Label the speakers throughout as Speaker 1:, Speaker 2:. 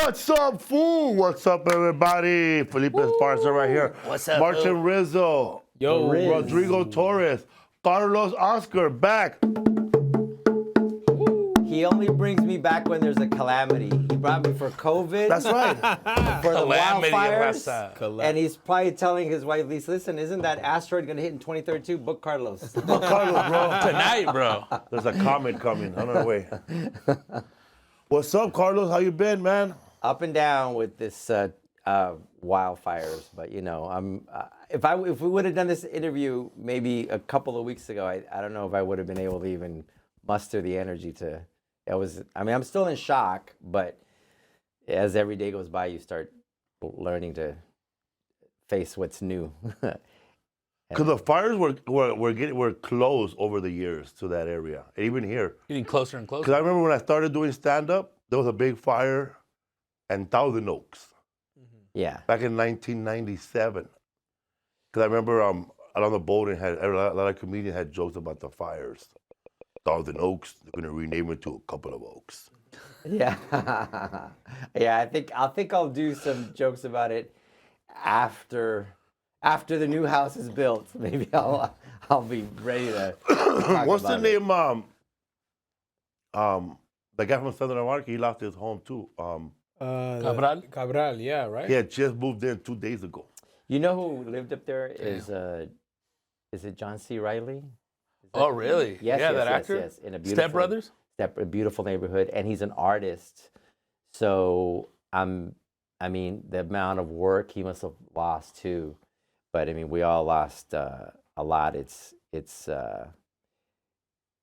Speaker 1: What's up, fool? What's up, everybody? Felipe Esparza right here.
Speaker 2: What's up,
Speaker 1: Martin
Speaker 3: Yo,
Speaker 2: Riz.
Speaker 1: Rodrigo Torres, Carlos Oscar back.
Speaker 2: He only brings me back when there's a calamity. He brought me for COVID.
Speaker 1: That's right.
Speaker 2: For the
Speaker 3: Calamity,
Speaker 2: wildfires.
Speaker 3: raza.
Speaker 2: And he's probably telling his wife, Lisa, listen, isn't that asteroid going to hit in 2032? Book Carlos.
Speaker 1: But Carlos, bro,
Speaker 3: Tonight, bro.
Speaker 1: there's a comet coming on our way. What's up, Carlos? How you been, man?
Speaker 2: Up and down with this wildfires. But, you know, if we would have done this interview maybe a couple of weeks ago, I don't know if I would have been able to even muster the energy to... I'm still in shock, but as every day goes by, you start learning to face what's new.
Speaker 1: Because the fires were close over the years to that area, and even here.
Speaker 3: Getting closer and
Speaker 1: Because
Speaker 3: closer.
Speaker 1: I remember when I started doing stand-up, there was a big fire in Thousand Oaks
Speaker 2: Yeah.
Speaker 1: back in 1997. Because I remember on the boat, and a lot of comedians had jokes about the fires. Thousand Oaks, they're going to rename it to a couple of Oaks.
Speaker 2: Yeah. Yeah, I think I'll do some jokes about it after the new house is built. Maybe I'll be ready to talk
Speaker 1: What's the
Speaker 2: about
Speaker 1: name? The guy from Southern America, he lost his home too.
Speaker 3: Cabral?
Speaker 4: Cabral, yeah, right?
Speaker 1: He had just moved in 2 days ago.
Speaker 2: You know who lived up there is it John C. Riley?
Speaker 3: Oh, really?
Speaker 2: Yes,
Speaker 3: yeah,
Speaker 2: yes,
Speaker 3: that
Speaker 2: yes,
Speaker 3: actor?
Speaker 2: yes. In a beautiful,
Speaker 3: Step Brothers?
Speaker 2: A beautiful neighborhood, and he's an artist. So the amount of work he must have lost too. But I mean, we all lost a lot. I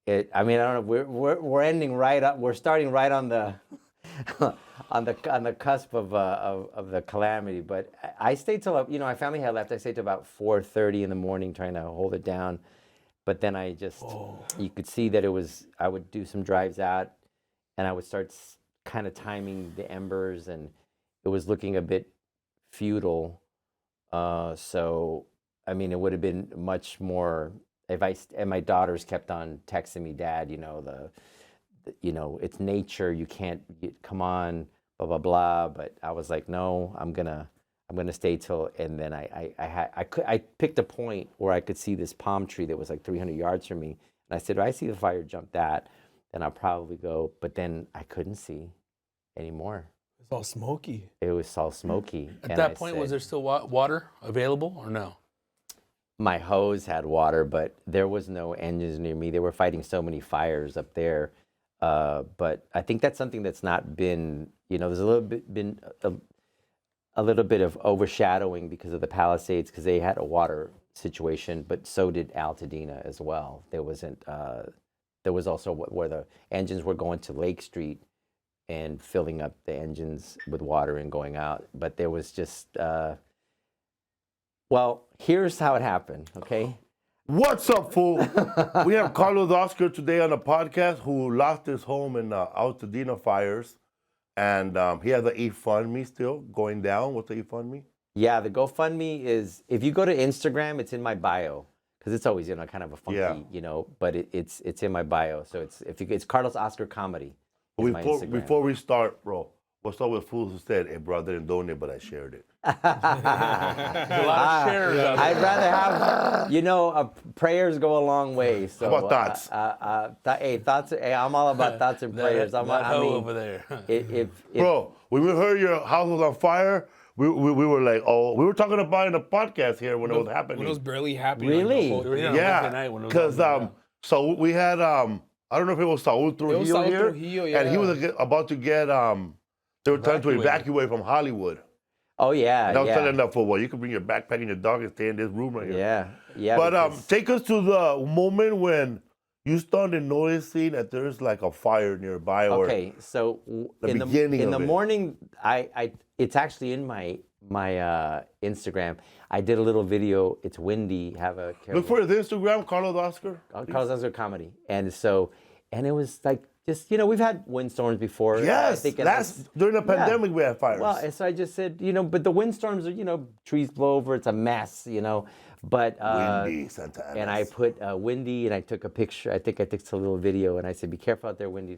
Speaker 2: don't know. We're ending right up. We're starting right on the on the cusp of the calamity. But I stayed till my family had left. I stayed till about 4:30 in the morning trying to hold it down. But then you could see that I would do some drives out, and I would start kind of timing the embers, and it was looking a bit futile. So, I mean, it would have been much more and my daughters kept on texting me, Dad, it's nature. You can't come on, blah, blah, blah. But I was like, no, I'm gonna stay till, and then I picked a point where I could see this palm tree that was like 300 yards from me. And I said, if I see the fire jump that, then I'll probably go. But then I couldn't see anymore.
Speaker 4: It's all smoky.
Speaker 2: It was all smoky.
Speaker 3: At that point, was there still water available or no?
Speaker 2: My hose had water, but there was no engines near me. They were fighting so many fires up there. But I think that's something that's not been, there's a little bit of overshadowing because of the Palisades, because they had a water situation, but so did Altadena as well. There was also where the engines were going to Lake Street and filling up the engines with water and going out. But there was just, here's how it happened, okay?
Speaker 1: What's up, fool? We have Carlos Oscar today on the podcast, who lost his home in Altadena fires. And he has the GoFundMe still going down. What's the GoFundMe?
Speaker 2: Yeah, the GoFundMe is, if you go to Instagram, it's in my bio, because it's always kind of a funky, but it's in my bio. So it's Carlos Oscar Comedy.
Speaker 1: Before we start, bro, what's up with fools who said, "Hey, bro, I didn't donate, but I shared it."
Speaker 3: There's a lot of shares out
Speaker 2: I'd
Speaker 3: there.
Speaker 2: rather have, prayers go a long way. So,
Speaker 1: How about thoughts?
Speaker 2: Thoughts. Hey, I'm all about thoughts and prayers.
Speaker 3: Over there.
Speaker 1: Bro, when we heard your house was on fire, we were like, we were talking about it in a podcast here when it was happening.
Speaker 4: When it was barely happening.
Speaker 2: Really?
Speaker 1: Yeah, because so we had I don't know if it was Saul Trujillo here,
Speaker 4: yeah.
Speaker 1: and he was about to get they were trying to evacuate from Hollywood.
Speaker 2: Oh yeah,
Speaker 1: And I was telling that for you can bring your backpack and your dog and stay in this room right here.
Speaker 2: Yeah.
Speaker 1: But take us to the moment when you started noticing that there's like a fire nearby.
Speaker 2: Okay, so in the morning, it's actually in my Instagram. I did a little video. It's windy.
Speaker 1: Look for his Instagram, Carlos Oscar.
Speaker 2: Carlos Oscar Comedy, and it was like just we've had windstorms before.
Speaker 1: Yes, during the pandemic we had fires.
Speaker 2: Well, and so I just said but the windstorms are trees blow over. It's a mess, But
Speaker 1: Windy, Santa Ana.
Speaker 2: And I put windy, and I took a picture. I think I took a little video, and I said, "Be careful out there, windy."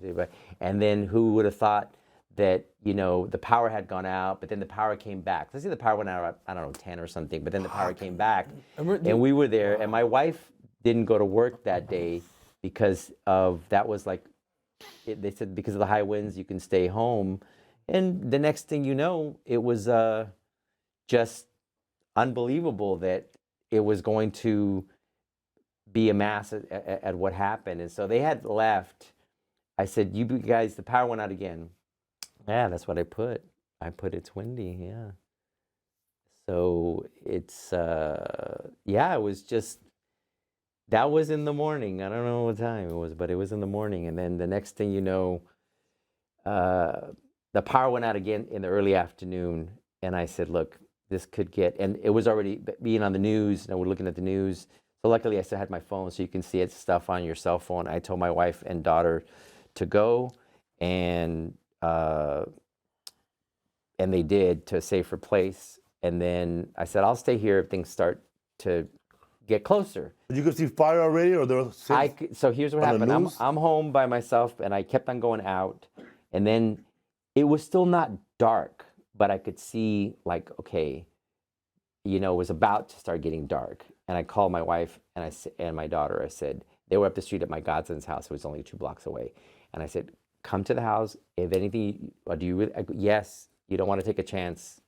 Speaker 2: And then who would have thought that, the power had gone out, but then the power came back. Let's say the power went out at, I don't know, 10 or something, but then the power came back. And we were there, and my wife didn't go to work that day because that was like, they said because of the high winds, you can stay home. And the next thing you know, it was just unbelievable that it was going to be a mass at what happened. And so they had left. I said, you guys, the power went out again. Yeah, that's what I put. I put it's windy, yeah. So it's, it was just, that was in the morning. I don't know what time it was, but it was in the morning. And then the next thing you know, the power went out again in the early afternoon. And I said, look, this could get, and it was already being on the news, and we're looking at the news. So luckily I still had my phone, so you can see it stuff on your cell phone. I told my wife and daughter to go, and they did, to a safer place. And then I said, I'll stay here if things start to get closer.
Speaker 1: You could see fire already, or there was?
Speaker 2: So here's what happened. I'm home by myself, and I kept on going out, and then it was still not dark, but I could see, like, okay, it was about to start getting dark. And I called my wife and my daughter. I said, they were up the street at my godson's house. It was only 2 blocks away. And I said, come to the house. If anything, do you really? I go, yes. You don't want to take a chance.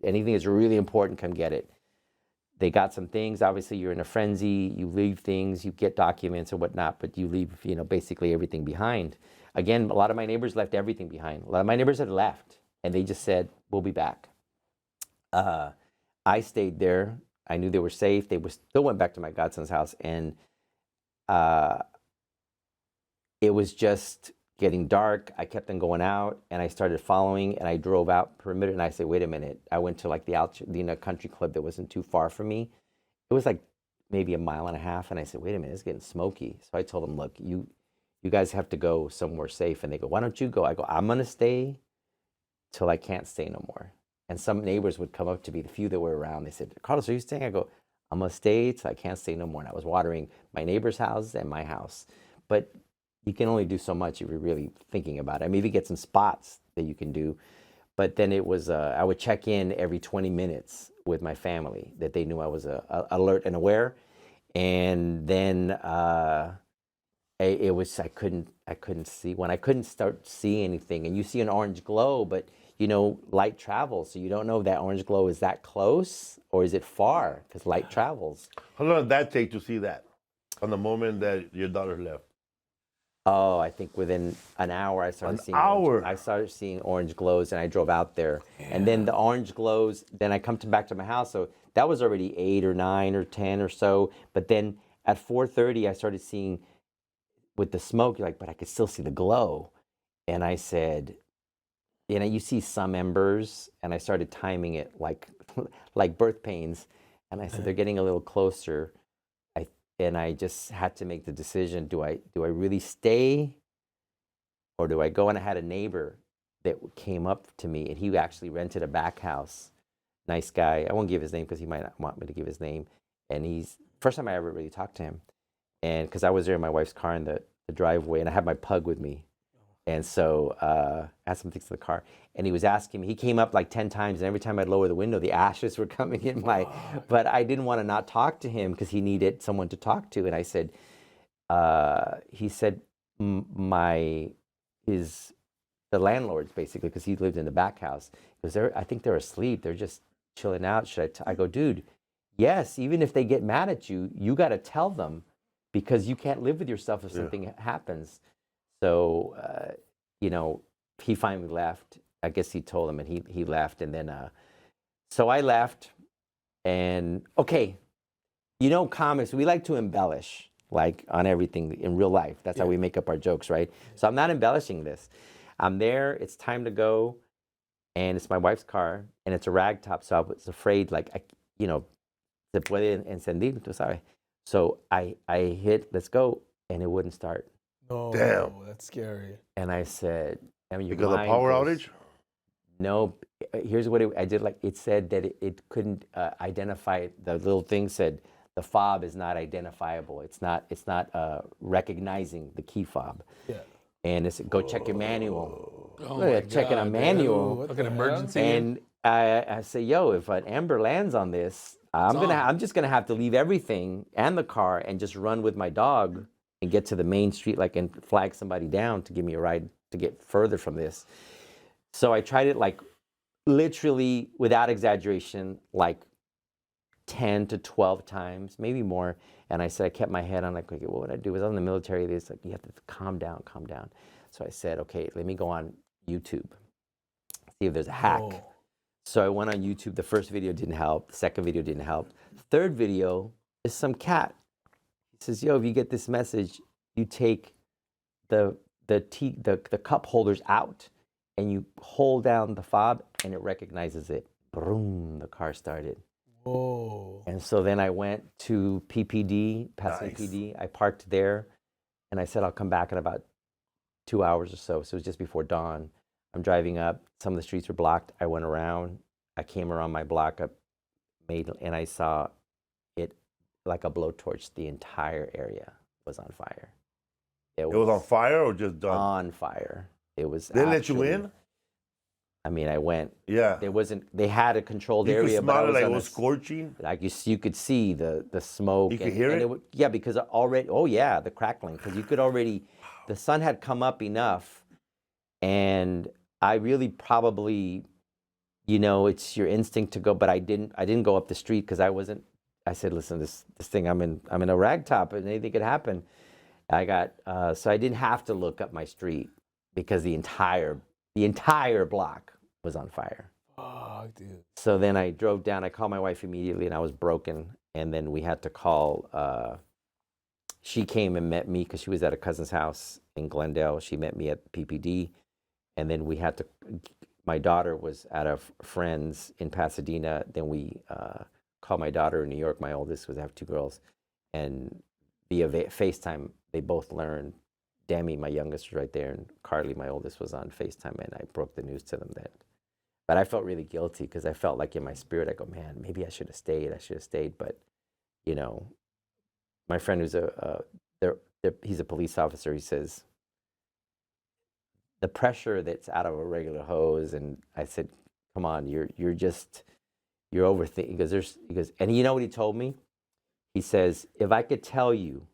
Speaker 2: Anything is really important, come get it. They got some things. Obviously, you're in a frenzy. You leave things. You get documents or whatnot, but you leave, basically everything behind. Again, a lot of my neighbors left everything behind. A lot of my neighbors had left, and they just said, we'll be back. I stayed there. I knew they were safe. They still went back to my godson's house, and it was just getting dark. I kept on going out, and I started following, and I drove out perimeter, and I said, wait a minute. I went to like the country club that wasn't too far from me. It was like maybe 1.5 miles, and I said, wait a minute, it's getting smoky. So I told them, look, you guys have to go somewhere safe. And they go, why don't you go? I go, I'm gonna stay till I can't stay no more. And some neighbors would come up to me, the few that were around. They said, Carlos, are you staying? I go, I'm gonna stay till I can't stay no more. And I was watering my neighbor's house and my house. But you can only do so much if you're really thinking about it. I mean, you get some spots that you can do, but then it was, I would check in every 20 minutes with my family, that they knew I was alert and aware. And then it was, I couldn't see, when I couldn't start seeing anything, and you see an orange glow, but light travels. So you don't know if that orange glow is that close or is it far, because light travels.
Speaker 1: How long did that take to see that? From the moment that your daughter left?
Speaker 2: Oh, I think within an hour I started seeing orange glows, and I drove out there. Yeah. And then the orange glows, then I come back to my house. So that was already 8 or 9 or 10 or so. But then at 4:30 I started seeing with the smoke, but I could still see the glow. And I said, you see some embers, and I started timing it like birth pains. And I said, they're getting a little closer. And I just had to make the decision, do I really stay, or do I go? And I had a neighbor that came up to me, and he actually rented a back house. Nice guy. I won't give his name because he might not want me to give his name. And he's, first time I ever really talked to him. And because I was there in my wife's car in the driveway, and I had my pug with me. And so I had some things in the car. And he was asking me, he came up like 10 times, and every time I'd lower the window, the ashes were coming in but I didn't want to not talk to him because he needed someone to talk to. And I said, he said, the landlords, basically, because he lived in the back house, because I think they're asleep. They're just chilling out. I go, dude, yes, even if they get mad at you, you got to tell them, because you can't live with yourself if something happens. So, he finally left. I guess he told him, and he left. And then, so I left, and okay, comics, we like to embellish, like on everything in real life. That's how we make up our jokes, right? So I'm not embellishing this. I'm there, it's time to go, and it's my wife's car, and it's a ragtop, so I was afraid, se puede encender, tú sabes. So I hit, let's go, and it wouldn't start.
Speaker 4: Oh,
Speaker 1: damn,
Speaker 4: that's scary.
Speaker 2: And I said,
Speaker 1: because of power outage?
Speaker 2: No, here's what I did. It said that it couldn't identify. The little thing said the fob is not identifiable. It's not recognizing the key fob.
Speaker 4: Yeah.
Speaker 2: And it said, go check your manual.
Speaker 3: Oh
Speaker 2: Look
Speaker 3: my
Speaker 2: at checking a
Speaker 3: God,
Speaker 2: manual.
Speaker 3: Like an emergency.
Speaker 2: And I say, yo, if an Amber lands on this, I'm just gonna have to leave everything and the car and just run with my dog and get to the main street, like, and flag somebody down to give me a ride to get further from this. So I tried it, like, literally, without exaggeration, like 10 to 12 times, maybe more. And I said, I kept my head on, like, okay, what would I do? I was in the military. It's like, you have to calm down, calm down. So I said, okay, let me go on YouTube, see if there's a hack.
Speaker 4: Oh.
Speaker 2: So I went on YouTube. The first video didn't help. The second video didn't help. Third video is some cat. He says, yo, if you get this message, you take the cup holders out and you hold down the fob and it recognizes it. Boom, the car started.
Speaker 4: Whoa.
Speaker 2: And so then I went to PPD, Pasadena PD. I parked there and I said, I'll come back in about 2 hours or so. So it was just before dawn. I'm driving up. Some of the streets were blocked. I went around. I came around my block up, and I saw it like a blowtorch. The entire area was on fire.
Speaker 1: It was on fire or just done?
Speaker 2: On fire. It was.
Speaker 1: They let you in?
Speaker 2: I mean, I went.
Speaker 1: Yeah.
Speaker 2: There wasn't. They had a controlled
Speaker 1: You
Speaker 2: area,
Speaker 1: could
Speaker 2: but I
Speaker 1: smell it
Speaker 2: was
Speaker 1: like
Speaker 2: on
Speaker 1: it was scorching?
Speaker 2: like you could see the smoke.
Speaker 1: You could hear it?
Speaker 2: Yeah, because already. Oh yeah, the crackling. Because you could already. The sun had come up enough, and I really probably, you know, it's your instinct to go, but I didn't go up the street because I wasn't. I said, listen, this thing, I'm in a rag top and anything could happen. I got so I didn't have to look up my street because the entire block was on fire.
Speaker 4: Oh, dude.
Speaker 2: So then I drove down. I called my wife immediately, and I was broken. And then we had to call. She came and met me because she was at a cousin's house in Glendale. She met me at PPD, and then we had to. My daughter was at a friend's in Pasadena. Then we called my daughter in New York. My oldest was I have two girls, and via FaceTime they both learned. Demi, my youngest, was right there, and Carly, my oldest, was on FaceTime, and I broke the news to them that. But I felt really guilty because I felt like in my spirit, I go, man, maybe I should have stayed. I should have stayed. But, you know, my friend who's he's a police officer, he says, the pressure that's out of a regular hose. And I said, come on, you're overthinking. He goes, and you know what he told me? He says, if I could tell you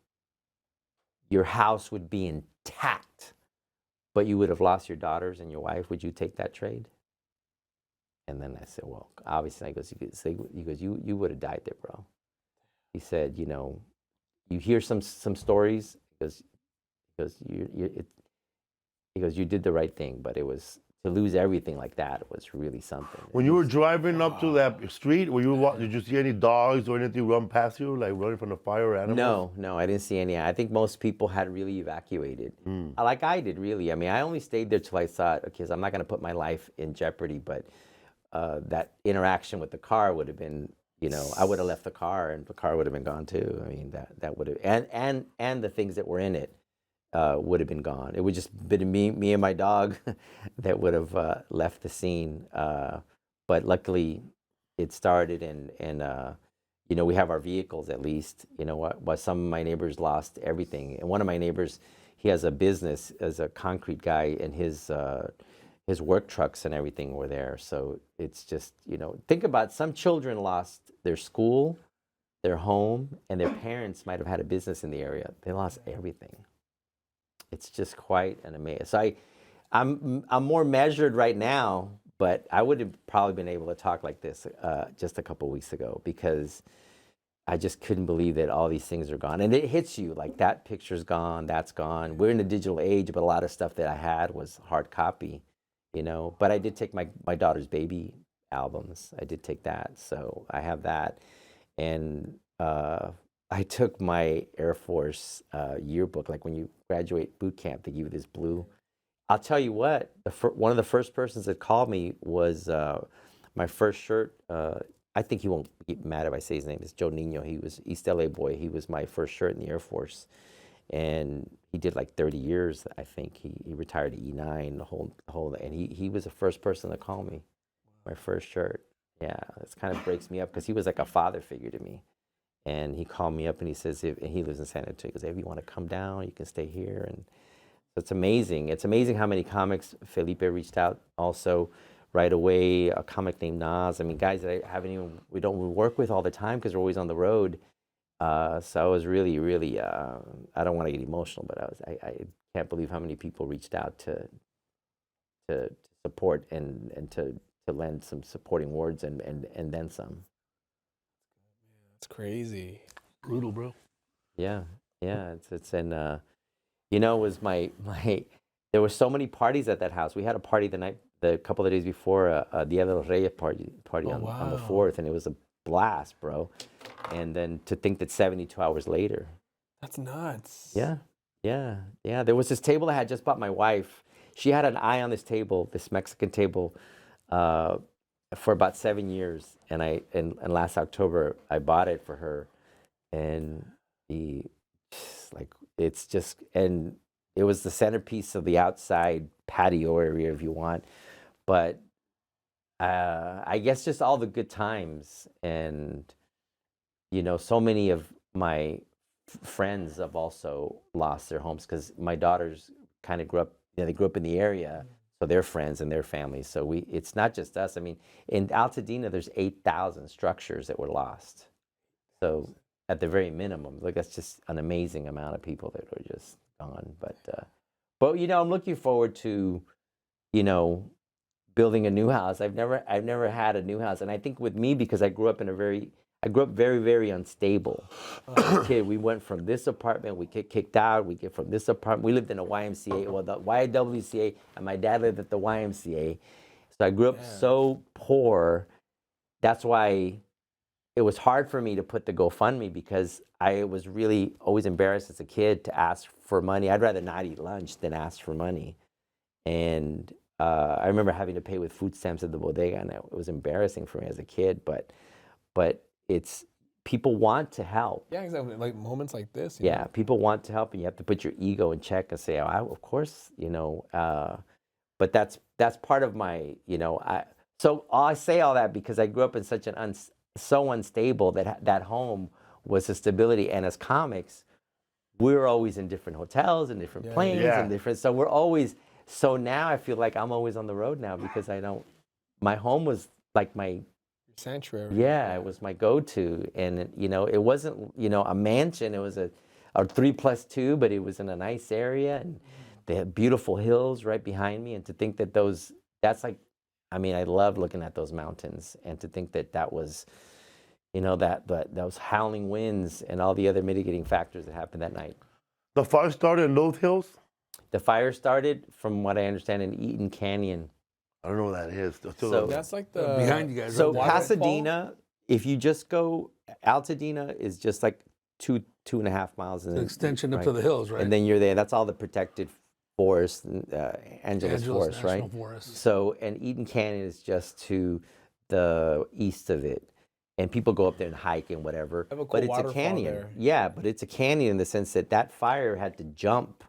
Speaker 2: your house would be intact, but you would have lost your daughters and your wife, would you take that trade? And then I said, well, obviously, he goes, you would have died there, bro. He said, you know, you hear some stories. He goes, you did the right thing, but it was to lose everything like that was really something.
Speaker 1: When you were driving up to that street, did you see any dogs or anything run past you, like running from the fire or animals?
Speaker 2: No, I didn't see any. I think most people had really evacuated, like I did, really. I mean, I only stayed there till I thought, okay, so I'm not going to put my life in jeopardy, but that interaction with the car would have been, you know, I would have left the car and the car would have been gone too. I mean, that would have, and the things that were in it would have been gone. It would just been me and my dog that would have left the scene. But luckily, it started, and you know, we have our vehicles at least. You know what? Some of my neighbors lost everything, and one of my neighbors, he has a business as a concrete guy, and his work trucks and everything were there. So it's just, you know, think about some children lost their school, their home, and their parents might have had a business in the area. They lost everything. It's just quite an amazing. So I'm more measured right now, but I would have probably been able to talk like this just a couple weeks ago because I just couldn't believe that all these things are gone. And it hits you like that picture's gone, that's gone. We're in the digital age, but a lot of stuff that I had was hard copy, you know. But I did take my daughter's baby albums. I did take that, so I have that. And I took my Air Force yearbook, like when you graduate boot camp, they give you this blue. I'll tell you what, one of the first persons that called me was my first shirt. I think he won't get mad if I say his name. It's Joe Nino. He was East LA boy. He was my first shirt in the Air Force. And he did like 30 years, I think. He retired at E9, the whole, and he was the first person to call me, my first shirt. Yeah, it kind of breaks me up because he was like a father figure to me. And he called me up and he says, and he lives in San Antonio. He goes, if you want to come down, you can stay here. And it's amazing. It's amazing how many comics Felipe reached out also right away. A comic named Nas. I mean, guys that we don't work with all the time because we're always on the road. So I was really, really, I don't want to get emotional, but I can't believe how many people reached out to support and to lend some supporting words and then some.
Speaker 4: It's crazy.
Speaker 3: Brutal, bro.
Speaker 2: Yeah, it's and you know, it was my there were so many parties at that house. We had a party the couple of days before Dia de los Reyes party on the 4th, and it was a blast, bro. And then to think that 72 hours later.
Speaker 4: That's nuts.
Speaker 2: Yeah. There was this table I had just bought my wife. She had an eye on this table, this Mexican table, for about 7 years. And last October I bought it for her, and it was the centerpiece of the outside patio area, if you want. But I guess just all the good times, and you know, so many of my friends have also lost their homes because my daughters kind of grew up. You know, they grew up in the area, so they're friends and their families. So it's not just us. I mean, in Altadena, there's 8,000 structures that were lost. So at the very minimum, like that's just an amazing amount of people that are just gone. But you know, I'm looking forward to, you know, building a new house. I've never had a new house, and I think with me, because I grew up very, very unstable. As a kid, we went from this apartment, we get kicked out, we get from this apartment. We lived in a YMCA, well, the YWCA, and my dad lived at the YMCA. So I grew up so poor. That's why it was hard for me to put the GoFundMe, because I was really always embarrassed as a kid to ask for money. I'd rather not eat lunch than ask for money. And I remember having to pay with food stamps at the bodega, and it was embarrassing for me as a kid, but it's people want to help.
Speaker 4: Yeah, exactly. Like moments like this.
Speaker 2: Yeah, people want to help, and you have to put your ego in check and say, of course, you know. But that's part of my, you know. So I say all that because I grew up in such an so unstable that home was a stability. And as comics, we're always in different hotels and different planes and different. So we're always. So now I feel like I'm always on the road now because my home was like my
Speaker 4: sanctuary.
Speaker 2: Yeah, it was my go-to, and you know, it wasn't, you know, a mansion. It was a 3+2, but it was in a nice area, and they had beautiful hills right behind me. And to think that that's like, I mean, I love looking at those mountains, and to think that was, you know, those howling winds and all the other mitigating factors that happened that night.
Speaker 1: The fire started in those hills?
Speaker 2: The fire started, from what I understand, in Eaton Canyon.
Speaker 1: I don't know what that is.
Speaker 2: So
Speaker 4: that's like the
Speaker 3: behind you guys.
Speaker 2: So
Speaker 3: right?
Speaker 2: Pasadena, if you just go, Altadena is just like 2.5 miles.
Speaker 3: It's an extension up to the hills, right?
Speaker 2: And then you're there. That's all the protected forest, Angeles Forest,
Speaker 3: National
Speaker 2: right?
Speaker 3: Forest.
Speaker 2: So, and Eaton Canyon is just to the east of it. And people go up there and hike and whatever.
Speaker 4: Have a cool
Speaker 2: but it's a
Speaker 4: waterfall
Speaker 2: canyon.
Speaker 4: there.
Speaker 2: Yeah, but it's a canyon in the sense that fire had to jump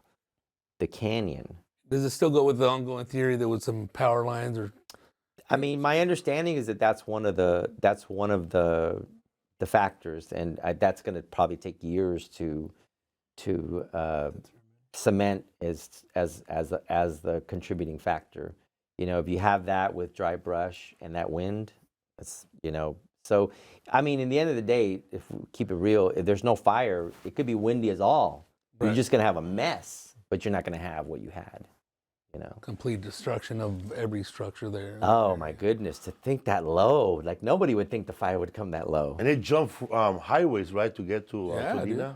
Speaker 2: the canyon.
Speaker 3: Does it still go with the ongoing theory that with some power lines or?
Speaker 2: I mean, my understanding is that's one of the factors, and that's going to probably take years to cement as the contributing factor. You know, if you have that with dry brush and that wind, it's, you know. So, I mean, in the end of the day, if we keep it real, if there's no fire, it could be windy as all. Right. You're just going to have a mess, but you're not going to have what you had. You know,
Speaker 3: complete destruction of every structure there.
Speaker 2: Oh my goodness! To think that low, like nobody would think the fire would come that low.
Speaker 1: And it jumped highways, right, to get to Altadena?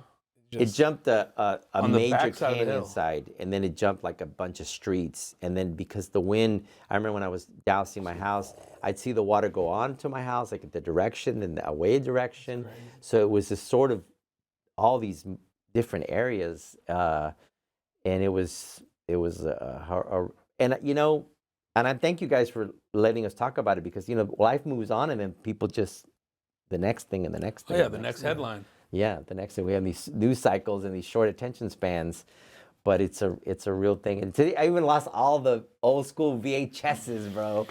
Speaker 2: It jumped a major canyon
Speaker 3: the
Speaker 2: side, and then it jumped like a bunch of streets. And then because the wind, I remember when I was dousing my house, I'd see the water go on to my house, like the direction and the away direction. So it was this sort of all these different areas, and it was and you know, and I thank you guys for letting us talk about it, because you know, life moves on, and then people just the next thing and the next thing.
Speaker 3: Oh yeah, the next headline.
Speaker 2: Yeah, the next thing. We have these news cycles and these short attention spans, but it's a real thing. And today, I even lost all the old school VHSs, bro.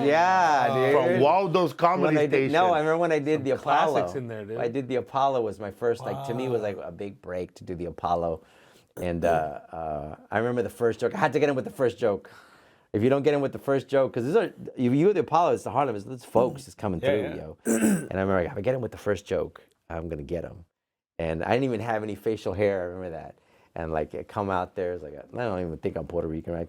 Speaker 2: Yeah, dude.
Speaker 1: From Waldo's Comedy Station.
Speaker 2: No, I remember when I did the Apollo.
Speaker 3: Classics in there, dude.
Speaker 2: I did the Apollo, was my first, like, to me, was like a big break to do the Apollo. And I remember the first joke. I had to get him with the first joke. If you don't get him with the first joke, because you the Apollo, it's the Harlem, it's folks just coming through, yo. And I remember, I gotta get him with the first joke. I'm gonna get him. And I didn't even have any facial hair. I remember that. And like, I come out there, it's like, I don't even think I'm Puerto Rican, right?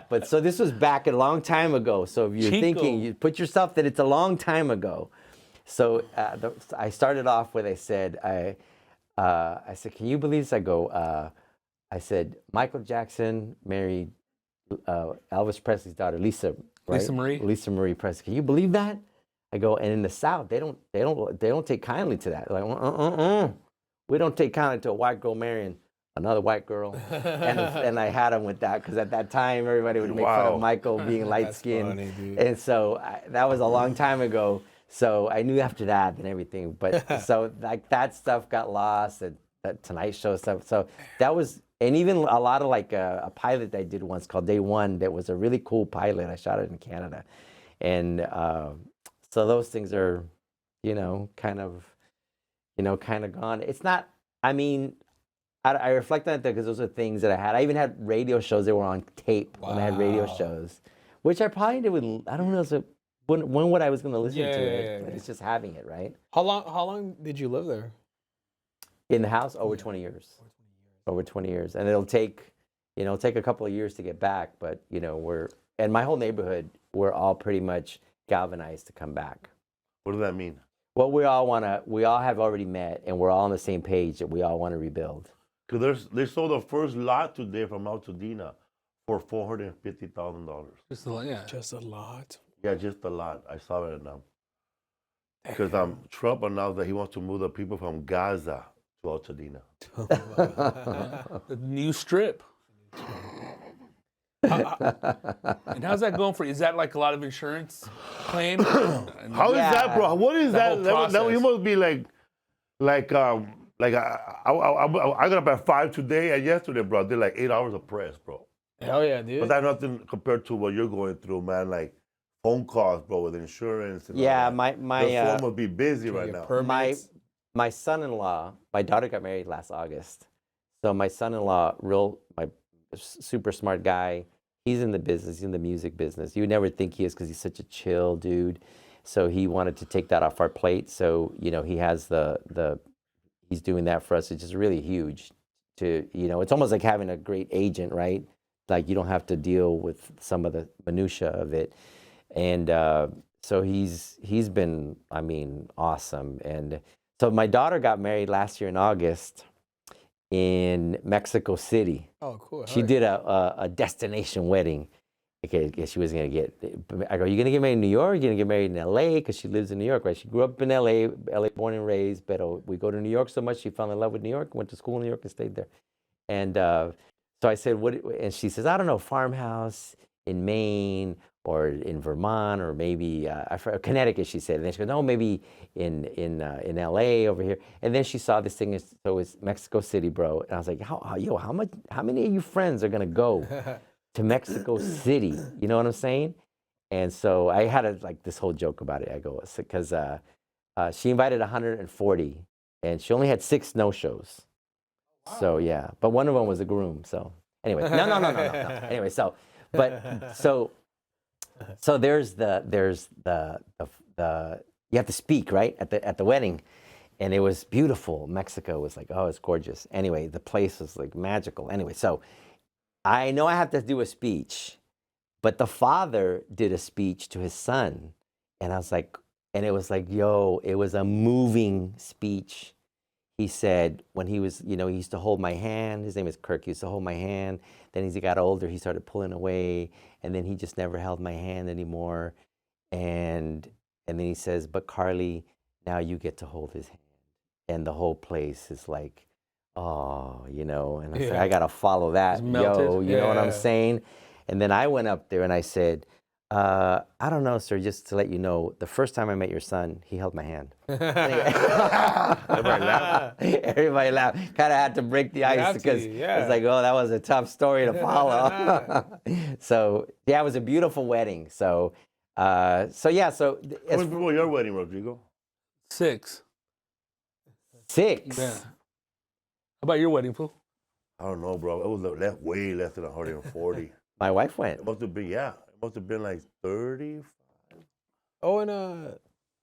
Speaker 2: But so this was back a long time ago. So if you're thinking, you put yourself that it's a long time ago. So I started off with, I said, can you believe this? I said, Michael Jackson married Elvis Presley's daughter, Lisa, right? Lisa Marie Presley. Can you believe that? I go, and in the South, they don't take kindly to that. Like, we don't take kindly to a white girl marrying another white girl. and I had him with that because at that time everybody would make fun of Michael being light skinned, and so that was a long time ago. So I knew after that and everything. But so like that stuff got lost, and that Tonight Show stuff. So that was. And even a lot of like a pilot that I did once called Day One that was a really cool pilot. I shot it in Canada. And so those things are, kind of gone. It's not, I mean, I reflect on it because those are things that I had. I even had radio shows that were on tape when I had radio shows, which I probably did with, I don't know, so when would I was going to listen to it. But it's just having it, right?
Speaker 4: How long did you live there?
Speaker 2: In the house? Over 20 years. Over 20 years. And it'll take a couple of years to get back, but and my whole neighborhood, we're all pretty much galvanized to come back.
Speaker 1: What does that mean?
Speaker 2: Well, we all have already met, and we're all on the same page that we all want to rebuild.
Speaker 1: Because they sold the first lot today from Altadena for $450,000.
Speaker 3: Just a lot, yeah.
Speaker 4: Just a lot.
Speaker 1: Yeah, just a lot. I saw it now. Because Trump announced that he wants to move the people from Gaza to Altadena.
Speaker 3: The new strip. And how's that going for you? Is that like a lot of insurance claim?
Speaker 1: How is that, bro? What is that? You must be like I got up at 5 today and yesterday, bro. I did like 8 hours of press, bro.
Speaker 4: Hell yeah, dude.
Speaker 1: But that's nothing compared to what you're going through, man. Like phone calls, bro, with insurance. And
Speaker 2: yeah,
Speaker 1: all that.
Speaker 2: my
Speaker 1: Your phone must be busy right now.
Speaker 2: My son-in-law, my daughter got married last August. So my son-in-law, my super smart guy, he's in the business, he's in the music business. You would never think he is because he's such a chill dude. So he wanted to take that off our plate. So, he has he's doing that for us. It's just really huge it's almost like having a great agent, right? Like you don't have to deal with some of the minutia of it. And so he's been, awesome. And so my daughter got married last year in August in Mexico City.
Speaker 4: Oh, cool.
Speaker 2: She did a destination wedding. Okay, she was gonna get. I go, you gonna get married in New York? You're gonna get married in L.A. because she lives in New York, right? She grew up in L.A. Born and raised. But we go to New York so much, she fell in love with New York. Went to school in New York and stayed there. And so I said, what? And she says, I don't know, farmhouse in Maine or in Vermont or maybe Connecticut. She said. And then she goes, no, maybe in L.A. over here. And then she saw this thing. So it's Mexico City, bro. And I was like, how many of you friends are gonna go to Mexico City? You know what I'm saying? And so I had this whole joke about it. I go, because she invited 140 and she only had 6 no-shows. Wow. So yeah, but one of them was a groom. So anyway, no. Anyway, so there's the you have to speak, right, at the wedding. And it was beautiful. Mexico was like, oh, it's gorgeous. Anyway, the place was like magical. Anyway, so I know I have to do a speech, but the father did a speech to his son. And I was like, and it was like, it was a moving speech. He said when he was, he used to hold my hand. His name is Kirk. He used to hold my hand. Then as he got older, he started pulling away. And then he just never held my hand anymore. And then he says, but Carly, now you get to hold his hand. And the whole place is like, oh, and I said, I got to follow that, you know what I'm saying? And then I went up there and I said, I don't know, sir, just to let you know, the first time I met your son, he held my hand. Everybody laughed. Kind of had to break the ice because it's like, oh, that was a tough story to follow. So, yeah, it was a beautiful wedding. So, yeah. So,
Speaker 1: how many people were your wedding, Rodrigo?
Speaker 3: 6.
Speaker 2: 6?
Speaker 3: Yeah. How about your wedding, fool?
Speaker 1: I don't know, bro. It was way less than 140.
Speaker 2: My wife went.
Speaker 1: It must have been, yeah. It must have been like 30.
Speaker 4: Oh, and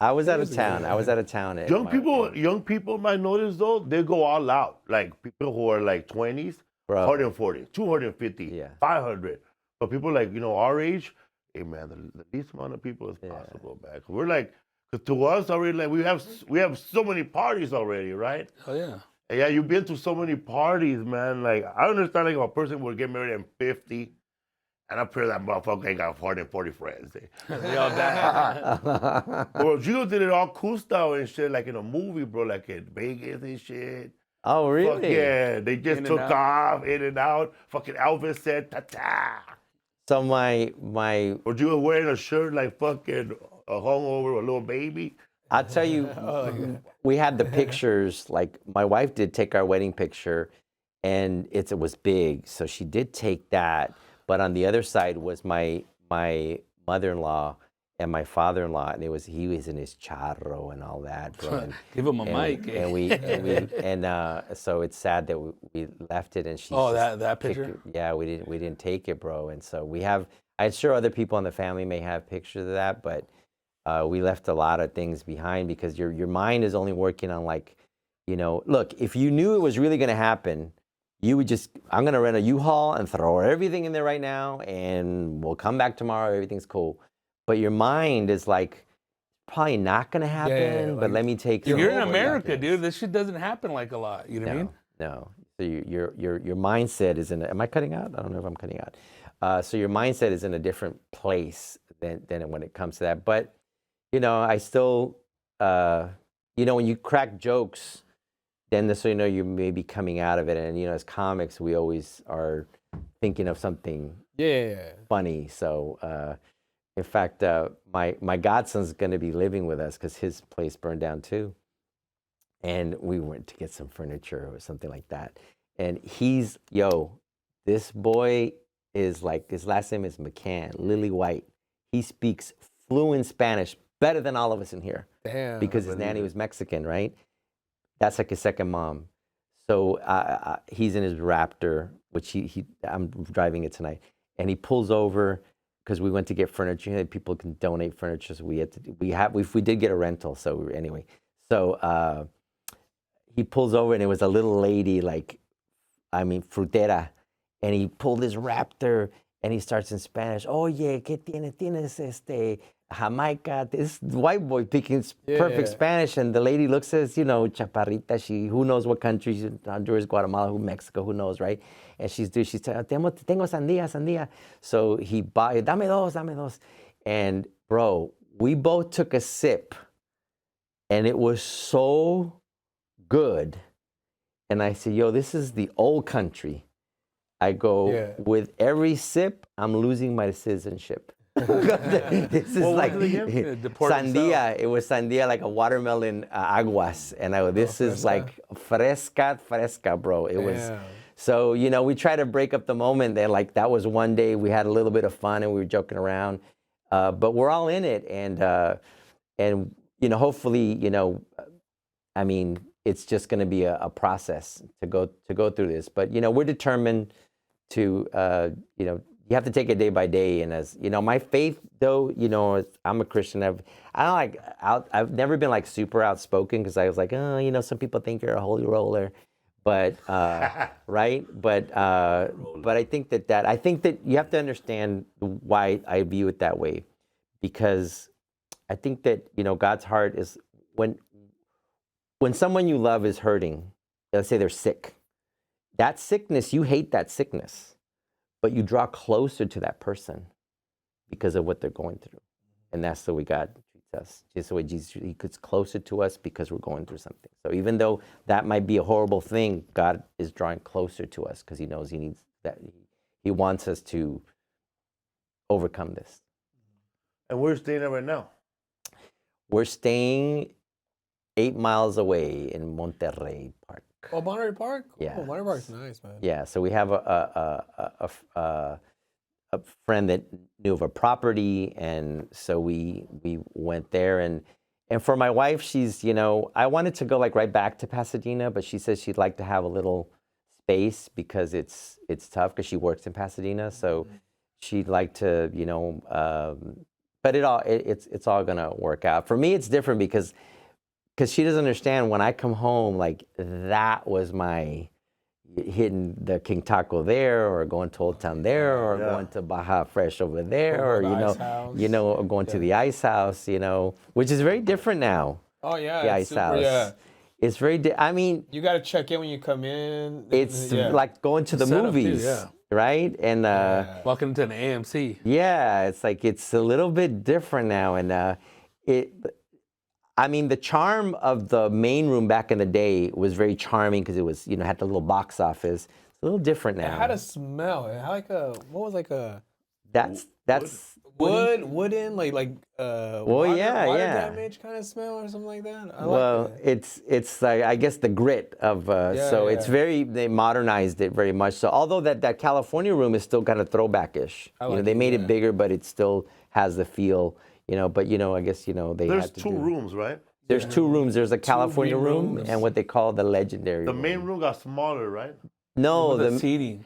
Speaker 2: I was out of town. I was out of town. At
Speaker 1: Young
Speaker 2: my-
Speaker 1: people might notice though, they go all out. Like people who are like 20s,
Speaker 2: Bro.
Speaker 1: 140, 250,
Speaker 2: Yeah.
Speaker 1: 500. But people like, our age, hey man, the least amount of people as possible, man. 'Cause we're like, 'cause to us already, like we have so many parties already, right?
Speaker 3: Oh yeah.
Speaker 1: And yeah, you've been to so many parties, man. Like I understand like if a person would get married at 50, and I'm pretty that motherfucker ain't got 40 friends.
Speaker 3: They all died.
Speaker 1: But Rodrigo did it all cool style and shit, like in a movie, bro, like in Vegas and shit.
Speaker 2: Oh, really?
Speaker 1: Fuck yeah, they just
Speaker 3: In and
Speaker 1: took
Speaker 3: out.
Speaker 1: off, in and out. Fucking Elvis said, ta-ta.
Speaker 2: So my
Speaker 1: Rodrigo wearing a shirt like fucking a hungover, a little baby.
Speaker 2: I'll tell you, we had the pictures. Like my wife did take our wedding picture, and it was big, so she did take that. But on the other side was my mother-in-law and my father-in-law, and he was in his charro and all that, bro. And,
Speaker 3: Give him a mic.
Speaker 2: so it's sad that we left it, and she.
Speaker 3: Oh,
Speaker 2: just
Speaker 3: that
Speaker 2: picked
Speaker 3: picture?
Speaker 2: it. Yeah, we didn't take it, bro. And so we have. I'm sure other people in the family may have pictures of that, but we left a lot of things behind because your mind is only working on like, look, if you knew it was really going to happen, you would just, I'm going to rent a U-Haul and throw everything in there right now, and we'll come back tomorrow. Everything's cool. But your mind is like, probably not going to happen, but
Speaker 4: like,
Speaker 2: let me take
Speaker 3: You're in
Speaker 2: some
Speaker 3: America, dude. This shit doesn't happen like a lot. You know what I mean?
Speaker 2: No. So your mindset is in. Am I cutting out? I don't know if I'm cutting out. So your mindset is in a different place than when it comes to that. But I still, when you crack jokes, then you may be coming out of it. And as comics, we always are thinking of something funny. So in fact, my godson's going to be living with us because his place burned down too. And we went to get some furniture or something like that. And this boy is like, his last name is McCann, Lily White. He speaks fluent Spanish, better than all of us in here.
Speaker 4: Damn.
Speaker 2: Because his nanny was Mexican, right? That's like his second mom. So he's in his Raptor, which I'm driving it tonight. And he pulls over because we went to get furniture. People can donate furniture. So we did get a rental. So anyway, he pulls over and it was a little lady, frutera. And he pulled his Raptor and he starts in Spanish. Oye, ¿qué tienes Jamaica? This white boy speaking perfect Spanish. And the lady looks at us, chaparrita, who knows what country, Honduras, Guatemala, Mexico, who knows, right? And she's telling, tengo sandía. So he bought, dame dos. And bro, we both took a sip and it was so good. And I said, this is the old country. I go, with every sip, I'm losing my citizenship. This is like sandía. It was sandía, like a watermelon aguas. And I go, this is like fresca, bro. It was. So, we try to break up the moment that like that was one day we had a little bit of fun and we were joking around. But we're all in it. And hopefully, it's just going to be a process to go through this. But, we're determined to, you have to take it day by day. And as my faith, though, I'm a Christian. I've never been like super outspoken because I was like, some people think you're a holy roller, but right. But I think that you have to understand why I view it that way, because I think that God's heart is when someone you love is hurting. Let's say they're sick. That sickness, you hate that sickness, but you draw closer to that person because of what they're going through. And that's the way God treats us. Just the way Jesus, he gets closer to us because we're going through something. So even though that might be a horrible thing, God is drawing closer to us because he knows he needs that. He wants us to overcome this.
Speaker 1: And we're staying there right now.
Speaker 2: We're staying 8 miles away in Monterrey Park.
Speaker 4: Oh, Monterey Park?
Speaker 2: Yeah.
Speaker 4: Oh, Monterey Park's nice, man.
Speaker 2: Yeah, so we have a friend that knew of a property, and so we went there. And for my wife, she's, I wanted to go like right back to Pasadena, but she says she'd like to have a little space because it's tough because she works in Pasadena, so she'd like to, but it's all gonna work out. For me, it's different because she doesn't understand when I come home, like that was my hitting the King Taco there, or going to Old Town there, or going to Baja Fresh over there, or or going to the Ice House, which is very different now.
Speaker 4: Oh yeah,
Speaker 2: the Ice House.
Speaker 4: Yeah.
Speaker 2: It's very. I mean,
Speaker 4: you gotta check in when you come in.
Speaker 2: It's like going to the movies, right? And
Speaker 3: walking into an AMC.
Speaker 2: Yeah, it's like it's a little bit different now, and I mean, the charm of the main room back in the day was very charming because it was, had the little box office. It's a little different now.
Speaker 4: It had a smell. It had like a
Speaker 2: That's
Speaker 4: wooden like water damage kind of smell or something like that. I like that.
Speaker 2: It's like, I guess, the grit of it's they modernized it very much. So although that California room is still kind of throwback-ish. They made it bigger, but it still has the feel. But I guess they
Speaker 1: There's
Speaker 2: had to
Speaker 1: two rooms, right?
Speaker 2: There's two rooms. There's a California room and what they call the legendary.
Speaker 1: The main room got smaller, right?
Speaker 2: No,
Speaker 3: the seating.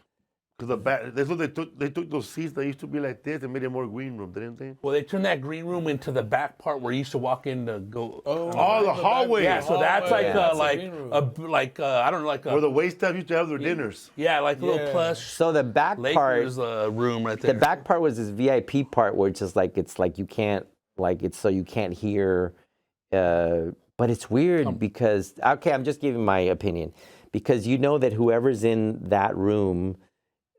Speaker 1: Because the back, they took those seats that used to be like this and made it more green room, didn't they?
Speaker 3: Well, they turned that green room into the back part where you used to walk in to go.
Speaker 1: Oh, the hallway.
Speaker 3: Yeah, so that's like I don't know, like
Speaker 1: where the wait staff used to have their dinners.
Speaker 3: Yeah, like a little plush.
Speaker 2: So the back
Speaker 3: Lakers,
Speaker 2: part,
Speaker 3: room right there.
Speaker 2: The back part was this VIP part where it's just like you can't you can't hear. But it's weird because I'm just giving my opinion because that whoever's in that room.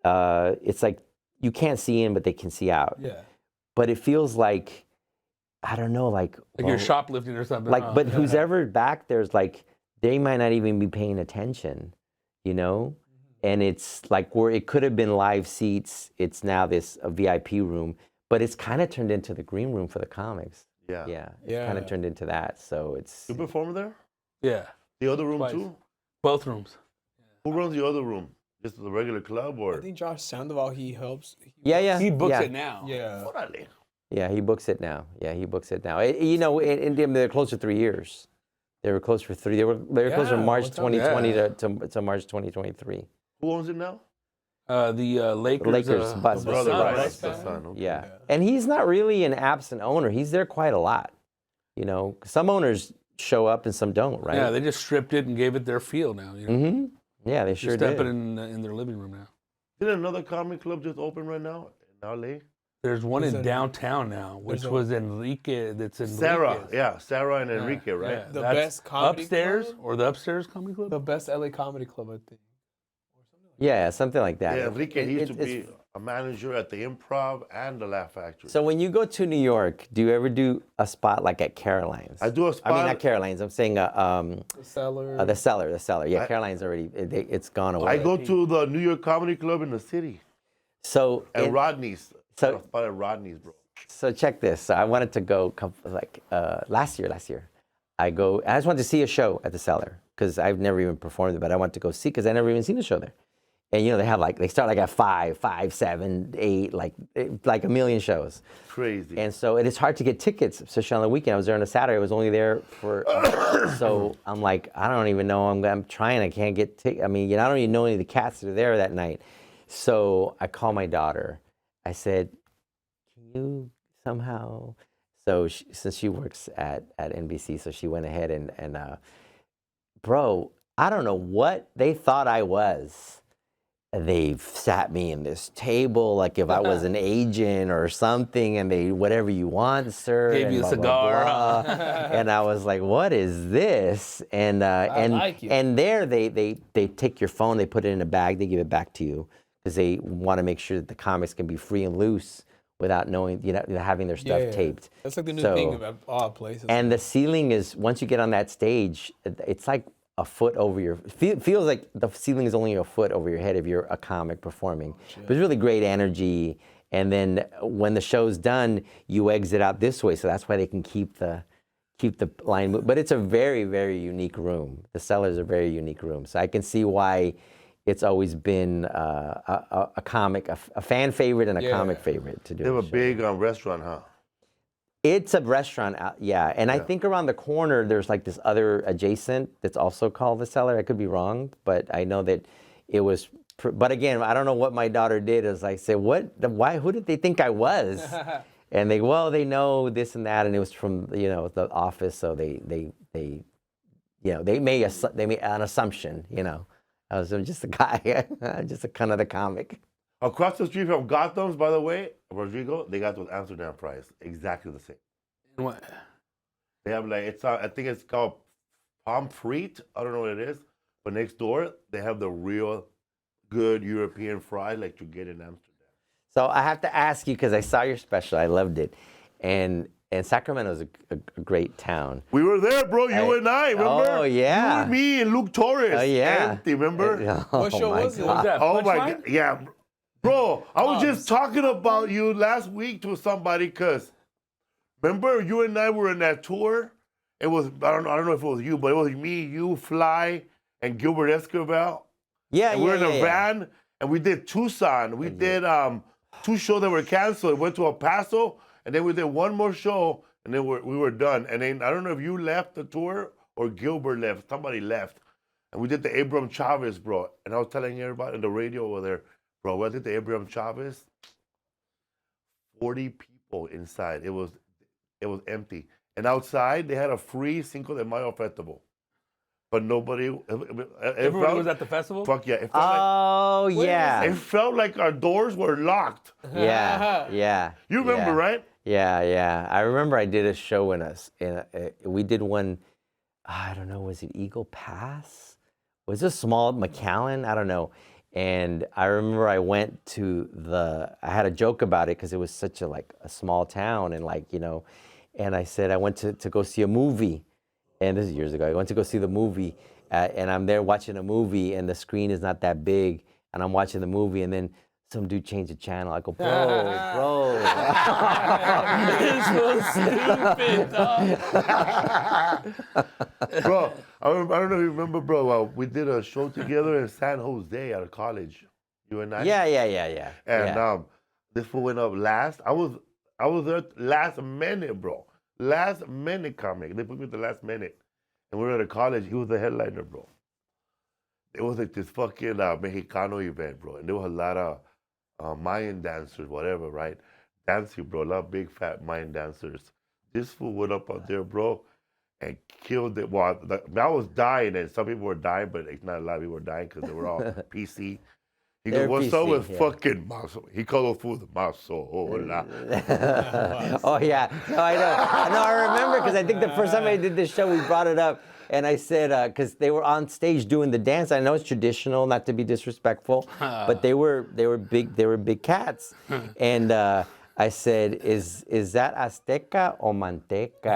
Speaker 2: It's like you can't see in, but they can see out.
Speaker 4: Yeah.
Speaker 2: But it feels like, I don't know, like
Speaker 3: you're shoplifting or something.
Speaker 2: But who's ever back there's like they might not even be paying attention, And it's like where it could have been live seats. It's now a VIP room, but it's kind of turned into the green room for the comics.
Speaker 1: Yeah.
Speaker 2: Yeah. It's kind of turned into that. So it's.
Speaker 1: You performed there?
Speaker 3: Yeah.
Speaker 1: The other room
Speaker 3: Twice.
Speaker 1: too?
Speaker 3: Both rooms.
Speaker 1: Who runs the other room? Just the regular club, or?
Speaker 4: I think Josh Sandoval, he helps.
Speaker 3: He books it now.
Speaker 4: Yeah.
Speaker 2: Yeah, he books it now. And they're close to 3 years. They were close for 3. They were close from March 2020 to March 2023.
Speaker 1: Who owns it now?
Speaker 3: The Lakers.
Speaker 2: Lakers, Bus.
Speaker 1: The brother, right?
Speaker 3: Bus.
Speaker 1: The son, okay.
Speaker 2: Yeah, and he's not really an absent owner. He's there quite a lot. Some owners show up and some don't, right?
Speaker 3: Yeah, they just stripped it and gave it their feel now.
Speaker 2: Mm-hmm. Yeah, they sure
Speaker 3: step
Speaker 2: did.
Speaker 3: it in their living room now.
Speaker 1: Did another comic club just open right now in LA?
Speaker 3: There's one in downtown now, which was Enrique. That's Enrique's.
Speaker 1: Sarah and Enrique, right?
Speaker 3: Yeah,
Speaker 4: the best comedy
Speaker 3: upstairs
Speaker 4: club?
Speaker 3: Or the upstairs comedy club.
Speaker 4: The best LA comedy club, I think.
Speaker 2: Yeah, something like that.
Speaker 1: Yeah, Enrique used to be a manager at the Improv and the Laugh Factory.
Speaker 2: So when you go to New York, do you ever do a spot like at Caroline's?
Speaker 1: I do a spot.
Speaker 2: I mean, not Caroline's. I'm saying
Speaker 4: The Cellar.
Speaker 2: The Cellar. Yeah, Caroline's already. It's gone away.
Speaker 1: I go to the New York Comedy Club in the city.
Speaker 2: So
Speaker 1: at Rodney's.
Speaker 2: So
Speaker 1: a spot at Rodney's, bro.
Speaker 2: So check this. So I wanted to go last year. I just wanted to see a show at the Cellar because I've never even performed it, but I wanted to go see because I never even seen the show there. And they have they start at 5, 7, 8, like a million shows.
Speaker 1: Crazy.
Speaker 2: And so it is hard to get tickets, especially on the weekend. I was there on a Saturday. I was only there for. So I'm like, I don't even know. I'm trying. I can't get tickets. I mean, I don't even know any of the cats that are there that night. So I call my daughter. I said, "Can you somehow?" So since she works at NBC, so she went ahead and bro, I don't know what they thought I was. They've sat me in this table like if I was an agent or something, and they whatever you want, sir.
Speaker 3: Gave you a cigar.
Speaker 2: Blah, blah. And I was like, what is this? And and there they take your phone, they put it in a bag, they give it back to you because they want to make sure that the comics can be free and loose without knowing, having their stuff taped.
Speaker 4: That's like the new thing about all places.
Speaker 2: And the ceiling is, once you get on that stage, it's like a foot over your, feels like the ceiling is only a foot over your head if you're a comic performing. But it's really great energy. And then when the show's done, you exit out this way. So that's why they can keep the line. But it's a very, very unique room. The Cellar's a very unique room. So I can see why it's always been a comic, a fan favorite and a comic favorite to do.
Speaker 1: They have a big restaurant, huh?
Speaker 2: It's a restaurant, yeah. And I think around the corner, there's like this other adjacent that's also called the Cellar. I could be wrong, but I know that it was. But again, I don't know what my daughter did. As I said, why? Who did they think I was? And they know this and that, and it was from the office, so they made an assumption. I was just a guy, just a kind of the comic.
Speaker 1: Across the street from Gotham's, by the way, Rodrigo, they got those Amsterdam fries, exactly the same.
Speaker 3: What?
Speaker 1: They have I think it's called pommes frites. I don't know what it is, but next door they have the real good European fries like you get in Amsterdam.
Speaker 2: So I have to ask you, because I saw your special, I loved it, and Sacramento is a great town.
Speaker 1: We were there, bro. You and I, remember?
Speaker 2: Oh yeah.
Speaker 1: You and me and Luke Torres.
Speaker 2: Oh yeah.
Speaker 1: Empty, remember?
Speaker 4: What show was it?
Speaker 3: Was that
Speaker 1: Oh my
Speaker 3: Punchline?
Speaker 1: God, yeah, bro. I was just talking about you last week to somebody because remember you and I were in that tour. It was I don't know if it was you, but it was me, you, Fly, and Gilbert Escobar.
Speaker 2: Yeah,
Speaker 1: And we were in a van, and we did Tucson. We did 2 shows that were canceled. Went to El Paso, and then we did 1 more show, and then we were done. And then I don't know if you left the tour or Gilbert left. Somebody left. And we did the Abraham Chavez, bro. And I was telling everybody on the radio over there, bro, we did the Abraham Chavez. 40 people inside. It was empty. And outside, they had a free Cinco de Mayo festival. But nobody.
Speaker 3: Everyone was at the festival?
Speaker 1: Fuck yeah. It felt like our doors were locked.
Speaker 2: Yeah.
Speaker 1: You remember, right?
Speaker 2: Yeah. I remember I did a show we did one, I don't know, was it Eagle Pass? Was it small, McAllen? I don't know. And I remember I went to I had a joke about it because it was such a small town and and I said I went to go see a movie. And this is years ago. I went to go see the movie, and I'm there watching a movie, and the screen is not that big, and I'm watching the movie, and then some dude changed the channel. I go, bro.
Speaker 3: This was stupid, dog.
Speaker 1: Bro, I don't know if you remember, bro. We did a show together in San Jose at a college. You and I.
Speaker 2: Yeah.
Speaker 1: And this fool went up last. I was there last minute, bro. Last minute comic. They put me at the last minute. And we were at a college. He was the headliner, bro. It was like this fucking Mexicano event, bro. And there was a lot of Mayan dancers, whatever, right? Dancing, bro. A lot of big, fat Mayan dancers. This fool went up out there, bro, and killed it. Well, I was dying, and some people were dying, but not a lot of people were dying because they were all PC. He goes, what's up with fucking Maso? He called those fools Maso. Hola.
Speaker 2: Oh, yeah. No, I know. I remember because I think the first time I did this show, we brought it up. And I said, because they were on stage doing the dance. I know it's traditional, not to be disrespectful, but they were big cats. And I said, is that Azteca or Manteca?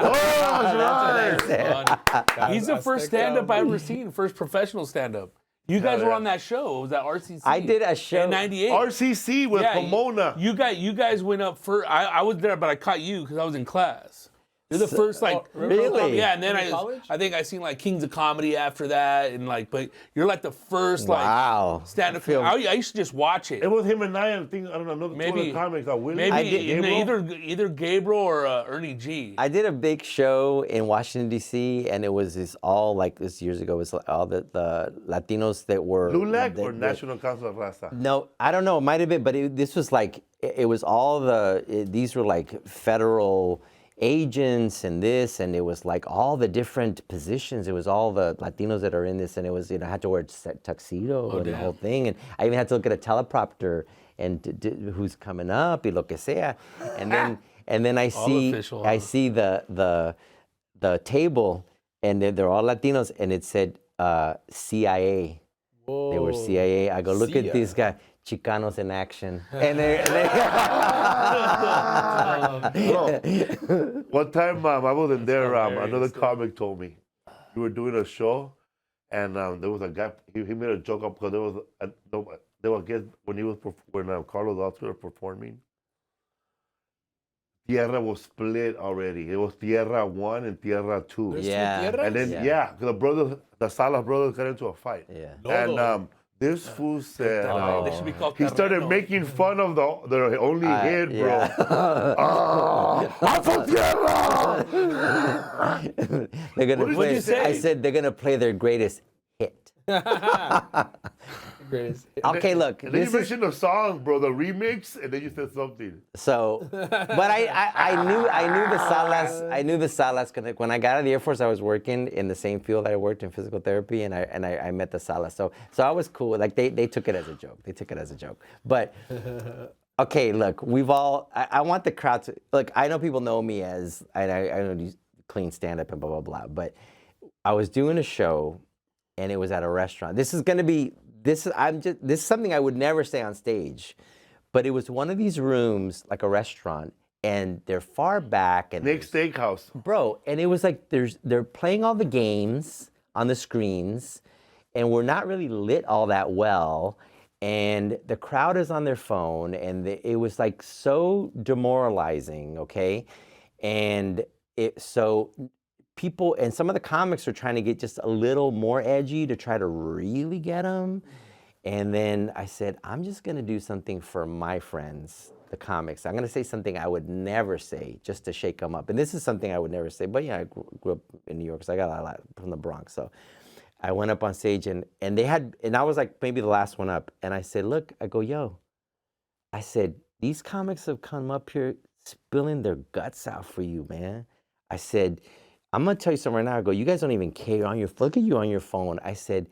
Speaker 1: Oh, that's
Speaker 3: right. He's the first stand-up I ever seen, first professional stand-up. You guys were on that show. It was at RCC.
Speaker 2: I did a show
Speaker 3: in '98.
Speaker 1: RCC with Pomona.
Speaker 3: You guys went up first. I was there, but I caught you because I was in class. You're the first
Speaker 2: really?
Speaker 3: Yeah, and then I think I seen Kings of Comedy after that, and but you're the first stand-up. I used to just watch it.
Speaker 1: It was him and I think I don't know maybe comics.
Speaker 3: Either Gabriel or Ernie G.
Speaker 2: I did a big show in Washington D.C. and it was this years ago. It was all the Latinos that were
Speaker 1: LULAC or National Council of Raza.
Speaker 2: No, I don't know. It might have been, but this was it was all these were federal agents and this, and it was all the different positions. It was all the Latinos that are in this, and it was I had to wear a tuxedo and the whole thing, and I even had to look at a teleprompter and who's coming up, y lo que sea, and then I see the table, and they're all Latinos, and it said CIA. Whoa. They were CIA. I go, look at this guy. Chicanos in action. And
Speaker 1: one time I wasn't there. Another comic told me we were doing a show, and there was a guy. He made a joke up because there was guess when Carlos Oscar was performing. Tierra was split already. It was Tierra 1 and Tierra 2. And then because the Salas brothers got into a fight. Yeah. And this fool said
Speaker 3: they should be called
Speaker 1: he started making fun of the only hit, bro. I'm from Tierra.
Speaker 2: They're gonna play. I said they're gonna play their greatest hit.
Speaker 4: Greatest.
Speaker 2: Okay, look.
Speaker 1: And then you mentioned the song, bro, the remix, and then you said something.
Speaker 2: So, but I knew the Salas. I knew the Salas. When I got out of the Air Force, I was working in the same field I worked in physical therapy, and I met the Salas. So I was cool. Like they took it as a joke. They took it as a joke. But okay, look, we've all. I want the crowd to look. I know people know me as I know you clean stand up and blah blah blah. But I was doing a show, and it was at a restaurant. This is gonna be. This is something I would never say on stage, but it was one of these rooms, like a restaurant, and they're far back. And
Speaker 1: Nick's Steakhouse.
Speaker 2: Bro, and it was like they're playing all the games on the screens, and we're not really lit all that well, and the crowd is on their phone, and it was like so demoralizing, okay? And so people, and some of the comics are trying to get just a little more edgy to try to really get them. And then I said, I'm just gonna do something for my friends, the comics. I'm gonna say something I would never say just to shake them up. And this is something I would never say, but yeah, I grew up in New York, so I got a lot from the Bronx. So I went up on stage and I was like maybe the last one up. And I said, look, I go, yo, I said, these comics have come up here spilling their guts out for you, man. I said, I'm gonna tell you something right now. I go, you guys don't even care on your, look at you on your phone. I said,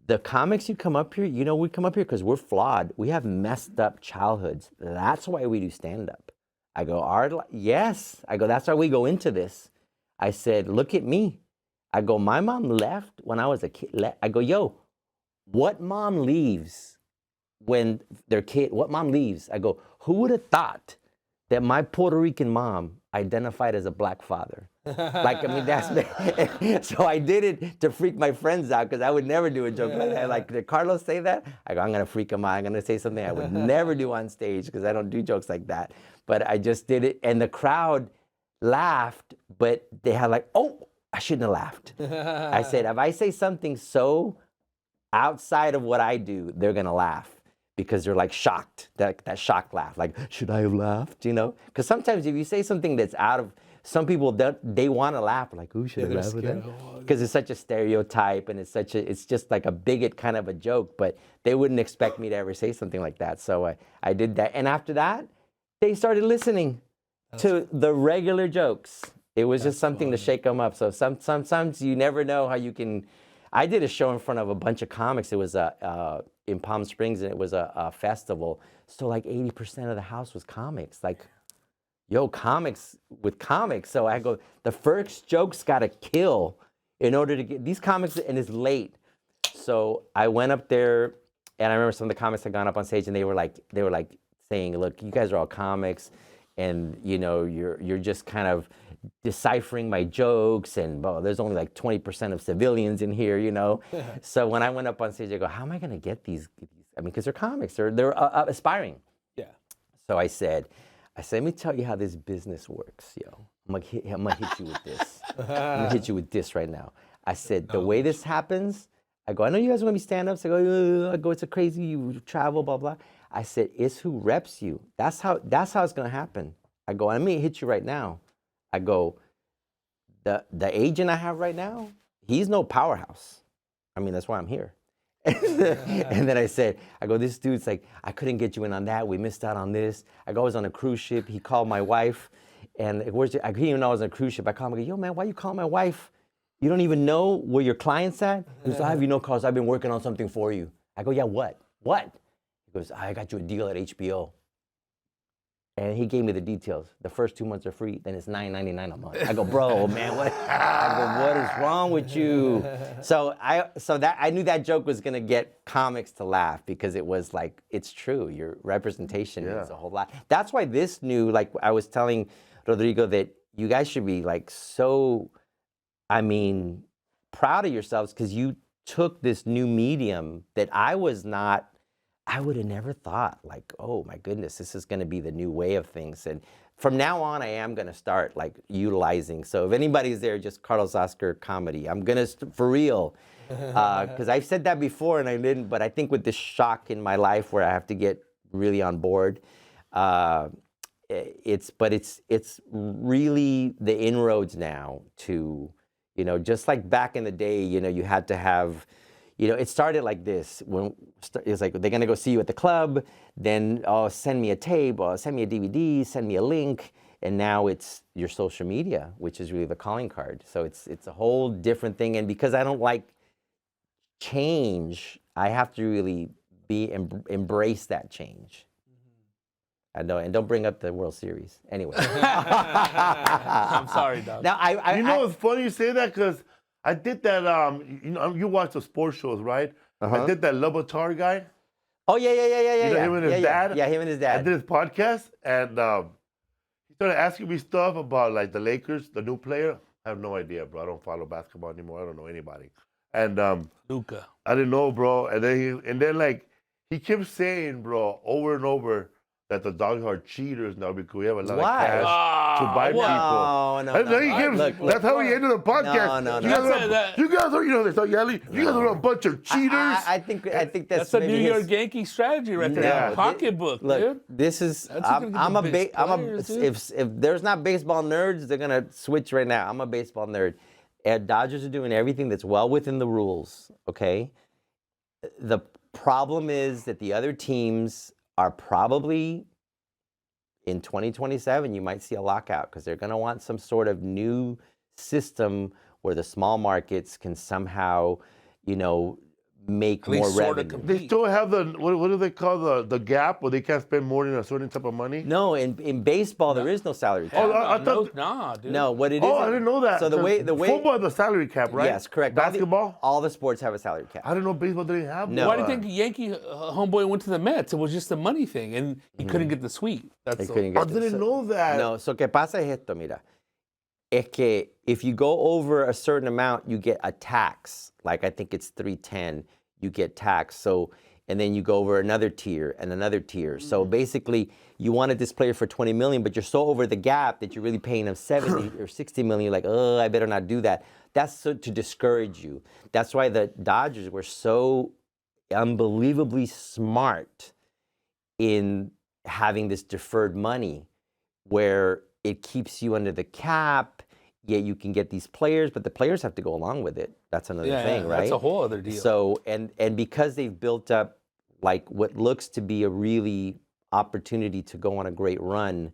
Speaker 2: the comics you come up here, you know, we come up here because we're flawed. We have messed up childhoods. That's why we do stand up. I go, yes. I go, that's why we go into this. I said, look at me. I go, my mom left when I was a kid. I go, yo, what mom leaves when their kid, what mom leaves? I go, who would have thought that my Puerto Rican mom identified as a black father? Like, I mean, that's, so I did it to freak my friends out because I would never do a joke like that. Like, did Carlos say that? I go, I'm going to freak him out. I'm going to say something I would never do on stage because I don't do jokes like that. But I just did it. And the crowd laughed, but they had like, oh, I shouldn't have laughed. I said, if I say something so outside of what I do, they're going to laugh. Because they're like shocked, that shock laugh, like, should I have laughed, you know? Because sometimes if you say something that's out of, some people, they want to laugh, like, who should I laugh with that? Because it's such a stereotype and it's just like a bigot kind of a joke, but they wouldn't expect me to ever say something like that. So I did that. And after that, they started listening to the regular jokes. It was just something to shake them up. So sometimes you never know how you can. I did a show in front of a bunch of comics. It was in Palm Springs, and it was a festival. So like 80% of the house was comics. Like, yo, comics with comics. So I go, the first joke's got to kill in order to get these comics, and it's late. So I went up there, and I remember some of the comics had gone up on stage, and they were like saying, look, you guys are all comics, and you know, you're just kind of deciphering my jokes, and well, there's only like 20% of civilians in here, you know. So when I went up on stage, I go, how am I gonna get these? I mean, because they're comics, they're aspiring. Yeah. So I said, let me tell you how this business works, yo. I'm gonna hit you with this. I'm gonna hit you with this right now. I said, the way this happens, I go, I know you guys are gonna be stand-ups. I go, it's a crazy, you travel, blah blah. I said, it's who reps you. That's how it's gonna happen. I go, I'm gonna hit you right now. I go, the agent I have right now, he's no powerhouse. I mean, that's why I'm here. And then I go, this dude's like, I couldn't get you in on that. We missed out on this. I go, I was on a cruise ship. He called my wife, and I didn't even know I was on a cruise ship. I called him, I go, yo, man, why you calling my wife? You don't even know where your client's at? He goes, I have you know, Carlos, I've been working on something for you. I go, yeah, what? What? He goes, I got you a deal at HBO. And he gave me the details. The first 2 months are free, then it's $9.99 a month. I go, bro, man, what? I go, what is wrong with you? So I knew that joke was gonna get comics to laugh because it was like, it's true. Your representation means a whole lot. That's why this new, like I was telling Rodrigo, that you guys should be like so, I mean, proud of yourselves because you took this new medium that I would have never thought, like, oh my goodness, this is gonna be the new way of things. And from now on, I am gonna start like utilizing. So if anybody's there, just Carlos Oscar Comedy. I'm gonna, for real, because I've said that before and I didn't, but I think with this shock in my life where I have to get really on board, it's really the inroads now to, you know, just like back in the day, you know, you had to have, it started like this. When it was like they're gonna go see you at the club, then send me a tape, or send me a DVD, send me a link, and now it's your social media, which is really the calling card. So it's a whole different thing. And because I don't like change, I have to really embrace that change. I know, and don't bring up the World Series. Anyway.
Speaker 3: I'm sorry, dog.
Speaker 2: Now,
Speaker 1: it's funny you say that because I did that. You watch the sports shows, right? I did that Lobatar guy.
Speaker 2: Oh yeah.
Speaker 1: Him and his dad.
Speaker 2: Yeah, him and his dad.
Speaker 1: I did his podcast, and he started asking me stuff about like the Lakers, the new player. I have no idea, bro. I don't follow basketball anymore. I don't know anybody. And
Speaker 3: Luka.
Speaker 1: I didn't know, bro. And then like he kept saying, bro, over and over, that the Dodgers are cheaters now because we have a lot of cash to buy people.
Speaker 2: No.
Speaker 1: That's how he ended the podcast.
Speaker 2: No.
Speaker 1: You guys are, they start yelling. You guys are a bunch of cheaters.
Speaker 2: I think that's
Speaker 3: a New York Yankee strategy right there.
Speaker 1: Yeah.
Speaker 3: Pocketbook,
Speaker 2: look,
Speaker 3: dude.
Speaker 2: this is.
Speaker 3: I'm
Speaker 2: If there's not baseball nerds, they're gonna switch right now. I'm a baseball nerd. And Dodgers are doing everything that's well within the rules. Okay. The problem is that the other teams are probably in 2027, you might see a lockout because they're going to want some sort of new system where the small markets can somehow, make more revenue.
Speaker 1: They still have the, what do they call the gap where they can't spend more than a certain type of money?
Speaker 2: No, in baseball, there is no salary cap.
Speaker 1: I thought.
Speaker 3: Nah, dude.
Speaker 2: No, what it is.
Speaker 1: Oh, I didn't know that.
Speaker 2: So the way
Speaker 1: football has the salary cap, right?
Speaker 2: Yes, correct.
Speaker 1: Basketball?
Speaker 2: All the sports have a salary cap.
Speaker 1: I didn't know baseball didn't have one.
Speaker 2: No.
Speaker 3: Why do you think Yankee homeboy went to the Mets? It was just a money thing, and he couldn't get the suite.
Speaker 2: They
Speaker 3: That's
Speaker 2: couldn't
Speaker 1: I
Speaker 2: get
Speaker 1: didn't know that.
Speaker 2: No, so que pasa es esto, mira. Es que if you go over a certain amount, you get a tax. Like I think it's 310, you get taxed. So, and then you go over another tier and another tier. So basically, you wanted this player for 20 million, but you're so over the gap that you're really paying him 70 or 60 million. You're like, oh, I better not do that. That's to discourage you. That's why the Dodgers were so unbelievably smart in having this deferred money where it keeps you under the cap, yet you can get these players, but the players have to go along with it. That's another thing, right?
Speaker 3: That's a whole other deal.
Speaker 2: So, and because they've built up like what looks to be a really opportunity to go on a great run,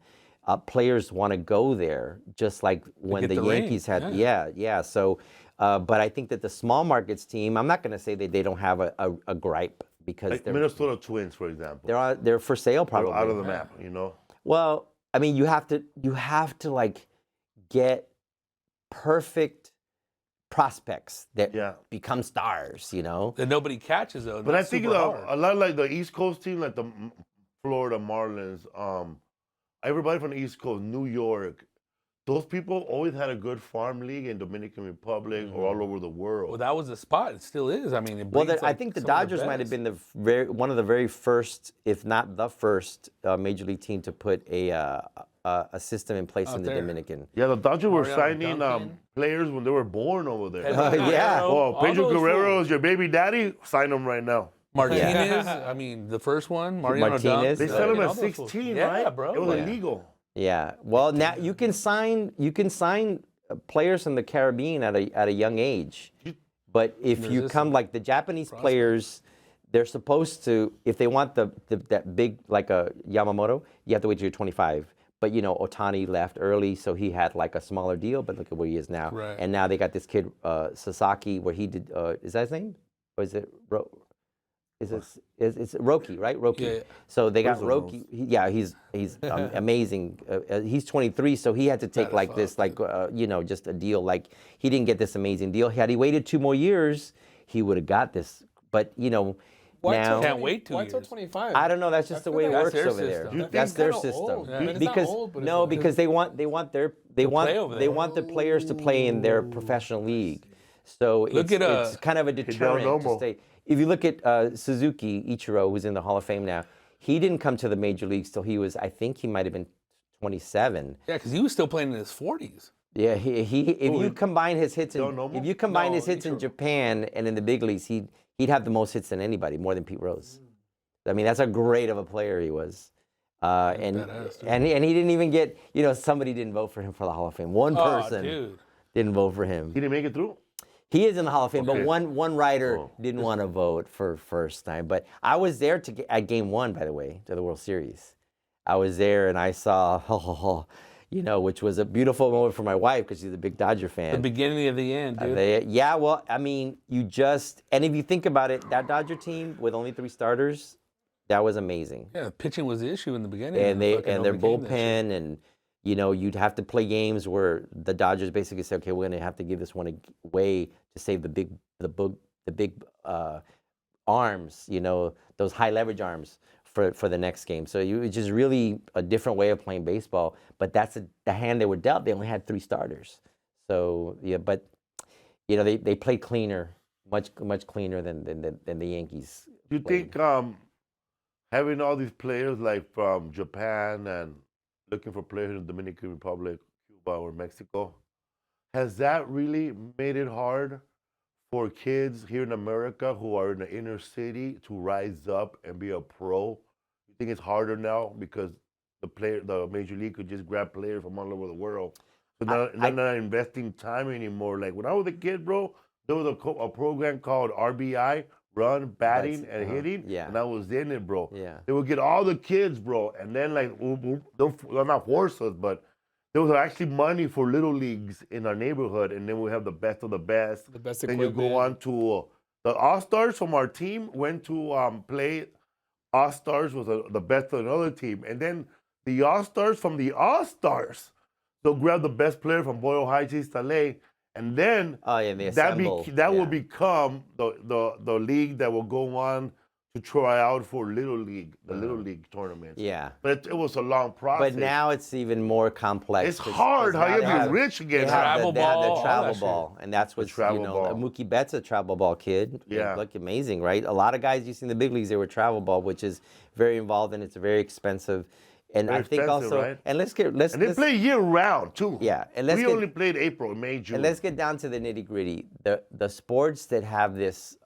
Speaker 2: players want to go there, just like when the Yankees had. Yeah. So, but I think that the small markets team, I'm not going to say that they don't have a gripe because
Speaker 1: like
Speaker 2: they're
Speaker 1: Minnesota Twins, for example.
Speaker 2: they're for sale probably.
Speaker 1: They're out of the map,
Speaker 2: Well, I mean, you have to like get perfect prospects that become stars,
Speaker 3: That nobody catches, though.
Speaker 1: But I think a lot like the East Coast team, like the Florida Marlins, everybody from the East Coast, New York, those people always had a good farm league in Dominican Republic or all over the world.
Speaker 3: Well, that was the spot. It still is. I mean,
Speaker 2: I think the Dodgers might have been one of the very first, if not the first, major league team to put a system in place in the Dominican.
Speaker 1: Yeah, the Dodgers were signing players when they were born over there.
Speaker 2: Yeah.
Speaker 1: Oh, Pedro Guerrero is your baby daddy. Sign him right now.
Speaker 3: Martinez, I mean, the first one,
Speaker 2: Martinez.
Speaker 1: They sell him at 16, right?
Speaker 3: Yeah, bro.
Speaker 1: It was illegal.
Speaker 2: Yeah. Well, now you can sign players from the Caribbean at a young age. But if you come like the Japanese players, they're supposed to, if they want that big like a Yamamoto, you have to wait till you're 25. But Ohtani left early, so he had like a smaller deal. But look at where he is now.
Speaker 3: Right.
Speaker 2: And now they got this kid Sasaki, where he did. Is that his name? Or is it? It's Roki, right? Roki.
Speaker 3: Yeah.
Speaker 2: So they got Roki. He's amazing. He's 23, so he had to take like this, like just a deal. Like he didn't get this amazing deal. Had he waited 2 more years, he would have got this. But now
Speaker 3: can't wait 2 years.
Speaker 4: Why till 25?
Speaker 2: I don't know. That's just the way it works over there. That's their system. Because they want the players to play in their professional league. So it's kind of a deterrent to stay. If you look at Suzuki Ichiro, who's in the Hall of Fame now, he didn't come to the major leagues till he was, I think he might have been 27.
Speaker 3: Yeah, because he was still playing in his 40s.
Speaker 2: Yeah, if you combine his hits in Japan and in the big leagues, he'd have the most hits than anybody, more than Pete Rose. I mean, that's how great of a player he was. And he didn't even get, somebody didn't vote for him for the Hall of Fame. One person didn't vote for him.
Speaker 1: He didn't make it through?
Speaker 2: He is in the Hall of Fame,
Speaker 1: Okay.
Speaker 2: but one writer didn't want to vote for first time. But I was there at Game 1, by the way, to the World Series. I was there and I saw, which was a beautiful moment for my wife because she's a big Dodger fan.
Speaker 3: The beginning of the end, dude.
Speaker 2: Yeah, well, I mean, and if you think about it, that Dodger team with only 3 starters, that was amazing.
Speaker 3: Yeah, pitching was the issue in the beginning.
Speaker 2: And their bullpen, and you'd have to play games where the Dodgers basically say, okay, we're going to have to give this one away to save the big arms, those high leverage arms for the next game. So it's just really a different way of playing baseball. But that's the hand they were dealt. They only had 3 starters. So yeah, but they play cleaner, much cleaner than the Yankees.
Speaker 1: Do you think having all these players like from Japan and looking for players in the Dominican Republic, Cuba, or Mexico, has that really made it hard for kids here in America who are in the inner city to rise up and be a pro? You think it's harder now because the Major League could just grab players from all over the world? So they're not investing time anymore. Like when I was a kid, bro, there was a program called RBI, run, batting, and hitting.
Speaker 2: Yeah.
Speaker 1: And I was in it, bro.
Speaker 2: Yeah.
Speaker 1: They would get all the kids, bro. And then, like, they'll not force us, but there was actually money for little leagues in our neighborhood. And then we have the best of the best.
Speaker 4: The best
Speaker 1: Then
Speaker 4: equipment.
Speaker 1: you go on to the All-Stars from our team went to play. All-Stars was the best of another team. And then the All-Stars from the All-Stars, they'll grab the best player from Boyle Heights, East LA. And then that will become the league that will go on to try out for Little League, the Little League tournament.
Speaker 2: Yeah.
Speaker 1: But it was a long process.
Speaker 2: But now it's even more complex.
Speaker 1: It's hard. How you be rich again?
Speaker 2: They have
Speaker 3: Travel
Speaker 2: they have
Speaker 3: ball,
Speaker 2: the travel
Speaker 3: all that
Speaker 2: ball, and that's what's
Speaker 1: travel ball.
Speaker 2: Mookie Betts a travel ball kid.
Speaker 1: Yeah.
Speaker 2: Look amazing, right? A lot of guys you see in the big leagues, they were travel ball, which is very involved and it's very expensive. And
Speaker 1: Very
Speaker 2: I think
Speaker 1: expensive,
Speaker 2: also,
Speaker 1: right?
Speaker 2: and
Speaker 1: And they play year round too.
Speaker 2: Yeah, and
Speaker 1: we only played April, May, June.
Speaker 2: And let's get down to the nitty gritty. The sports that have this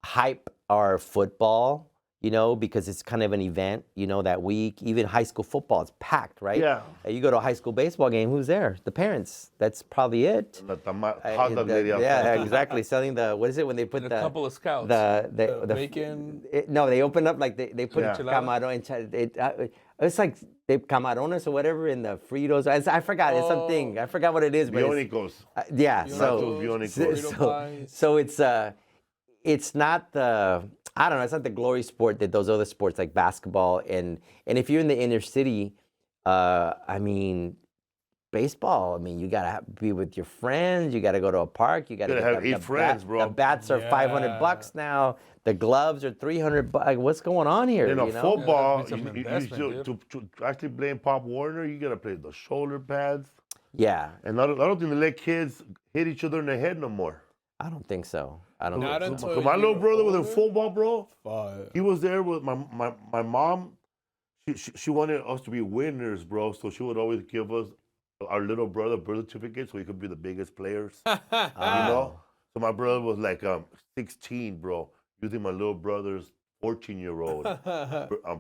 Speaker 2: hype are football, because it's kind of an event, that week. Even high school football, it's packed, right?
Speaker 1: Yeah.
Speaker 2: You go to a high school baseball game, who's there? The parents. That's probably it.
Speaker 1: The hot dog lady out
Speaker 2: Yeah,
Speaker 1: there.
Speaker 2: exactly. Selling what is it when they put
Speaker 3: And a couple of scouts.
Speaker 2: the
Speaker 4: bacon.
Speaker 2: no, they open up like they put
Speaker 1: Yeah.
Speaker 2: camarón. It's like they camarones or whatever in the Fritos. I forgot. It's something. I forgot what it is. But
Speaker 1: Bionicos.
Speaker 2: yeah.
Speaker 1: Bionicos.
Speaker 2: So it's not the, I don't know, it's not the glory sport that those other sports like basketball and if you're in the inner city, baseball, you gotta be with your friends, you gotta go to a park, you gotta
Speaker 1: have 8 friends, bro.
Speaker 2: The bats are $500 now, the gloves are $300. What's going on here?
Speaker 1: Football,
Speaker 3: Yeah,
Speaker 1: to actually playing Pop Warner, you gotta play the shoulder pads.
Speaker 2: Yeah.
Speaker 1: And I don't think they let kids hit each other in the head no more.
Speaker 2: I don't think so. I don't
Speaker 4: Not
Speaker 2: think so.
Speaker 4: until
Speaker 1: My little
Speaker 4: you're
Speaker 1: brother was in
Speaker 4: older?
Speaker 1: football, bro.
Speaker 4: Fuck.
Speaker 1: He was there with my mom. She wanted us to be winners, bro. So she would always give us our little brother birth certificate so he could be the biggest players. You know? So my brother was like 16, bro, using my little brother's 14-year-old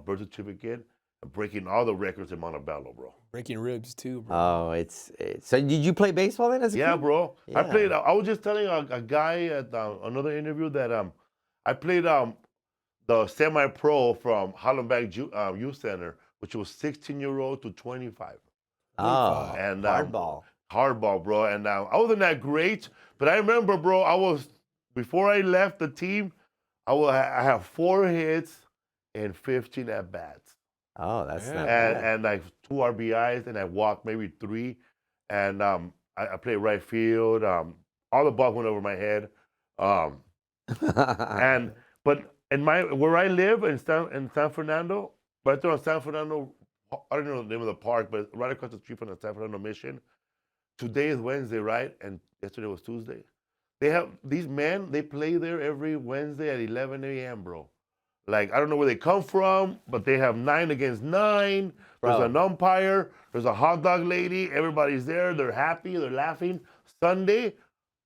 Speaker 1: birth certificate and breaking all the records in Montebello, bro.
Speaker 4: Breaking ribs too, bro.
Speaker 2: Oh, so did you play baseball then as a
Speaker 1: Yeah,
Speaker 2: kid?
Speaker 1: bro.
Speaker 2: Yeah.
Speaker 1: I played. I was just telling a guy at another interview that I played the semi-pro from Hollenbeck Youth Center, which was 16-year-old to 25.
Speaker 2: Oh,
Speaker 1: And
Speaker 2: hardball.
Speaker 1: Hardball, bro. And I wasn't that great, but I remember, bro. Before I left the team, I have 4 hits and 15 at bats.
Speaker 2: Oh, that's not
Speaker 1: And
Speaker 2: bad.
Speaker 1: like 2 RBIs, and I walked maybe 3. And I played right field. All the balls went over my head. But where I live in San Fernando, right there on San Fernando, I don't know the name of the park, but right across the street from the San Fernando Mission. Today is Wednesday, right? And yesterday was Tuesday. They have these men. They play there every Wednesday at 11 a.m., bro. Like, I don't know where they come from, but they have 9 against 9. There's
Speaker 2: Bro.
Speaker 1: an umpire. There's a hot dog lady. Everybody's there. They're happy. They're laughing. Sunday,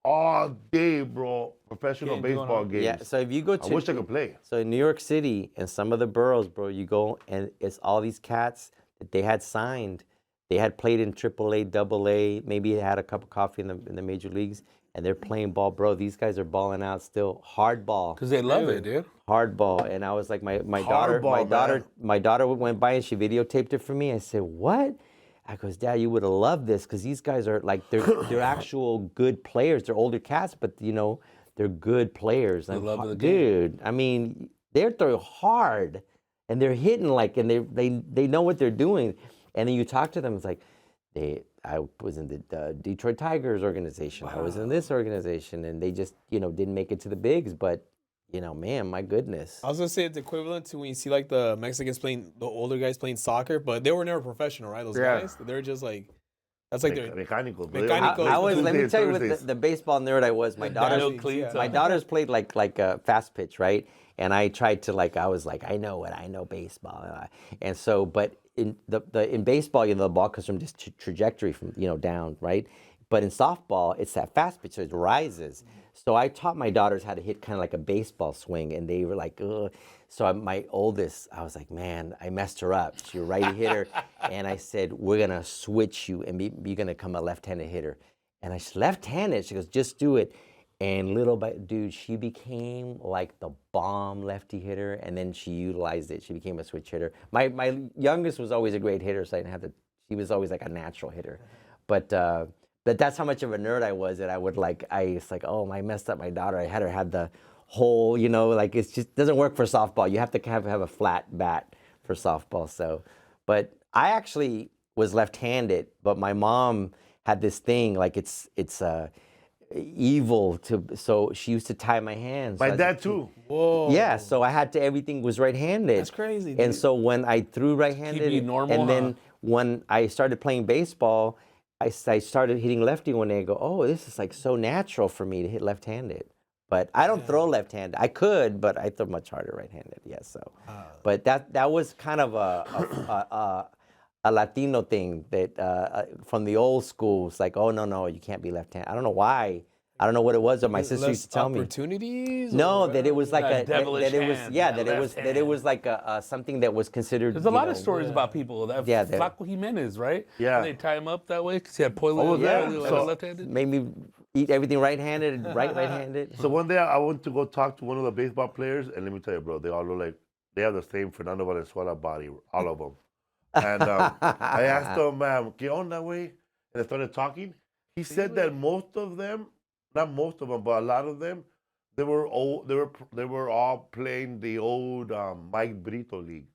Speaker 1: all day, bro. Professional
Speaker 3: Games going
Speaker 1: baseball
Speaker 3: on.
Speaker 1: games.
Speaker 2: Yeah, so if you go to
Speaker 1: I wish I could play.
Speaker 2: So in New York City and some of the boroughs, bro, you go and it's all these cats that they had signed. They had played in AAA, AA, maybe had a cup of coffee in the major leagues, and they're playing ball, bro. These guys are balling out still, hard ball.
Speaker 3: Because they love it, dude.
Speaker 2: Hard ball. And I was like, my daughter went by and she videotaped it for me. I said, what? I goes, Dad, you would have loved this because these guys are like, they're actual good players. They're older cats, but you know, they're good players.
Speaker 3: They love the game.
Speaker 2: Dude, I mean, they're throwing hard and they're hitting like, and they know what they're doing. And then you talk to them, it's like, I was in the Detroit Tigers organization. Wow. I was in this organization, and they just, you know, didn't make it to the bigs. But, you know, man, my goodness.
Speaker 4: I was gonna say it's equivalent to when you see like the Mexicans playing, the older guys playing soccer, but they were never professional, right? Those guys, they're just like, that's like their
Speaker 1: mechanical.
Speaker 2: I was. Let me tell you what the baseball nerd I was. My daughters played like a fast pitch, right? And I tried to I was like, I know baseball, and so, but in in baseball, you know, the ball comes from just trajectory from, you know, down, right? But in softball, it's that fast pitch, so it rises. So I taught my daughters how to hit kind of like a baseball swing, and they were like, ugh. So my oldest, I was like, man, I messed her up. She's a righty hitter, and I said, we're gonna switch you, and you're gonna become a left-handed hitter. And she's left-handed. She goes, just do it. And little by, dude, she became like the bomb lefty hitter, and then she utilized it. She became a switch hitter. My youngest was always a great hitter, so I didn't have to. She was always like a natural hitter, but that's how much of a nerd I was that I would it's like, oh, I messed up my daughter. I had her have the whole, you know, like it just doesn't work for softball. You have to have a flat bat for softball. So, but I actually was left-handed, but my mom had this thing like it's evil to, so she used to tie my hands.
Speaker 1: My dad too.
Speaker 4: Whoa.
Speaker 2: Yeah, so I had to, everything was right-handed.
Speaker 4: That's crazy, dude.
Speaker 2: And so when I threw right-handed,
Speaker 3: Keep you normal,
Speaker 2: and then when I started playing baseball, I started hitting lefty one day. I go, oh, this is like so natural for me to hit left-handed. But I don't throw left-handed. I could, but I throw much harder right-handed. Yeah, so. But that was kind of a Latino thing that from the old school. It's like, oh, no, you can't be left-handed. I don't know why. I don't know what it was, but my sister used to tell me.
Speaker 4: Opportunities?
Speaker 2: No, that it was like
Speaker 3: that
Speaker 2: it was like a something that was considered.
Speaker 3: There's a lot of stories about people. Flaco Jimenez, right?
Speaker 1: Yeah.
Speaker 3: And they tie him up that way because he had polio. Left-handed.
Speaker 2: Made me eat everything right-handed, right-handed.
Speaker 1: So one day I went to go talk to one of the baseball players, and let me tell you, bro, they all look like they have the same Fernando Valenzuela body, all of them. And I asked him, ¿qué onda, güey? And they started talking. He said that most of them, not most of them, but a lot of them, they were all playing the old Mike Brito league.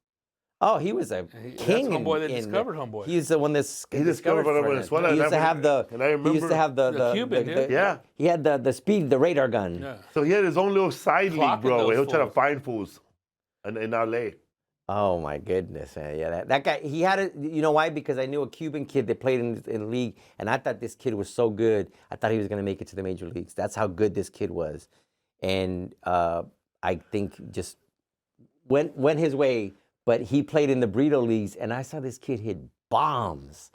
Speaker 2: Oh, he was a king.
Speaker 3: That's homeboy that discovered homeboy.
Speaker 2: He's the one that's
Speaker 1: he discovered Venezuela.
Speaker 2: He used to have the.
Speaker 1: And I remember,
Speaker 2: he used to have the
Speaker 3: Cuban,
Speaker 2: yeah. He had the speed, the radar gun.
Speaker 3: Yeah.
Speaker 1: So he had his own little side league, bro. He'll try to find fools, in LA.
Speaker 2: Oh my goodness, man. Yeah, that guy. He had it. You know why? Because I knew a Cuban kid that played in the league, and I thought this kid was so good. I thought he was gonna make it to the major leagues. That's how good this kid was, and I think just went his way. But he played in the Brito leagues, and I saw this kid hit bombs.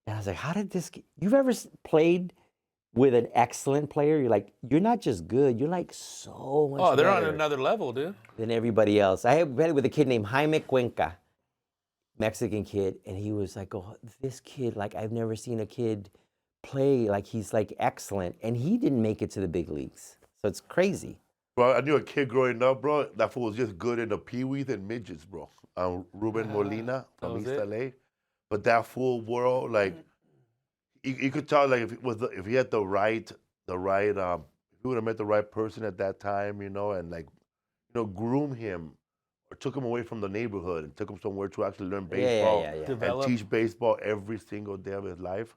Speaker 2: And I was like, how did this kid... You've ever played with an excellent player? You're like, you're not just good, you're like so much
Speaker 3: they're
Speaker 2: better
Speaker 3: on another level, dude.
Speaker 2: than everybody else. I had played with a kid named Jaime Cuenca, Mexican kid, and he was like, oh, this kid, like I've never seen a kid play, like he's like excellent. And he didn't make it to the big leagues. So it's crazy.
Speaker 1: Bro, I knew a kid growing up, bro, that fool was just good in the peewees and midgets, bro. Ruben Molina from East LA. But that full world, like, you could tell, like, if he had the right, if he would have met the right person at that time, you know, and, like, you know, groom him or took him away from the neighborhood and took him somewhere to actually learn baseball and teach baseball every single day of his life,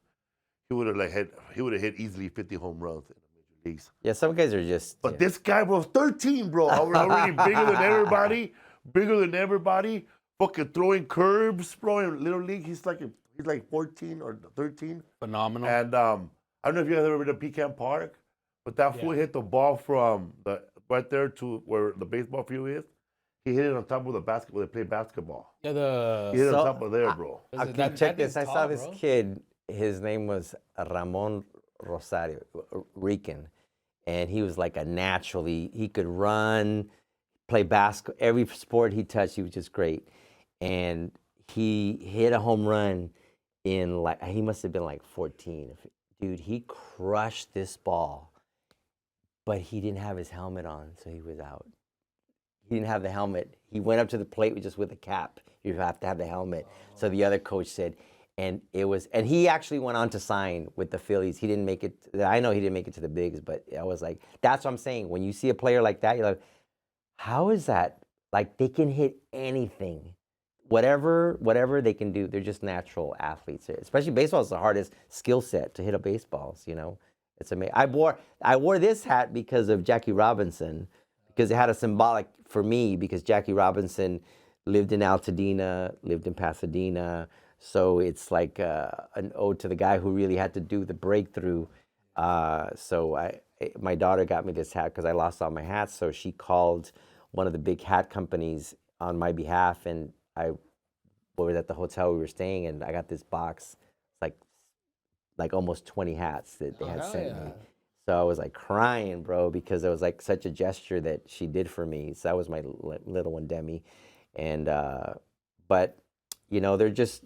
Speaker 1: he would have hit easily 50 home runs in the major leagues.
Speaker 2: Yeah, some guys are just.
Speaker 1: But this guy was 13, bro. Already bigger than everybody. Fucking throwing curbs, bro. In Little League, he's like 14 or 13.
Speaker 3: Phenomenal.
Speaker 1: And I don't know if you guys ever been to Pecan Park, but that fool hit the ball from right there to where the baseball field is. He hit it on top of the basketball. They play basketball.
Speaker 4: Yeah,
Speaker 1: he hit it on top of there, bro.
Speaker 2: Check this. I saw this kid. His name was Ramon Rosario, Rican, and he was like a natural. He could run, play basketball. Every sport he touched, he was just great. And he hit a home run in he must have been like 14. Dude, he crushed this ball. but he didn't have his helmet on, so he was out. He didn't have the helmet. He went up to the plate just with a cap. You have to have the helmet. So the other coach said, and he actually went on to sign with the Phillies. He didn't make it. I know he didn't make it to the bigs, but I was like, that's what I'm saying. When you see a player like that, you're like, how is that? Like, they can hit anything. Whatever they can do, they're just natural athletes. Especially baseball is the hardest skill set to hit a baseball. It's amazing. I wore this hat because of Jackie Robinson, because it had a symbolic for me, because Jackie Robinson lived in Altadena, lived in Pasadena, so it's like an ode to the guy who really had to do the breakthrough. So my daughter got me this hat because I lost all my hats, so she called one of the big hat companies on my behalf, and I was at the hotel we were staying, and I got this box, like almost 20 hats that they had sent me. So I was like crying, bro, because it was like such a gesture that she did for me. So that was my little one, Demi. And, but, they're just,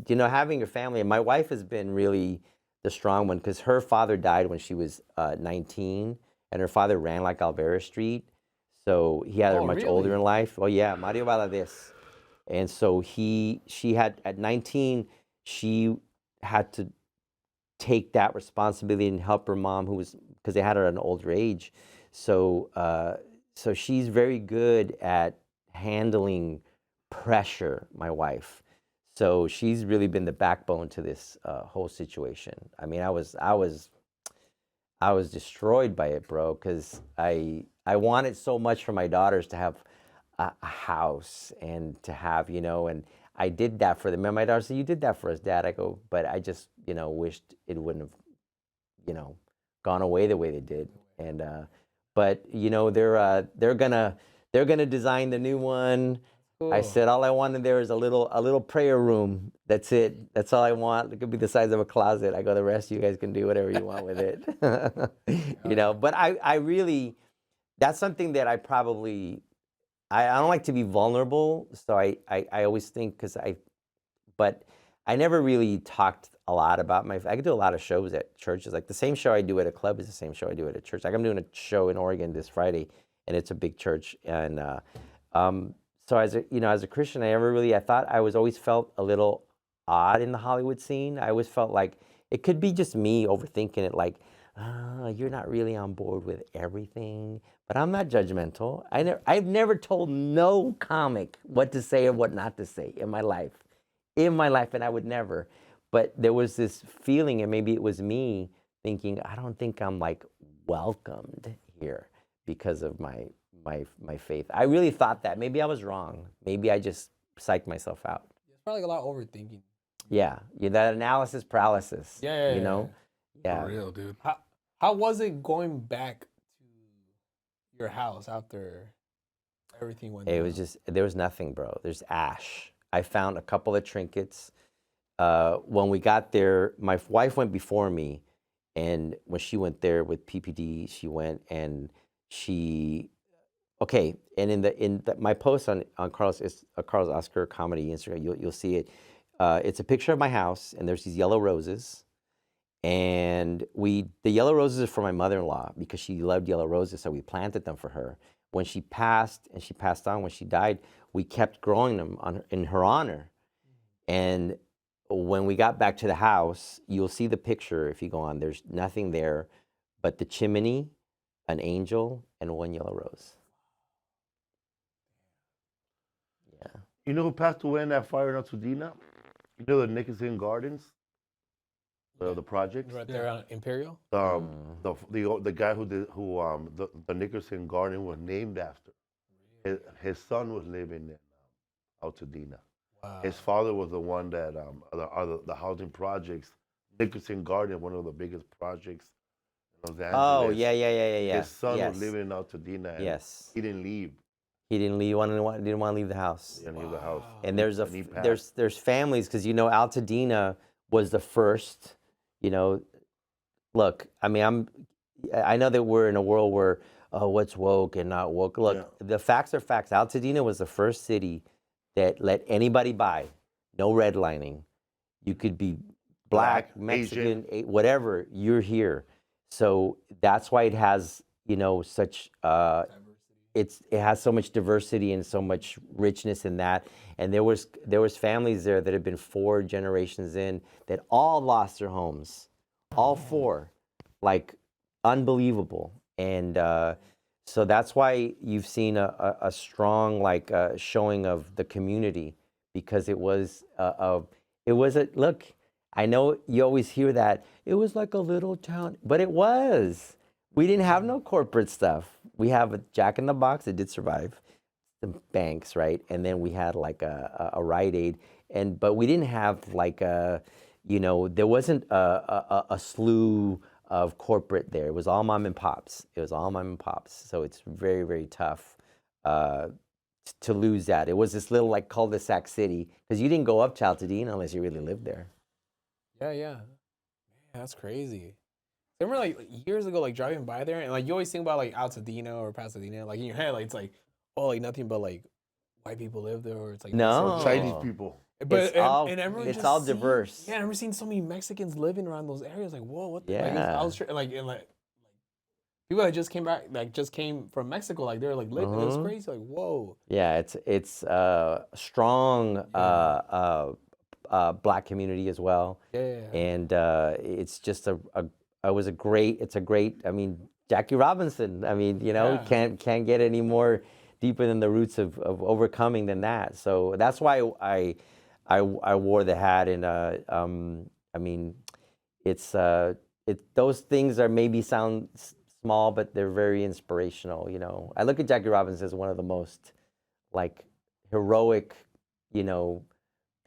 Speaker 2: having a family. And my wife has been really the strong one, because her father died when she was 19, and her father ran like Alvera Street. So he had her much older in life. Oh, yeah, Mario Valadez. And so she had, at 19, she had to take that responsibility and help her mom, because they had her at an older age. So so she's very good at handling pressure, my wife. So she's really been the backbone to this whole situation. I mean, I was destroyed by it, bro, because I wanted so much for my daughters to have a house and to have, and I did that for them. And my daughter said, "You did that for us, Dad." I go, "But I just, wished it wouldn't have, gone away the way they did." And but they're gonna design the new one. Cool. I said all I wanted there is a little prayer room. That's it. That's all I want. It could be the size of a closet. I go, the rest you guys can do whatever you want with it. But I really, that's something that I probably, I don't like to be vulnerable. So I always think, but I never really talked a lot about I could do a lot of shows at churches. Like the same show I do at a club is the same show I do at a church. Like I'm doing a show in Oregon this Friday, and it's a big church. And so as a Christian, I thought I always felt a little odd in the Hollywood scene. I always felt like it could be just me overthinking it, like, you're not really on board with everything. But I'm not judgmental. I've never told no comic what to say or what not to say in my life, and I would never. But there was this feeling, and maybe it was me thinking, I don't think I'm like welcomed here because of my faith. I really thought that. Maybe I was wrong. Maybe I just psyched myself out.
Speaker 4: It's probably a lot of overthinking.
Speaker 2: Yeah, that analysis paralysis.
Speaker 4: Yeah.
Speaker 2: Yeah.
Speaker 3: For real, dude.
Speaker 4: How was it going back to your house after everything went down?
Speaker 2: It was just, there was nothing, bro. There's ash. I found a couple of trinkets. When we got there, my wife went before me, and when she went there with PPD, she went and and in my post on Carlos Oscar Comedy Instagram, you'll see it. It's a picture of my house, and there's these yellow roses, and the yellow roses are for my mother-in-law because she loved yellow roses, so we planted them for her. When she passed, and she passed on when she died, we kept growing them in her honor. And when we got back to the house, you'll see the picture if you go on. There's nothing there but the chimney, an angel, and one yellow rose. Yeah.
Speaker 1: You know who passed away in that fire in Altadena? You know the Nickerson Gardens, the project
Speaker 4: right there on Imperial.
Speaker 1: The guy the Nickerson Garden was named after. His son was living in Altadena. Wow. His father was the one that the housing projects. Nickerson Garden, one of the biggest projects in Los Angeles.
Speaker 2: Oh yeah.
Speaker 1: His son was living in Altadena. And he didn't leave.
Speaker 2: He didn't leave. Didn't want to leave the house.
Speaker 1: He didn't leave the house.
Speaker 2: And there's families, because Altadena was the first. Look, I mean, I know that we're in a world where what's woke and not woke. Look, the facts are facts. Altadena was the first city that let anybody buy, no redlining. You could be black, Mexican, Asian, whatever. You're here. So that's why it has such it has so much diversity and so much richness in that. And there was families there that had been 4 generations in that all lost their homes, all 4, like unbelievable. And so that's why you've seen a strong showing of the community, because it was look. I know you always hear that it was like a little town, but it was. We didn't have no corporate stuff. We have a Jack in the Box that did survive, the banks, right? And then we had like a Rite Aid, but we didn't have like there wasn't a slew of corporate there. It was all mom and pops. So it's very, very tough to lose that. It was this little like cul-de-sac city, because you didn't go up Altadena unless you really lived there.
Speaker 4: Yeah. Man, that's crazy. I remember like years ago, like driving by there, and like you always think about like Altadena or Pasadena, like in your head, like it's like, oh, like nothing but like white people live there, or it's like
Speaker 2: no
Speaker 1: Chinese people.
Speaker 4: But
Speaker 2: it's all diverse.
Speaker 4: Yeah, I never seen so many Mexicans living around those areas. Like, whoa, what?
Speaker 2: Yeah.
Speaker 4: Like people that just came back, like just came from Mexico, like they're like living. It was crazy. Like, whoa.
Speaker 2: Yeah, it's strong Black community as well.
Speaker 4: Yeah.
Speaker 2: And it's just it's a great. I mean, Jackie Robinson. I mean, can't get any more deeper than the roots of overcoming than that. So that's why I wore the hat. And I mean, it's those things are maybe sound small, but they're very inspirational. I look at Jackie Robinson as one of the most like heroic,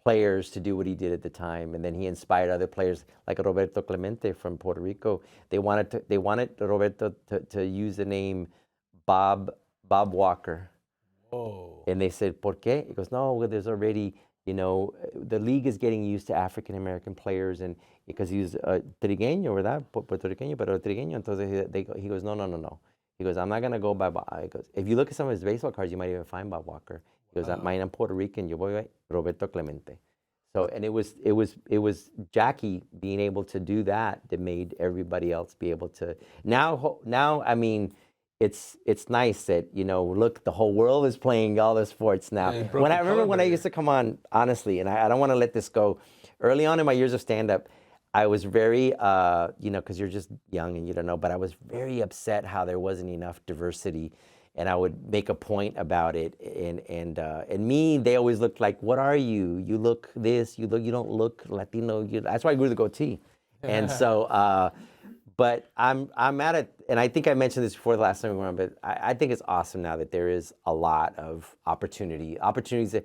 Speaker 2: players to do what he did at the time, and then he inspired other players like Roberto Clemente from Puerto Rico. They wanted Roberto to use the name Bob Walker.
Speaker 4: Whoa.
Speaker 2: And they said, ¿Por qué? He goes, no, well, there's already, the league is getting used to African American players, and because he's trigueño, ¿verdad? Puertorriqueño, pero trigueño. Entonces he goes, no. He goes, I'm not gonna go by Bob. He goes, if you look at some of his baseball cards, you might even find Bob Walker. He goes, mine, I'm Puerto Rican. Yo voy Roberto Clemente. So, and it was Jackie being able to do that made everybody else be able to. Now, I mean, it's nice that look, the whole world is playing all the sports now.
Speaker 3: Yeah,
Speaker 2: When I used to come on, honestly, and I don't want to let this go. Early on in my years of stand-up, I was very, because you're just young and you don't know, but I was very upset how there wasn't enough diversity. And I would make a point about it, and me, they always looked like, what are you? You look this, you don't look Latino. That's why I grew the goatee. And so, but I'm at it, and I think I mentioned this before the last time we went on, but I think it's awesome now that there is a lot of opportunities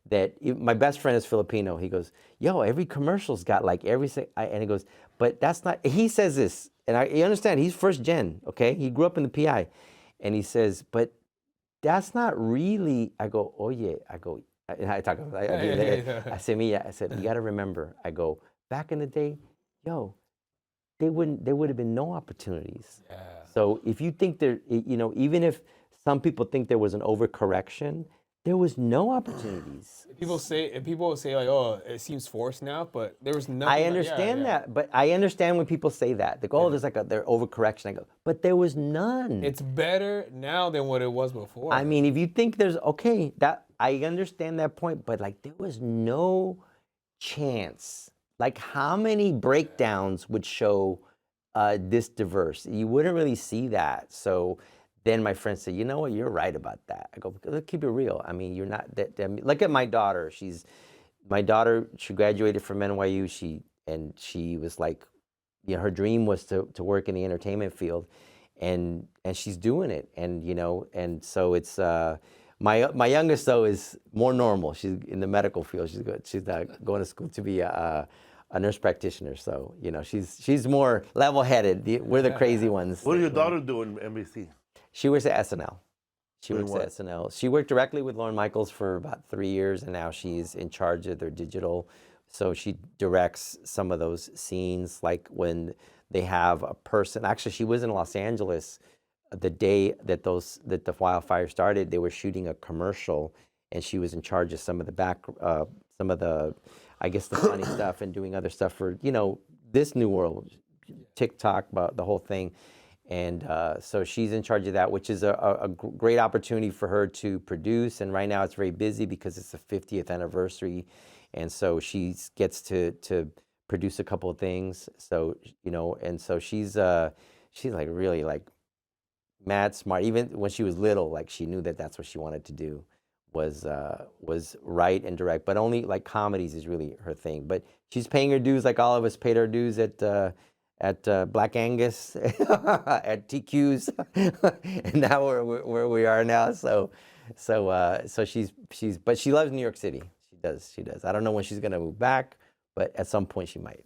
Speaker 2: that my best friend is Filipino. He goes, yo, every commercial's got like and he goes, but that's not, he says this, and you understand, he's first gen, okay? He grew up in the PI. And he says, but that's not really, I go, oye, I talk about I said, you got to remember, I go, back in the day, there would have been no opportunities.
Speaker 4: Yeah.
Speaker 2: So if you think even if some people think there was an overcorrection, there was no opportunities.
Speaker 4: People say like, oh, it seems forced now, but there was nothing.
Speaker 2: I understand that, but I understand when people say that. They go, oh, there's they're overcorrection. I go, but there was none.
Speaker 4: It's better now than what it was before.
Speaker 2: I mean, if you think that I understand that point, but like there was no chance. Like how many breakdowns would show this diverse? You wouldn't really see that. So then my friend said, you know what, you're right about that. I go, let's keep it real. I mean, you're not that. Look at my daughter. She graduated from NYU. She was like, her dream was to work in the entertainment field, and she's doing it. And so it's my youngest though is more normal. She's in the medical field. She's good. She's going to school to be a nurse practitioner. So she's more level-headed. We're the crazy ones.
Speaker 1: What did your daughter do in NBC?
Speaker 2: She works at SNL. She worked directly with Lorne Michaels for about 3 years, and now she's in charge of their digital. So she directs some of those scenes, like when they have a person. Actually, she was in Los Angeles the day that the wildfire started. They were shooting a commercial, and she was in charge of some of the I guess the funny stuff, and doing other stuff for this new world, TikTok, about the whole thing. And so she's in charge of that, which is a great opportunity for her to produce. And right now it's very busy because it's the 50th anniversary. And so she gets to produce a couple of things. So, and so she's like really like mad smart. Even when she was little, like she knew that that's what she wanted to do was write and direct, but only like comedies is really her thing. But she's paying her dues like all of us paid our dues at Black Angus, at TQ's, and now we're where we are now. So she's but she loves New York City. She does. I don't know when she's gonna move back, but at some point she might.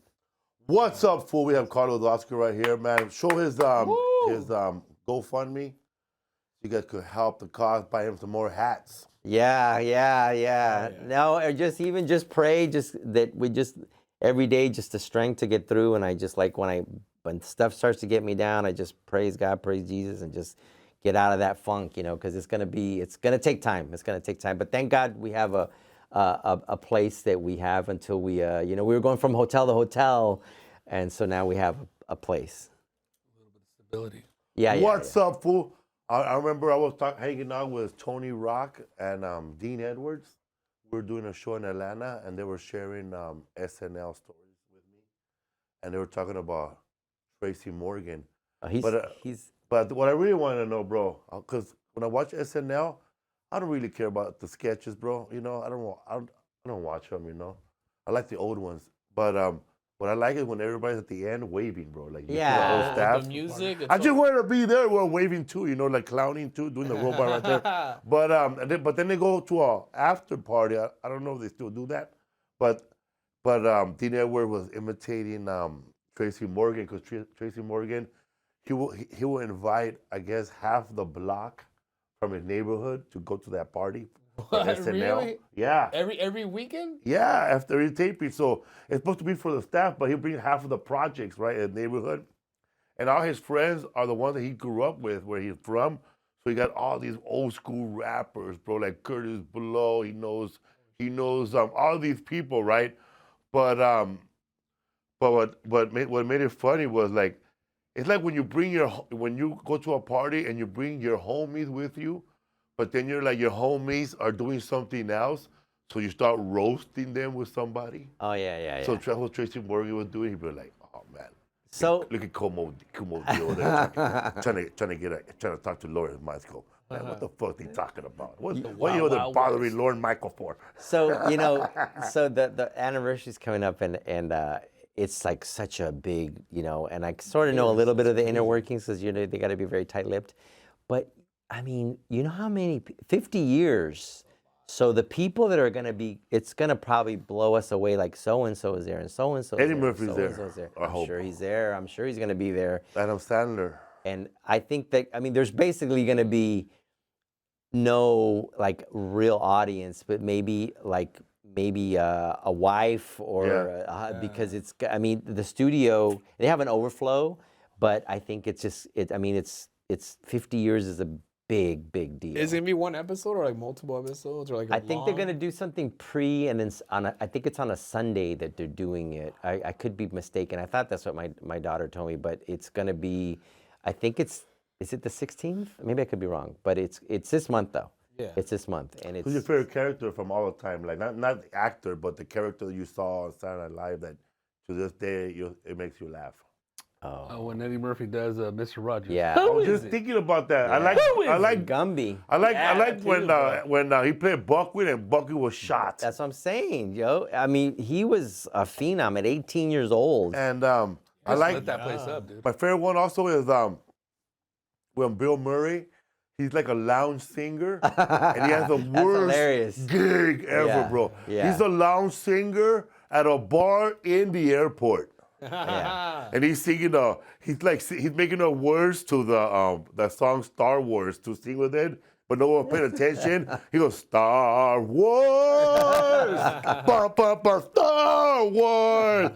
Speaker 1: What's up, fool? We have Carlos Oscar right here, man. Show his GoFundMe. You guys could help the cause, buy him some more hats.
Speaker 2: Yeah. No, or just pray, that we every day, just the strength to get through. And I just like when stuff starts to get me down, I just praise God, praise Jesus, and just get out of that funk, because it's gonna take time. It's gonna take time. But thank God we have a place that we have until we, we were going from hotel to hotel, and so now we have a place.
Speaker 3: A little bit of stability.
Speaker 2: Yeah.
Speaker 1: What's up, fool? I remember I was hanging out with Tony Rock and Dean Edwards. We were doing a show in Atlanta, and they were sharing SNL stories with me, and they were talking about Tracy Morgan. But what I really want to know, bro, because when I watch SNL, I don't really care about the sketches, bro. I don't watch them. I like the old ones, but what I like is when everybody's at the end waving, bro. Like the whole staff.
Speaker 4: The music.
Speaker 1: I just wanted to be there while waving too, like clowning too, doing the robot right there. But then they go to a after party. I don't know if they still do that, but Dean Edward was imitating Tracy Morgan, because Tracy Morgan, he will invite, I guess, half the block from his neighborhood to go to that party.
Speaker 4: What, really?
Speaker 1: Yeah.
Speaker 4: Every weekend?
Speaker 1: Yeah, after every taping. So it's supposed to be for the staff, but he'll bring half of the projects, right, in the neighborhood. And all his friends are the ones that he grew up with, where he's from. So he got all these old school rappers, bro, like Curtis Blow. He knows all these people, right? But what made it funny was like, it's like when you go to a party and you bring your homies with you, but then you're like, your homies are doing something else, so you start roasting them with somebody.
Speaker 2: Oh, yeah.
Speaker 1: So what Tracy Morgan was doing, he'd be like, oh, man.
Speaker 2: So
Speaker 1: look at Kumo Dio there trying to talk to Lauren Michael. Man, what the fuck they talking about? What they're bothering Lauren Michael for?
Speaker 2: So, so the anniversary's coming up, and it's like such a big, and I sort of know a little bit of the inner workings, because, they got to be very tight-lipped. But I mean, you know how many, 50 years. So the people that are going to be, it's going to probably blow us away, like so-and-so is there, and so-and-so is
Speaker 1: Eddie
Speaker 2: there.
Speaker 1: Murphy's
Speaker 2: so-and-so
Speaker 1: there.
Speaker 2: I'm sure he's there. I'm sure he's going to be there.
Speaker 1: Adam Sandler.
Speaker 2: And I think that, there's basically going to be no, like, real audience, but maybe a wife or, because it's, the studio, they have an overflow, but I think it's just, it's 50 years is a big deal.
Speaker 4: Is it gonna be one episode or like multiple episodes or like?
Speaker 2: I think they're gonna do something and then I think it's on a Sunday that they're doing it. I could be mistaken. I thought that's what my daughter told me, but it's gonna be. I think is it the 16th? Maybe I could be wrong, but it's this month though.
Speaker 4: Yeah.
Speaker 2: It's this month, and it's.
Speaker 1: Who's your favorite character from all the time? Like not the actor, but the character you saw on Saturday Night Live that to this day it makes you laugh.
Speaker 3: Oh, when Eddie Murphy does Mr. Rogers.
Speaker 2: Yeah.
Speaker 1: I was just thinking about that.
Speaker 2: Yeah.
Speaker 1: I like
Speaker 2: Gumby.
Speaker 1: I like when he played Buckwheat and Buckwheat was shot.
Speaker 2: That's what I'm saying, yo. He was a phenom at 18 years old.
Speaker 1: And I like
Speaker 3: lit that place up, dude.
Speaker 1: My favorite one also is when Bill Murray, he's like a lounge singer, and he has the worst gig ever, bro.
Speaker 2: Yeah.
Speaker 1: He's a lounge singer at a bar in the airport.
Speaker 2: Yeah.
Speaker 1: And he's singing he's making the words to the song Star Wars to sing with it, but no one paid attention. He goes, Star Wars, Star Wars.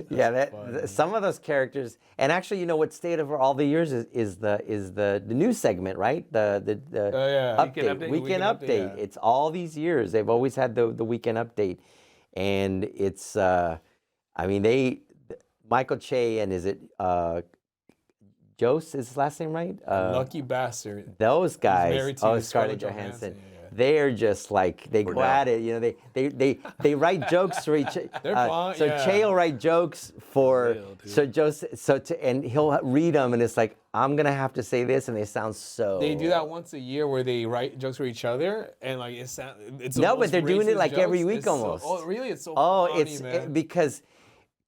Speaker 2: Yeah, some of those characters, and actually, what stayed over all the years is the news segment, right? The weekend update.
Speaker 4: Yeah.
Speaker 2: It's all these years. They've always had the weekend update. And it's, Michael Che and is it Jose is his last name, right?
Speaker 4: Lucky bastard.
Speaker 2: Those guys.
Speaker 4: married to
Speaker 2: Scarlett
Speaker 4: Scarlett
Speaker 2: Johansson.
Speaker 4: Johansson, yeah.
Speaker 2: They're just like they go at it. You know, they write jokes for each.
Speaker 4: They're fun,
Speaker 2: So
Speaker 4: yeah.
Speaker 2: Che will write jokes for
Speaker 4: Real, dude.
Speaker 2: and he'll read them, and it's like I'm gonna have to say this, and they sound so.
Speaker 4: They do that once a year where they write jokes for each other, and like it's
Speaker 2: No,
Speaker 4: almost
Speaker 2: but they're doing it
Speaker 4: racist
Speaker 2: like every
Speaker 4: jokes.
Speaker 2: week
Speaker 4: It's
Speaker 2: almost.
Speaker 4: Really? It's so
Speaker 2: Oh,
Speaker 4: funny, man.
Speaker 2: because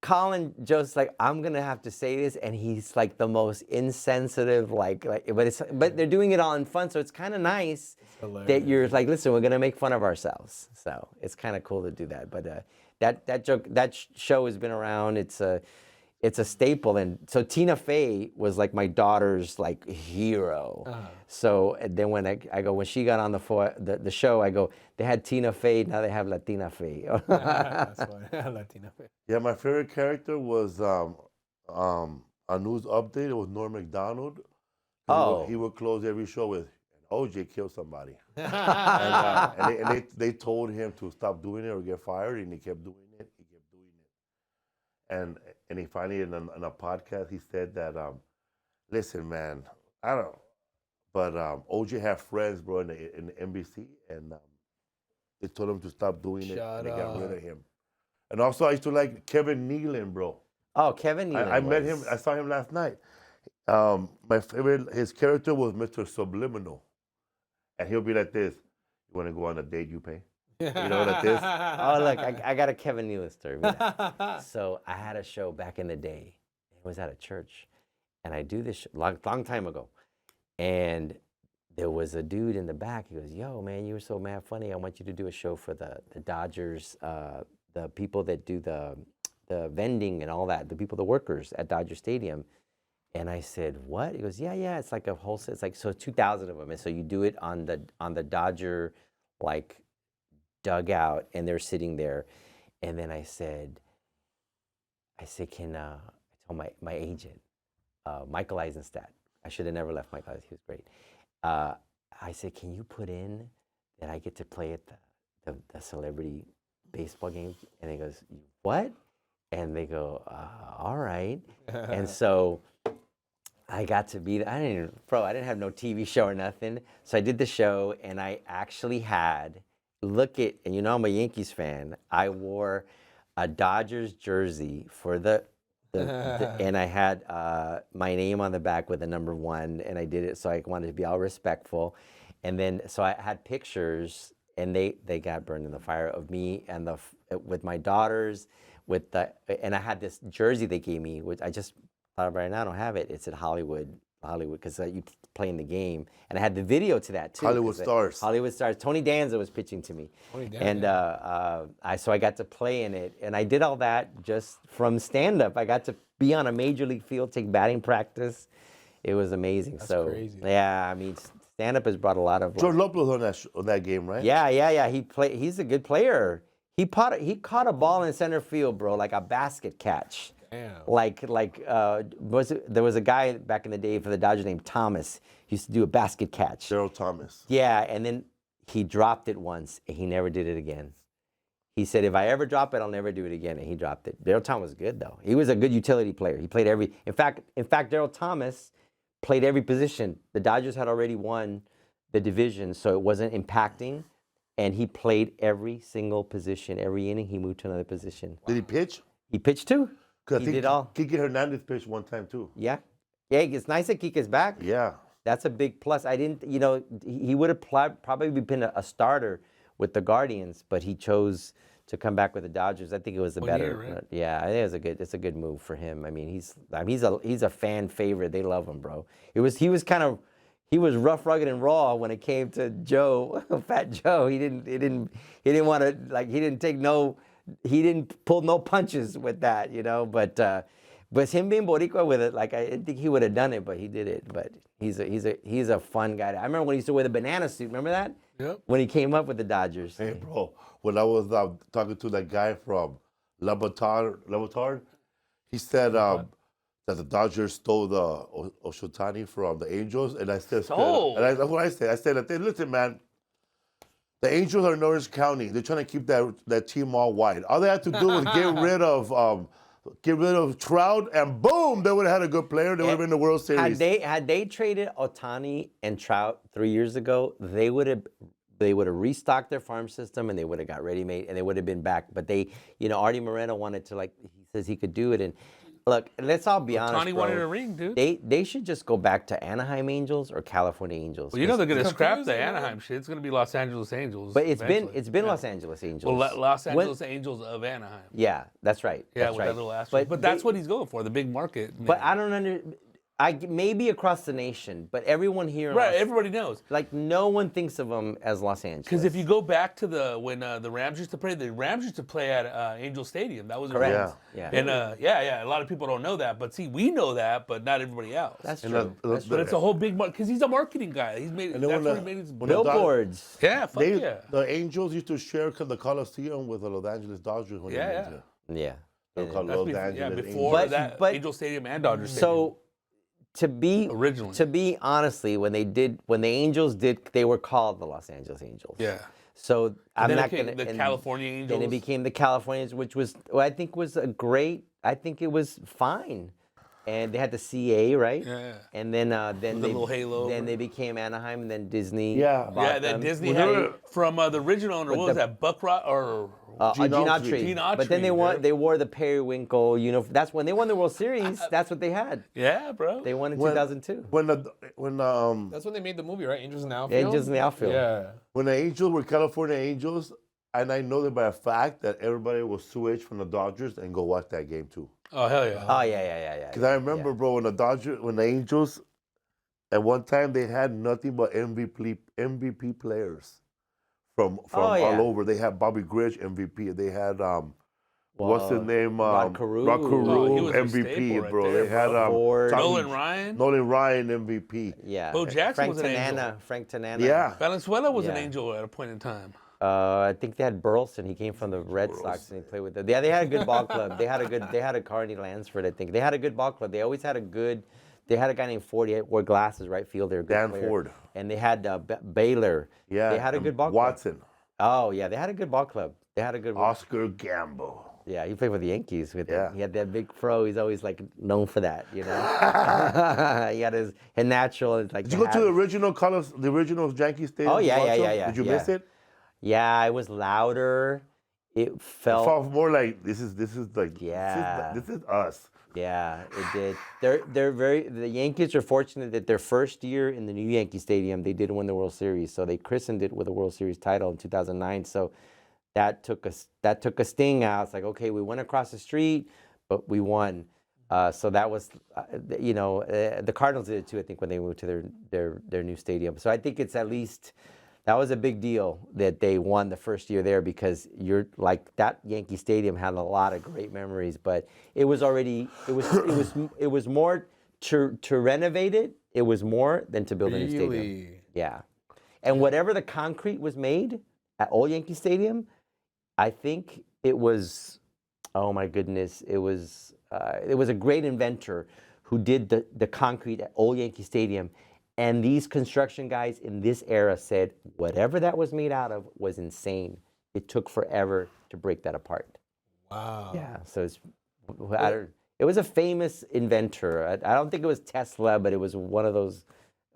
Speaker 2: Colin Joe's like, I'm gonna have to say this, and he's like the most insensitive, but they're doing it all in fun, so it's kind of nice that you're like, listen, we're gonna make fun of ourselves, so it's kind of cool to do that. But that show has been around. It's a staple, and so Tina Fey was like my daughter's like hero. So and then when when she got on the show, I go, they had Tina Fey, now they have Latina Fey.
Speaker 4: That's funny. Latina.
Speaker 1: Yeah, my favorite character was a news update. It was Norm Macdonald. He would close every show with, OJ killed somebody. and they told him to stop doing it or get fired, and he kept doing it. And he finally, in a podcast, he said that, listen, man, I don't know, but OJ had friends, bro, in the NBC, and they told him to stop doing it, and they got rid of him. And also, I used to like Kevin Nealon, bro.
Speaker 2: Oh, Kevin Nealon.
Speaker 1: I met him. I saw him last night. My favorite, his character was Mr. Subliminal, and he'll be like this: "You want to go on a date? You pay." You know, like this.
Speaker 2: Oh, look, I got a Kevin Nealon story. So I had a show back in the day. It was at a church, and I do this long time ago, and there was a dude in the back. He goes, "Yo, man, you were so mad funny. I want you to do a show for the Dodgers, the people that do the vending and all that, the workers at Dodger Stadium." And I said, "What?" He goes, "Yeah, it's like a wholesale. It's like 2,000 of them, and so you do it on the Dodger like dugout, and they're sitting there." And then I said, "Can I told my agent, Michael Eisenstadt. I should have never left Michael. He was great. I said, can you put in that I get to play at the celebrity baseball game?" And he goes, "What?" And they go, "All right." And so I got to be, I didn't have no TV show or nothing. So I did the show, and I actually had, and you know I'm a Yankees fan. I wore a Dodgers jersey for and I had my name on the back with the number 1, and I did it so I wanted to be all respectful. And then, so I had pictures, and they got burned in the fire of me and with my daughters, and I had this jersey they gave me, which I just thought right now I don't have it. It's at Hollywood, because you play in the game, and I had the video to that too.
Speaker 1: Hollywood Stars.
Speaker 2: Tony Danza was pitching to me, and so I got to play in it, and I did all that just from stand-up. I got to be on a major league field, take batting practice. It was amazing.
Speaker 4: That's
Speaker 2: so
Speaker 4: crazy.
Speaker 2: Yeah, I mean, stand-up has brought a lot of.
Speaker 1: George Lopez was on that game, right?
Speaker 2: Yeah. He's a good player. He caught a ball in center field, bro, like a basket catch.
Speaker 4: Damn.
Speaker 2: There was a guy back in the day for the Dodgers named Thomas. He used to do a basket catch.
Speaker 1: Daryl Thomas.
Speaker 2: Yeah, and then he dropped it once, and he never did it again. He said, if I ever drop it, I'll never do it again, and he dropped it. Daryl Thomas was good, though. He was a good utility player. He played in fact, Daryl Thomas played every position. The Dodgers had already won the division, so it wasn't impacting, and he played every single position. Every inning, he moved to another position.
Speaker 1: Did he pitch?
Speaker 2: He pitched too.
Speaker 1: He did all. Kike Hernandez pitched one time too.
Speaker 2: Yeah, it's nice that Kike's back.
Speaker 1: Yeah,
Speaker 2: that's a big plus. He would have probably been a starter with the Guardians, but he chose to come back with the Dodgers. I think it was the better.
Speaker 4: Right?
Speaker 2: Yeah, I think it's a good move for him. I mean, he's a fan favorite. They love him, bro. He was rough, rugged, and raw when it came to Joe, Fat Joe. He didn't want to he didn't pull no punches with that, but him being Boricua with it, I didn't think he would have done it, but he did it. But he's a fun guy. I remember when he used to wear the banana suit. Remember that?
Speaker 4: Yep.
Speaker 2: When he came up with the Dodgers.
Speaker 1: Hey, bro, when I was talking to that guy from Labatard, he said that the Dodgers stole the Oshotani from the Angels, and I said, that's what I said. I said, listen, man. The Angels are in Orange County. They're trying to keep that team all white. All they had to do was get rid of get rid of Trout, and boom, they would have had a good player. They would have been in the World Series.
Speaker 2: Had they traded Ohtani and Trout 3 years ago, they would have restocked their farm system and they would have got ready made and they would have been back. But they, Artie Moreno wanted to, like, he says he could do it. And look, let's all be honest,
Speaker 3: Ohtani
Speaker 2: bro.
Speaker 3: wanted a ring, dude.
Speaker 2: They should just go back to Anaheim Angels or California Angels.
Speaker 3: Well, they're gonna scrap the Anaheim shit. It's gonna be Los Angeles Angels.
Speaker 2: But it's
Speaker 3: eventually.
Speaker 2: been Los Angeles Angels.
Speaker 3: Well, Los Angeles Angels of Anaheim.
Speaker 2: Yeah, that's right.
Speaker 3: Yeah,
Speaker 2: that's
Speaker 3: with
Speaker 2: right.
Speaker 3: that little asterisk. But that's what he's going for, the big market.
Speaker 2: But I don't understand. Maybe across the nation, but everyone here,
Speaker 3: everybody knows.
Speaker 2: Like, no one thinks of them as Los Angeles.
Speaker 3: Because if you go back to when the Rams used to play, the Rams used to play at Angel Stadium. That was
Speaker 2: correct.
Speaker 3: Yeah. And a lot of people don't know that. But see, we know that, but not everybody else.
Speaker 2: That's true.
Speaker 3: But it's a whole big market because he's a marketing guy. He's made. That's where he made his
Speaker 2: billboards.
Speaker 1: The Angels used to share the Coliseum with the Los Angeles Dodgers. When
Speaker 2: Yeah.
Speaker 1: Los Angeles
Speaker 3: before that Angel Stadium and Dodger Stadium.
Speaker 2: So, to be honestly, when the Angels did, they were called the Los Angeles Angels.
Speaker 3: Yeah.
Speaker 2: So I'm not gonna.
Speaker 3: The California Angels.
Speaker 2: Then it became the Californians, which was I think was a great. I think it was fine, and they had the CA, right?
Speaker 3: Yeah.
Speaker 2: And then
Speaker 3: the little halo.
Speaker 2: Then they became Anaheim, and then Disney.
Speaker 1: Yeah.
Speaker 3: Then Disney had from the original owner. What was that? Buckrock or
Speaker 2: Gene Autry. But then they wore the periwinkle uniform. That's when they won the World Series. That's what they had.
Speaker 3: Yeah, bro.
Speaker 2: They won in 2002.
Speaker 4: That's when they made the movie, right? Angels in the Outfield.
Speaker 2: Angels in the Outfield.
Speaker 4: Yeah.
Speaker 1: When the Angels were California Angels, and I know that by a fact that everybody will switch from the Dodgers and go watch that game too.
Speaker 3: Oh hell yeah.
Speaker 2: Oh yeah.
Speaker 1: Because I remember, bro, when the Angels, at one time they had nothing but MVP players from all over. They had Bobby Grich MVP. They had what's his name?
Speaker 2: Rod Carew.
Speaker 3: He was
Speaker 1: MVP,
Speaker 3: right
Speaker 1: bro.
Speaker 3: there,
Speaker 1: They had
Speaker 3: Nolan Ryan
Speaker 1: MVP.
Speaker 2: Yeah.
Speaker 3: Bo Jackson was an angel.
Speaker 2: Frank Tanana.
Speaker 1: Yeah.
Speaker 3: Valenzuela was an angel at a point in time.
Speaker 2: I think they had Burleson. He came from the Red Sox and he played with them. Yeah, they had a good ball club. They had a Carney Lansford, I think. They had a good ball club. They always had they had a guy named Ford. He wore glasses, right fielder.
Speaker 1: Dan Ford.
Speaker 2: And they had Baylor.
Speaker 1: Yeah.
Speaker 2: They had a good ball club.
Speaker 1: Watson.
Speaker 2: Oh, yeah. They had a good ball club. They had a good
Speaker 1: Oscar Gamble.
Speaker 2: Yeah, he played with the Yankees. He had that big fro. He's always like known for that, He had his natural. Like,
Speaker 1: did you go to the original Yankee Stadium?
Speaker 2: Oh yeah.
Speaker 1: Did you miss it?
Speaker 2: Yeah, it was louder. It felt
Speaker 1: more like this is like this is us.
Speaker 2: Yeah, it did. The Yankees are fortunate that their first year in the new Yankee Stadium, they did win the World Series. So they christened it with a World Series title in 2009. So that took a sting out. It's like, okay, we went across the street, but we won. So that was, the Cardinals did it too, I think, when they moved to their new stadium. So I think it's at least, that was a big deal that they won the first year there, because that Yankee Stadium had a lot of great memories, but it was more to renovate it. It was more than to build a new stadium. Yeah. And whatever the concrete was made at Old Yankee Stadium, I think it was, oh my goodness, it was a great inventor who did the concrete at Old Yankee Stadium. And these construction guys in this era said, whatever that was made out of was insane. It took forever to break that apart.
Speaker 4: Wow.
Speaker 2: Yeah, so it was a famous inventor. I don't think it was Tesla, but it was one of those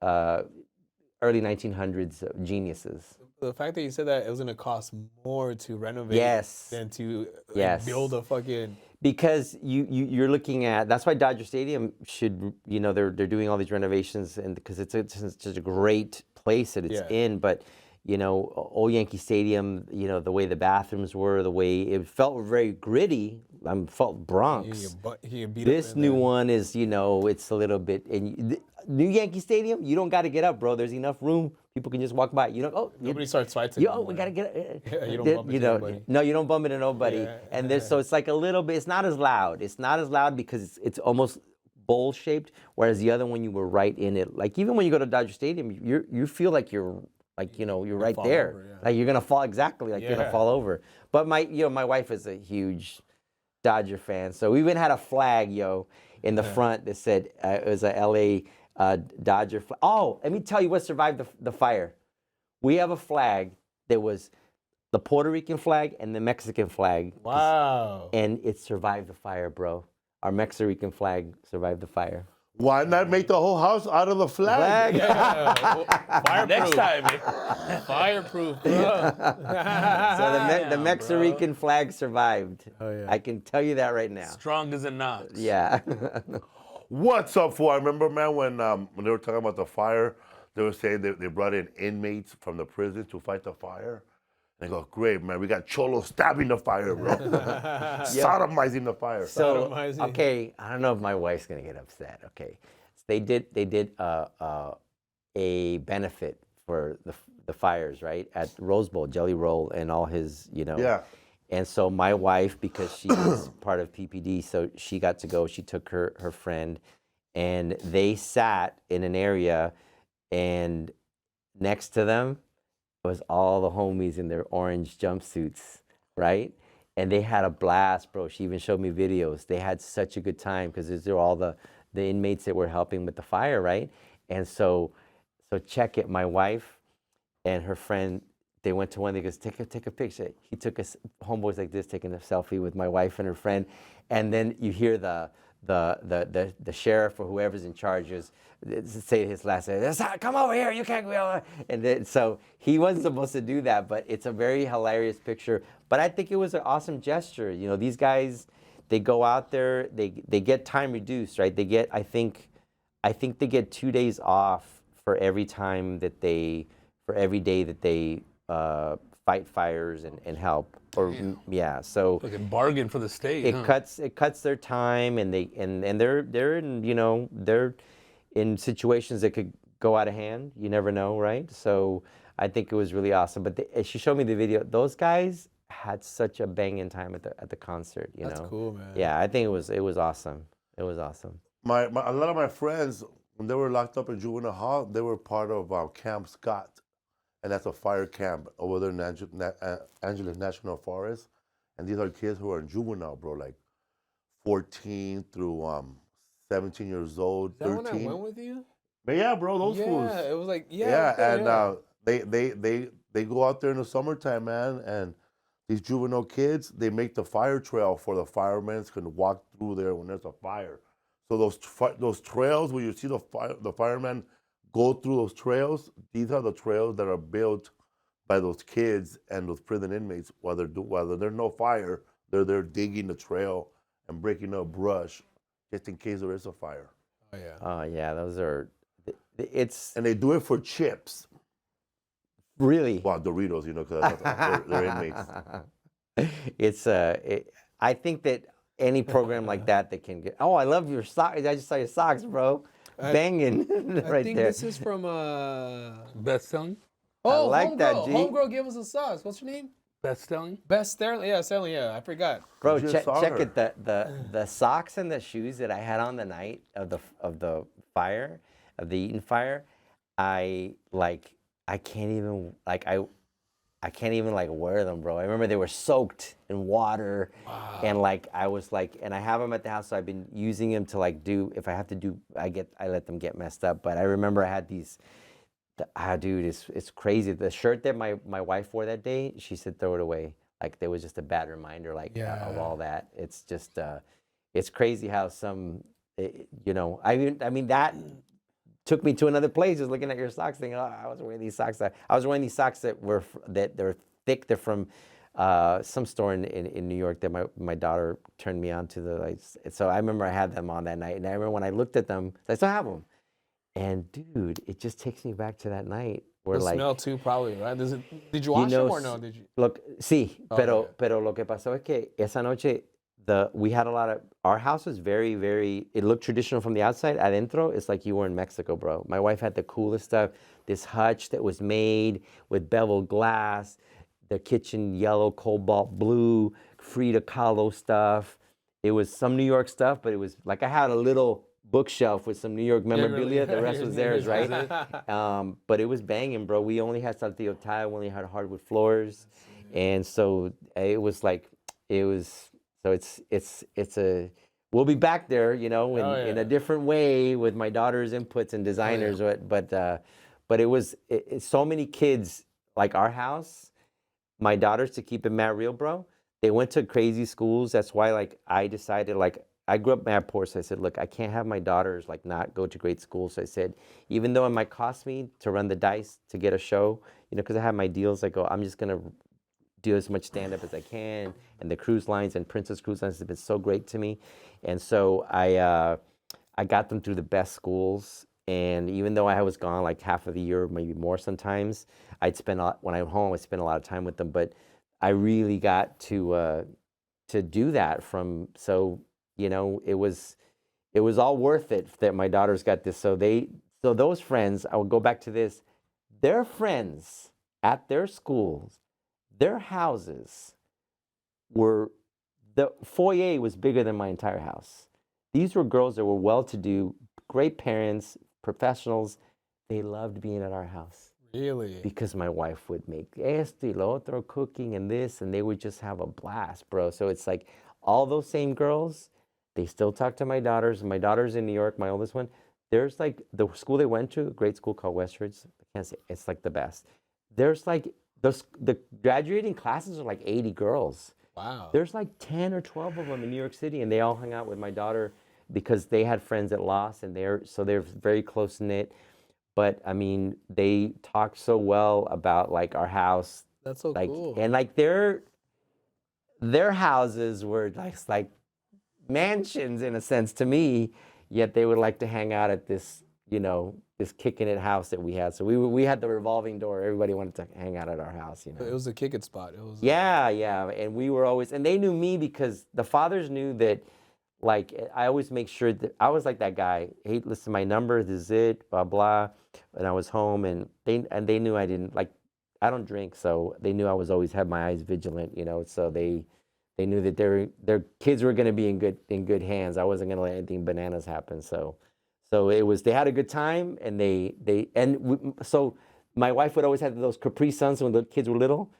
Speaker 2: early 1900s geniuses.
Speaker 4: The fact that you said that it was going to cost more to renovate than to build a fucking...
Speaker 2: Because you're looking at, that's why Dodger Stadium should, they're doing all these renovations, and because it's such a great place that it's in. But Old Yankee Stadium, the way the bathrooms were, the way it felt very gritty. Felt Bronx. This new one is, it's a little bit. And new Yankee Stadium, you don't got to get up, bro. There's enough room. People can just walk by.
Speaker 4: Nobody starts fighting.
Speaker 2: We gotta get.
Speaker 4: You don't bump into nobody.
Speaker 2: No, you don't bump into nobody.
Speaker 4: Yeah.
Speaker 2: And so it's like a little bit. It's not as loud. It's not as loud because it's almost bowl shaped. Whereas the other one, you were right in it. Like even when you go to Dodger Stadium, you feel like you're right there.
Speaker 4: Over,
Speaker 2: Like you're gonna fall exactly. Like you're gonna fall over. But my wife is a huge Dodger fan, so we even had a flag, in the front that said it was a LA Dodger flag. Oh, let me tell you what survived the fire. We have a flag that was the Puerto Rican flag and the Mexican flag.
Speaker 4: Wow.
Speaker 2: And it survived the fire, bro. Our Mexican flag survived the fire.
Speaker 1: Why not make the whole house out of the flag?
Speaker 4: Yeah. Fireproof.
Speaker 3: Next time.
Speaker 4: Fireproof, bro.
Speaker 2: So the Mexican flag survived.
Speaker 4: Oh, yeah.
Speaker 2: I can tell you that right now.
Speaker 3: Strong as a knox.
Speaker 2: Yeah.
Speaker 1: What's up, for? I remember, man, when they were talking about the fire, they were saying they brought in inmates from the prison to fight the fire. They go, great, man, we got cholos stabbing the fire, bro. Sodomizing the fire.
Speaker 2: So,
Speaker 4: Sodomizing.
Speaker 2: okay, I don't know if my wife's gonna get upset. Okay, so they did a benefit for the fires, right, at Rose Bowl, Jelly Roll, and all his,
Speaker 1: Yeah.
Speaker 2: And so my wife, because she is part of PPD, so she got to go. She took her friend, and they sat in an area, and next to them was all the homies in their orange jumpsuits, right? And they had a blast, bro. She even showed me videos. They had such a good time because these are all the inmates that were helping with the fire, right? And so check it. My wife and her friend, they went to one. They goes, take a picture. He took us homeboys like this, taking a selfie with my wife and her friend, and then you hear the sheriff or whoever's in charge is say his last name. Come over here, you can't go over. And then, so he wasn't supposed to do that, but it's a very hilarious picture. But I think it was an awesome gesture. These guys, they go out there, they get time reduced, right? They get, I think they get 2 days off for every day that they fight fires and help. Or yeah, so
Speaker 3: Like a bargain for the state.
Speaker 2: it cuts their time, and they're in they're in situations that could go out of hand. You never know, right? So I think it was really awesome. But she showed me the video. Those guys had such a banging time at the concert.
Speaker 4: That's cool, man.
Speaker 2: Yeah, I think it was awesome. It was awesome.
Speaker 1: A lot of my friends, when they were locked up in juvenile hall, they were part of Camp Scott. And that's a fire camp over there in Angeles National Forest. And these are kids who are in juvenile, bro, like 14 through 17 years old, 13.
Speaker 4: Is that when I went with you?
Speaker 1: But yeah, bro, those fools.
Speaker 4: Yeah, it was like,
Speaker 1: They go out there in the summertime, man, and these juvenile kids, they make the fire trail for the firemen can walk through there when there's a fire. So those trails where you see the firemen go through those trails, these are the trails that are built by those kids and those prison inmates. While there's no fire, they're there digging the trail and breaking up brush just in case there is a fire.
Speaker 4: Oh, yeah.
Speaker 2: Oh, yeah, those are,
Speaker 1: And they do it for chips.
Speaker 2: Really?
Speaker 1: Well, Doritos, because they're inmates.
Speaker 2: I think that any program like that can get, oh, I love your socks. I just saw your socks, bro. Banging right
Speaker 4: I think
Speaker 2: there.
Speaker 4: this is from
Speaker 3: Best selling?
Speaker 4: Oh,
Speaker 2: I like that, G.
Speaker 4: Homegirl gave us the sauce. What's her name?
Speaker 3: Best selling?
Speaker 4: Best Sterling. Yeah, Sterling. Yeah, I forgot.
Speaker 2: Bro,
Speaker 1: Just saw
Speaker 2: check
Speaker 1: her.
Speaker 2: it. The socks and the shoes that I had on the night of the fire, of the Eaton fire, I can't even wear them, bro. I remember they were soaked in water, and I was and I have them at the house, so I've been using them to do, if I have to do, I let them get messed up. But I remember I had these. Dude, it's crazy. The shirt that my wife wore that day, she said throw it away. There was just a bad reminder, of all that. It's just, it's crazy how some, I mean that took me to another place. Just looking at your socks, thinking, oh, I was wearing these socks. I was wearing these socks that were thick. They're from some store in New York that my daughter turned me on to so I remember I had them on that night, and I remember when I looked at them, I still have them. And dude, it just takes me back to that night where
Speaker 4: The smell too, probably, right? Did you wash them or no? Did you?
Speaker 2: Look, sí,
Speaker 4: Oh,
Speaker 2: pero lo que pasó es que esa noche we had a lot of, our house was very, very, it looked traditional from the outside. Adentro, it's like you were in Mexico, bro. My wife had the coolest stuff. This hutch that was made with beveled glass, the kitchen yellow, cobalt blue, Frida Kahlo stuff. It was some New York stuff, but it was I had a little bookshelf with some New York memorabilia. The rest was theirs, right? But it was banging, bro. We only had saltillo tile. We only had hardwood floors, and so it was So it's a, we'll be back there, in a different way with my daughter's inputs and designers. But it was so many kids, our house. my daughters, to keep it mad real, bro, they went to crazy schools. That's why, like, I decided, like, I grew up mad poor, so I said, look, I can't have my daughters, like, not go to great schools. So I said, even though it might cost me to run the dice to get a show, you know, because I have my deals, I go, I'm just going to do as much stand-up as I can. And the cruise lines and Princess Cruise Lines have been so great to me. And so I got them through the best schools. And even though I was gone like half of the year, maybe more sometimes, I'd spend when I'm home, I spend a lot of time with them. But I really got to do that so, you know, it was all worth it that my daughters got this. So those friends, I will go back to this, their friends at their schools, their houses the foyer was bigger than my entire house. These were girls that were well-to-do, great parents, professionals. They loved being at our house.
Speaker 4: Really?
Speaker 2: Because my wife would make esto y lo otro, cooking and this, and they would just have a blast, bro. So it's like all those same girls, they still talk to my daughters. My daughter's in New York, my oldest one. There's like the school they went to, a great school called Westridge. I can't say, it's like the best. There's like, the graduating classes are like 80 girls.
Speaker 4: Wow.
Speaker 2: There's like 10 or 12 of them in New York City, and they all hung out with my daughter because they had friends that lost, and they're very close knit. But I mean, they talked so well about like our house.
Speaker 4: That's so
Speaker 2: like,
Speaker 4: cool.
Speaker 2: And like their houses were like mansions in a sense to me, yet they would like to hang out at this, you know, this kicking it house that we had. So we had the revolving door. Everybody wanted to hang out at our house, you know.
Speaker 4: It was a kick it spot. It was.
Speaker 2: Yeah. And we were always, and they knew me because the fathers knew that, like, I always make sure that I was like that guy. Hey, listen, my number, this is it, blah, blah. And I was home, and they knew I didn't, like, I don't drink, so they knew I was always had my eyes vigilant, you know. So they knew that their kids were going to be in good hands. I wasn't going to let anything bananas happen. So it was, they had a good time, and so my wife would always have those Capri Suns when the kids were little.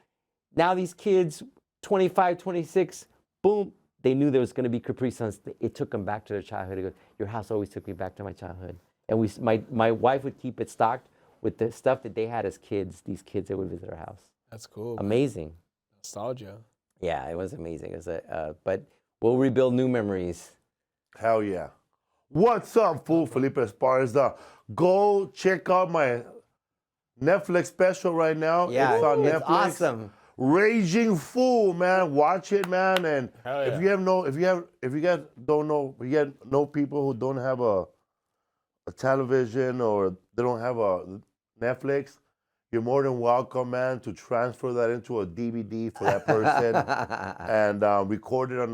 Speaker 2: Now these kids, 25, 26, boom, they knew there was going to be Capri Suns. It took them back to their childhood. He goes, your house always took me back to my childhood. And my wife would keep it stocked with the stuff that they had as kids, these kids that would visit our house.
Speaker 4: That's cool.
Speaker 2: Amazing.
Speaker 4: Nostalgia.
Speaker 2: Yeah, it was amazing. But we'll rebuild new memories.
Speaker 1: Hell yeah. What's up, fool? Felipe Esparza. Go check out my Netflix special right now.
Speaker 2: Yeah,
Speaker 1: it's on Netflix.
Speaker 2: It's awesome.
Speaker 1: Raging Fool, man. Watch it, man. And
Speaker 4: Hell yeah.
Speaker 1: if you guys don't know, we get know people who don't have a television or they don't have a Netflix, you're more than welcome, man, to transfer that into a DVD for that person and record it on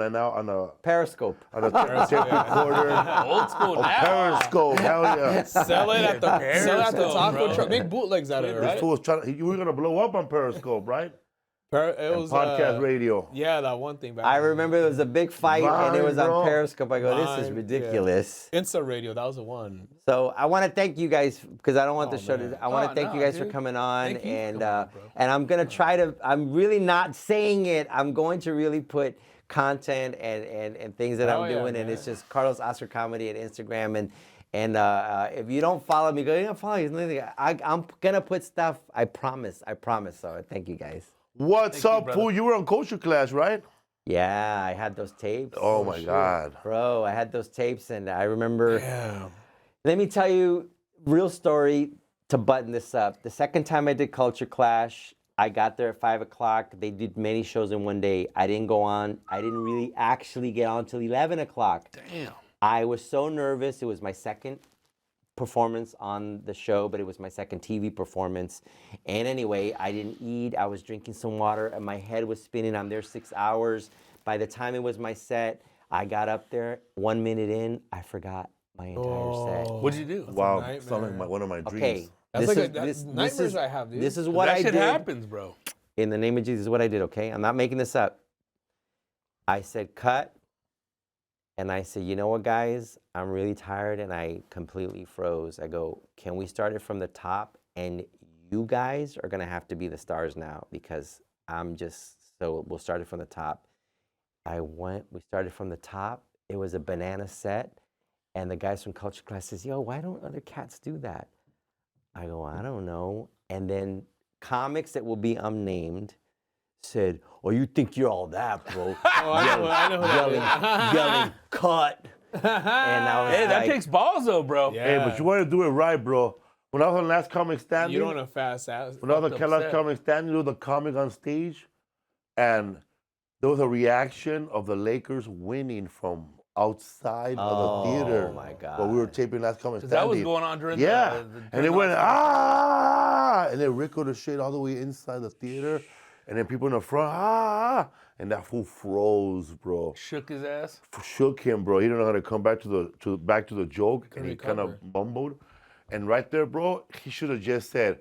Speaker 1: a
Speaker 2: Periscope.
Speaker 1: On a tape recorder.
Speaker 3: Old school
Speaker 1: Oh,
Speaker 3: now.
Speaker 1: Periscope, hell yeah.
Speaker 4: Sell it at the taco
Speaker 3: bro.
Speaker 4: truck. Make bootlegs out of it,
Speaker 1: This
Speaker 4: right?
Speaker 1: fool was you were gonna blow up on Periscope, right?
Speaker 4: It
Speaker 1: And
Speaker 4: was
Speaker 1: podcast radio.
Speaker 4: Yeah, that one thing back.
Speaker 2: I
Speaker 4: then.
Speaker 2: remember there was a big fight, and it was
Speaker 1: Vine, bro.
Speaker 2: on Periscope. I go, this is
Speaker 4: Vine,
Speaker 2: ridiculous.
Speaker 4: Insta Radio, that was the one.
Speaker 2: So I want to thank you guys because I don't want the show
Speaker 4: man.
Speaker 2: to. I want to thank you guys for
Speaker 3: dude.
Speaker 2: coming on,
Speaker 4: Thank you for
Speaker 2: and
Speaker 4: coming on, bro.
Speaker 2: and I'm gonna try to. I'm really not saying it. I'm going to really put content and things that
Speaker 4: Hell
Speaker 2: I'm
Speaker 4: yeah,
Speaker 2: doing, and
Speaker 4: man.
Speaker 2: it's just Carlos Oscar Comedy at Instagram, and if you don't follow me, go. You don't follow me. I'm gonna put stuff. I promise. So thank you guys.
Speaker 1: What's
Speaker 3: Thank you,
Speaker 1: up,
Speaker 3: brother.
Speaker 1: fool? You were on Culture Class, right?
Speaker 2: Yeah, I had those tapes.
Speaker 1: Oh my God.
Speaker 2: Bro, I had those tapes, and I remember.
Speaker 4: Yeah.
Speaker 2: Let me tell you, real story to button this up. The second time I did Culture Clash, I got there at 5 o'clock. They did many shows in one day. I didn't go on. I didn't really actually get on till 11 o'clock.
Speaker 3: Damn.
Speaker 2: I was so nervous. It was my second performance on the show, but it was my second TV performance. And anyway, I didn't eat. I was drinking some water, and my head was spinning. I'm there 6 hours. By the time it was my set, I got up there. 1 minute in, I forgot my entire set.
Speaker 3: What'd you do?
Speaker 1: Wow,
Speaker 4: nightmare.
Speaker 1: sounding like one of my dreams.
Speaker 2: Okay.
Speaker 4: That's
Speaker 2: this
Speaker 4: like
Speaker 2: is-
Speaker 4: nightmares I have, dude.
Speaker 2: This is what
Speaker 3: that
Speaker 2: I
Speaker 3: shit
Speaker 2: did.
Speaker 3: happens, bro.
Speaker 2: In the name of Jesus, what I did, okay? I'm not making this up. I said, cut. And I said, you know what, guys? I'm really tired, and I completely froze. I go, can we start it from the top? And you guys are going to have to be the stars now because so we'll start it from the top. We started from the top. It was a banana set. And the guys from Culture Class says, yo, why don't other cats do that? I go, I don't know. And then comics that will be unnamed said, "Oh, you think you're all that, bro?"
Speaker 4: Oh, I know who that is.
Speaker 2: yelling, "Cut!" And I was
Speaker 3: Hey, that
Speaker 2: like,
Speaker 3: takes balls though, bro.
Speaker 4: Yeah.
Speaker 1: Hey, but you want to do it right, bro. When I was on Last Comic Standing,
Speaker 4: You don't want to fast ass.
Speaker 1: when I was on
Speaker 3: fucked up
Speaker 1: Last
Speaker 3: set.
Speaker 1: Comic Standing, there was a comic on stage, and there was a reaction of the Lakers winning from outside of the theater.
Speaker 2: Oh my God!
Speaker 1: While we were taping Last Comic
Speaker 3: Because
Speaker 1: Standing.
Speaker 3: that was going on during
Speaker 1: Yeah,
Speaker 3: the
Speaker 1: and
Speaker 3: during
Speaker 1: it went
Speaker 3: the-
Speaker 1: and it ricocheted all the way inside the theater, and then people in the front and that fool froze, bro.
Speaker 3: shook his ass.
Speaker 1: Shook him, bro. He didn't know how to come back to the joke, and he kind of
Speaker 4: recover.
Speaker 1: mumbled. And right there, bro, he should have just said,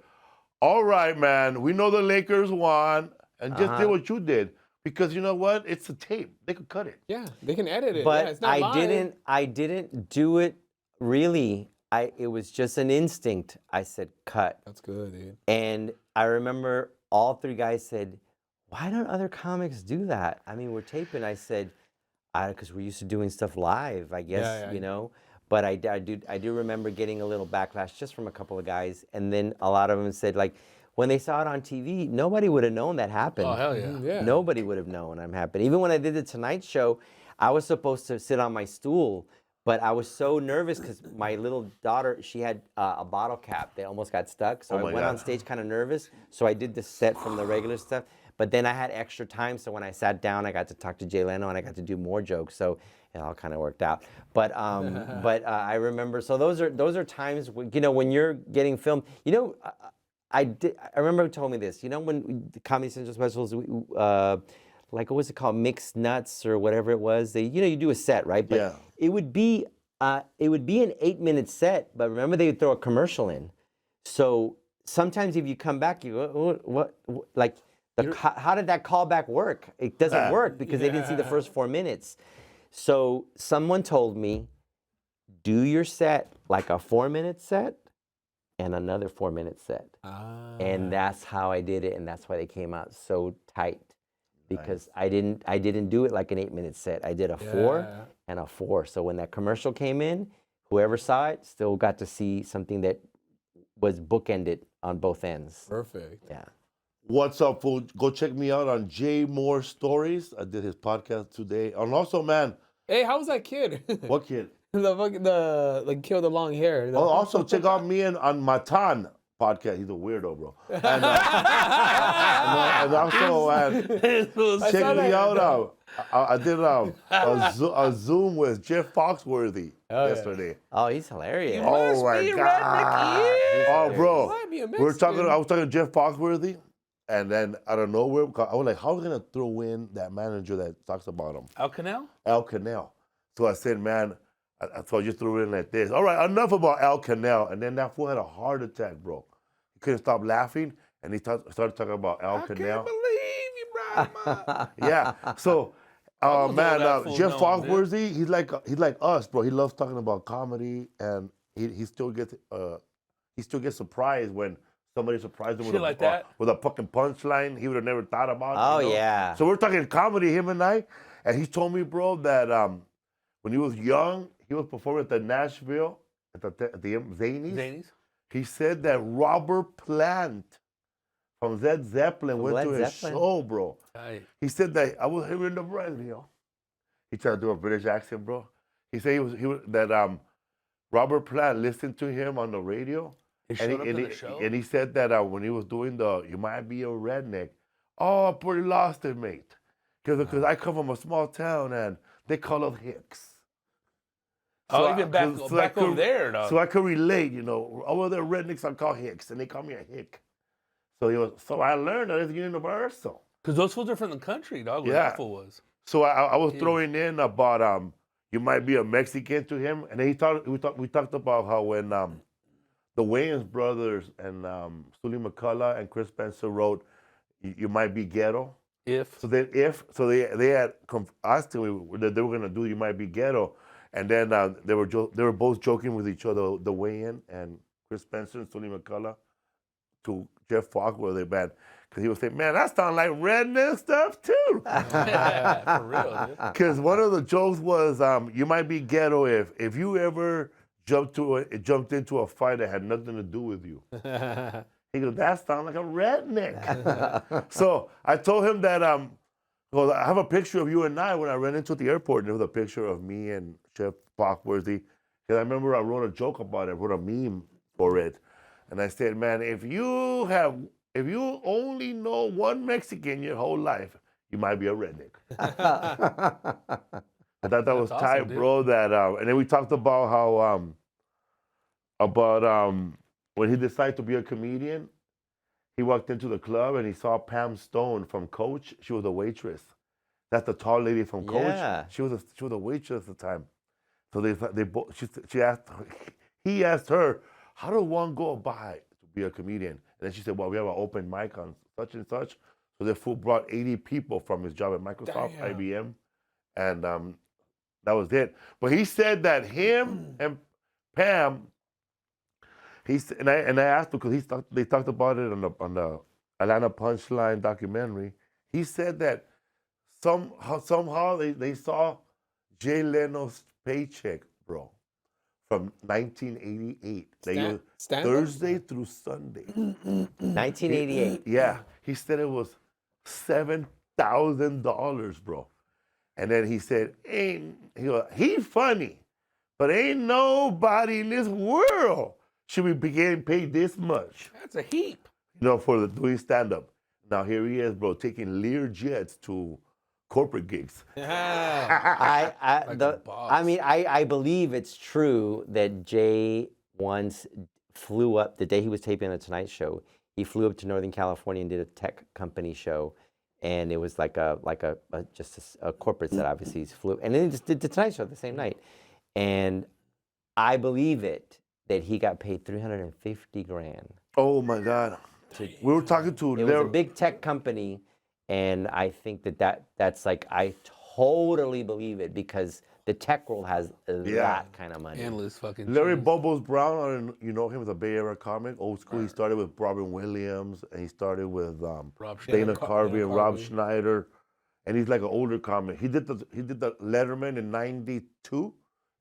Speaker 1: "All right, man, we know the Lakers won," and just did what you did. Because you know what? It's a tape. They could cut it.
Speaker 4: Yeah, they can edit it.
Speaker 2: But
Speaker 4: yeah, it's not live.
Speaker 2: I didn't do it really. It was just an instinct. I said, "Cut."
Speaker 4: That's good, dude.
Speaker 2: And I remember all three guys said, "Why don't other comics do that? I mean, we're taping." I said, "Because we're used to doing stuff live, I guess,
Speaker 4: Yeah.
Speaker 2: you know." But I do remember getting a little backlash just from a couple of guys, and then a lot of them said, like, when they saw it on TV, nobody would have known that happened.
Speaker 3: Oh hell yeah.
Speaker 4: Yeah.
Speaker 2: Nobody would have known I'm happened. Even when I did the Tonight Show, I was supposed to sit on my stool, but I was so nervous because my little daughter, she had a bottle cap that almost got stuck. So I went on stage kind of nervous. So I did the set from the regular stuff. But then I had extra time, so when I sat down, I got to talk to Jay Leno and I got to do more jokes. So it all kind of worked out. But I remember. So those are times when, you know, when you're getting filmed. You know, I remember you told me this. You know, when the Comedy Central specials, like what was it called, Mixed Nuts or whatever it was. You do a set, right? But
Speaker 1: Yeah.
Speaker 2: it would be an 8-minute set, but remember they would throw a commercial in. So sometimes if you come back, you go, what like. How did that callback work? It doesn't work because they didn't see the first 4 minutes. So someone told me, do your set like a 4-minute set and another 4-minute set. And that's how I did it, and that's why they came out so tight. Because I didn't do it like an 8-minute set. I did a 4 and a 4. So when that commercial came in, whoever saw it still got to see something that was bookended on both ends.
Speaker 4: Perfect.
Speaker 2: Yeah.
Speaker 1: What's up, fool? Go check me out on Jay Moore Stories. I did his podcast today. And also, man,
Speaker 4: Hey, how was that kid?
Speaker 1: what kid?
Speaker 4: the kid with the long hair.
Speaker 1: Oh, also check out me on Matan podcast. He's a weirdo, bro. And, and also, check me out. I did a Zoom with Jeff Foxworthy yesterday.
Speaker 2: Oh, he's hilarious.
Speaker 1: Oh my God! Oh, bro,
Speaker 4: Might be a
Speaker 1: I was talking to Jeff Foxworthy, and then out of nowhere, I was like, "How are we gonna throw in that manager that talks about him,
Speaker 3: Al Canal?
Speaker 1: Al Canal?" So I said, "Man," so I just threw it in like this. All right, enough about Al Canal. And then that fool had a heart attack, bro. He couldn't stop laughing, and he started talking about Al Canal.
Speaker 3: I can't believe you brought him up.
Speaker 1: Yeah. So,
Speaker 3: was
Speaker 1: man,
Speaker 3: all that fool
Speaker 1: Jeff
Speaker 3: knowing, dude.
Speaker 1: Foxworthy, he's like us, bro. He loves talking about comedy, and he still gets surprised when somebody surprised him
Speaker 3: Shit like that?
Speaker 1: with a fucking punchline he would have never thought about.
Speaker 2: Oh,
Speaker 1: you know?
Speaker 2: yeah.
Speaker 1: So we're talking comedy, him and I, and he told me, bro, that when he was young, he was performing at the Nashville at the Zanies.
Speaker 3: Zanies?
Speaker 1: He said that Robert Plant from Led Zeppelin went
Speaker 2: Led
Speaker 1: to his
Speaker 2: Zeppelin?
Speaker 1: show, bro.
Speaker 3: Aye.
Speaker 1: He said that I was here in the radio. He tried to do a British accent, bro. He said that Robert Plant listened to him on the radio.
Speaker 3: He showed up to the show?
Speaker 1: And he said that when he was doing you might be a redneck. Oh, I pretty lost it, mate. Because I come from a small town and they call us Hicks.
Speaker 3: Oh, even back over there, dog.
Speaker 1: So I could relate, you know. Over there, rednecks are called Hicks, and they call me a Hick. So I learned that it's universal.
Speaker 3: Because those fools are from the country, dog. Where
Speaker 1: Yeah.
Speaker 3: that fool was.
Speaker 1: So I was throwing in about you might be a Mexican to him, and then we talked about how when the Wayans brothers and Sully McCullough and Chris Spencer wrote "You Might Be Ghetto."
Speaker 3: If.
Speaker 1: So then they had asked him that they were gonna do "You Might Be Ghetto," and then they were both joking with each other, the Wayan and Chris Spencer and Sully McCullough, to Jeff Foxworthy, man, because he was saying, "Man, that sounds like redneck stuff too."
Speaker 3: Yeah, for real, dude.
Speaker 1: Because one of the jokes was, "You might be ghetto if you ever jumped into a fight that had nothing to do with you." He goes, that sounds like a redneck. So I told him that, well, I have a picture of you and I when I ran into the airport. There was a picture of me and Chef Foxworthy. Because I remember I wrote a joke about it, I wrote a meme for it. And I said, man, if you only know one Mexican your whole life, you might be a redneck. I thought that was tight, awesome, bro. That and then we talked about how when he decided to be a comedian, he walked into the club and he saw Pam Stone from Coach. She was a waitress. That's the tall lady from Coach. Yeah. She was a waitress at the time. So he asked her, how does one go about to be a comedian? And then she said, well, we have an open mic on such and such. So the fool brought 80 people from his job at Microsoft, IBM, and that was it. But he said that him and Pam, and I asked him because they talked about it on the Atlanta Punchline documentary. He said that somehow they saw Jay Leno's paycheck, bro, from 1988. Thursday through Sunday.
Speaker 2: 1988.
Speaker 1: Yeah. He said it was $7,000, bro. And then he said, he's funny, but ain't nobody in this world should be getting paid this much.
Speaker 3: That's a heap.
Speaker 1: For doing stand-up. Now here he is, bro, taking Lear jets to corporate gigs.
Speaker 2: I believe it's true that Jay once flew up the day he was taping The Tonight Show. He flew up to Northern California and did a tech company show, and it was just a corporate set. Obviously, he flew, and then he just did The Tonight Show the same night. And I believe it that he got paid $350,000.
Speaker 1: Oh my God! We were talking to.
Speaker 2: It was a big tech company. And I think that's like, I totally believe it because the tech world has that kind of money.
Speaker 3: Endless fucking
Speaker 1: Larry Bubbles Brown, you know him as a Bay Area comic, old school. He started with Robin Williams, and he started with Dana Carvey and Rob Schneider. And he's like an older comic. He did the Letterman in '92,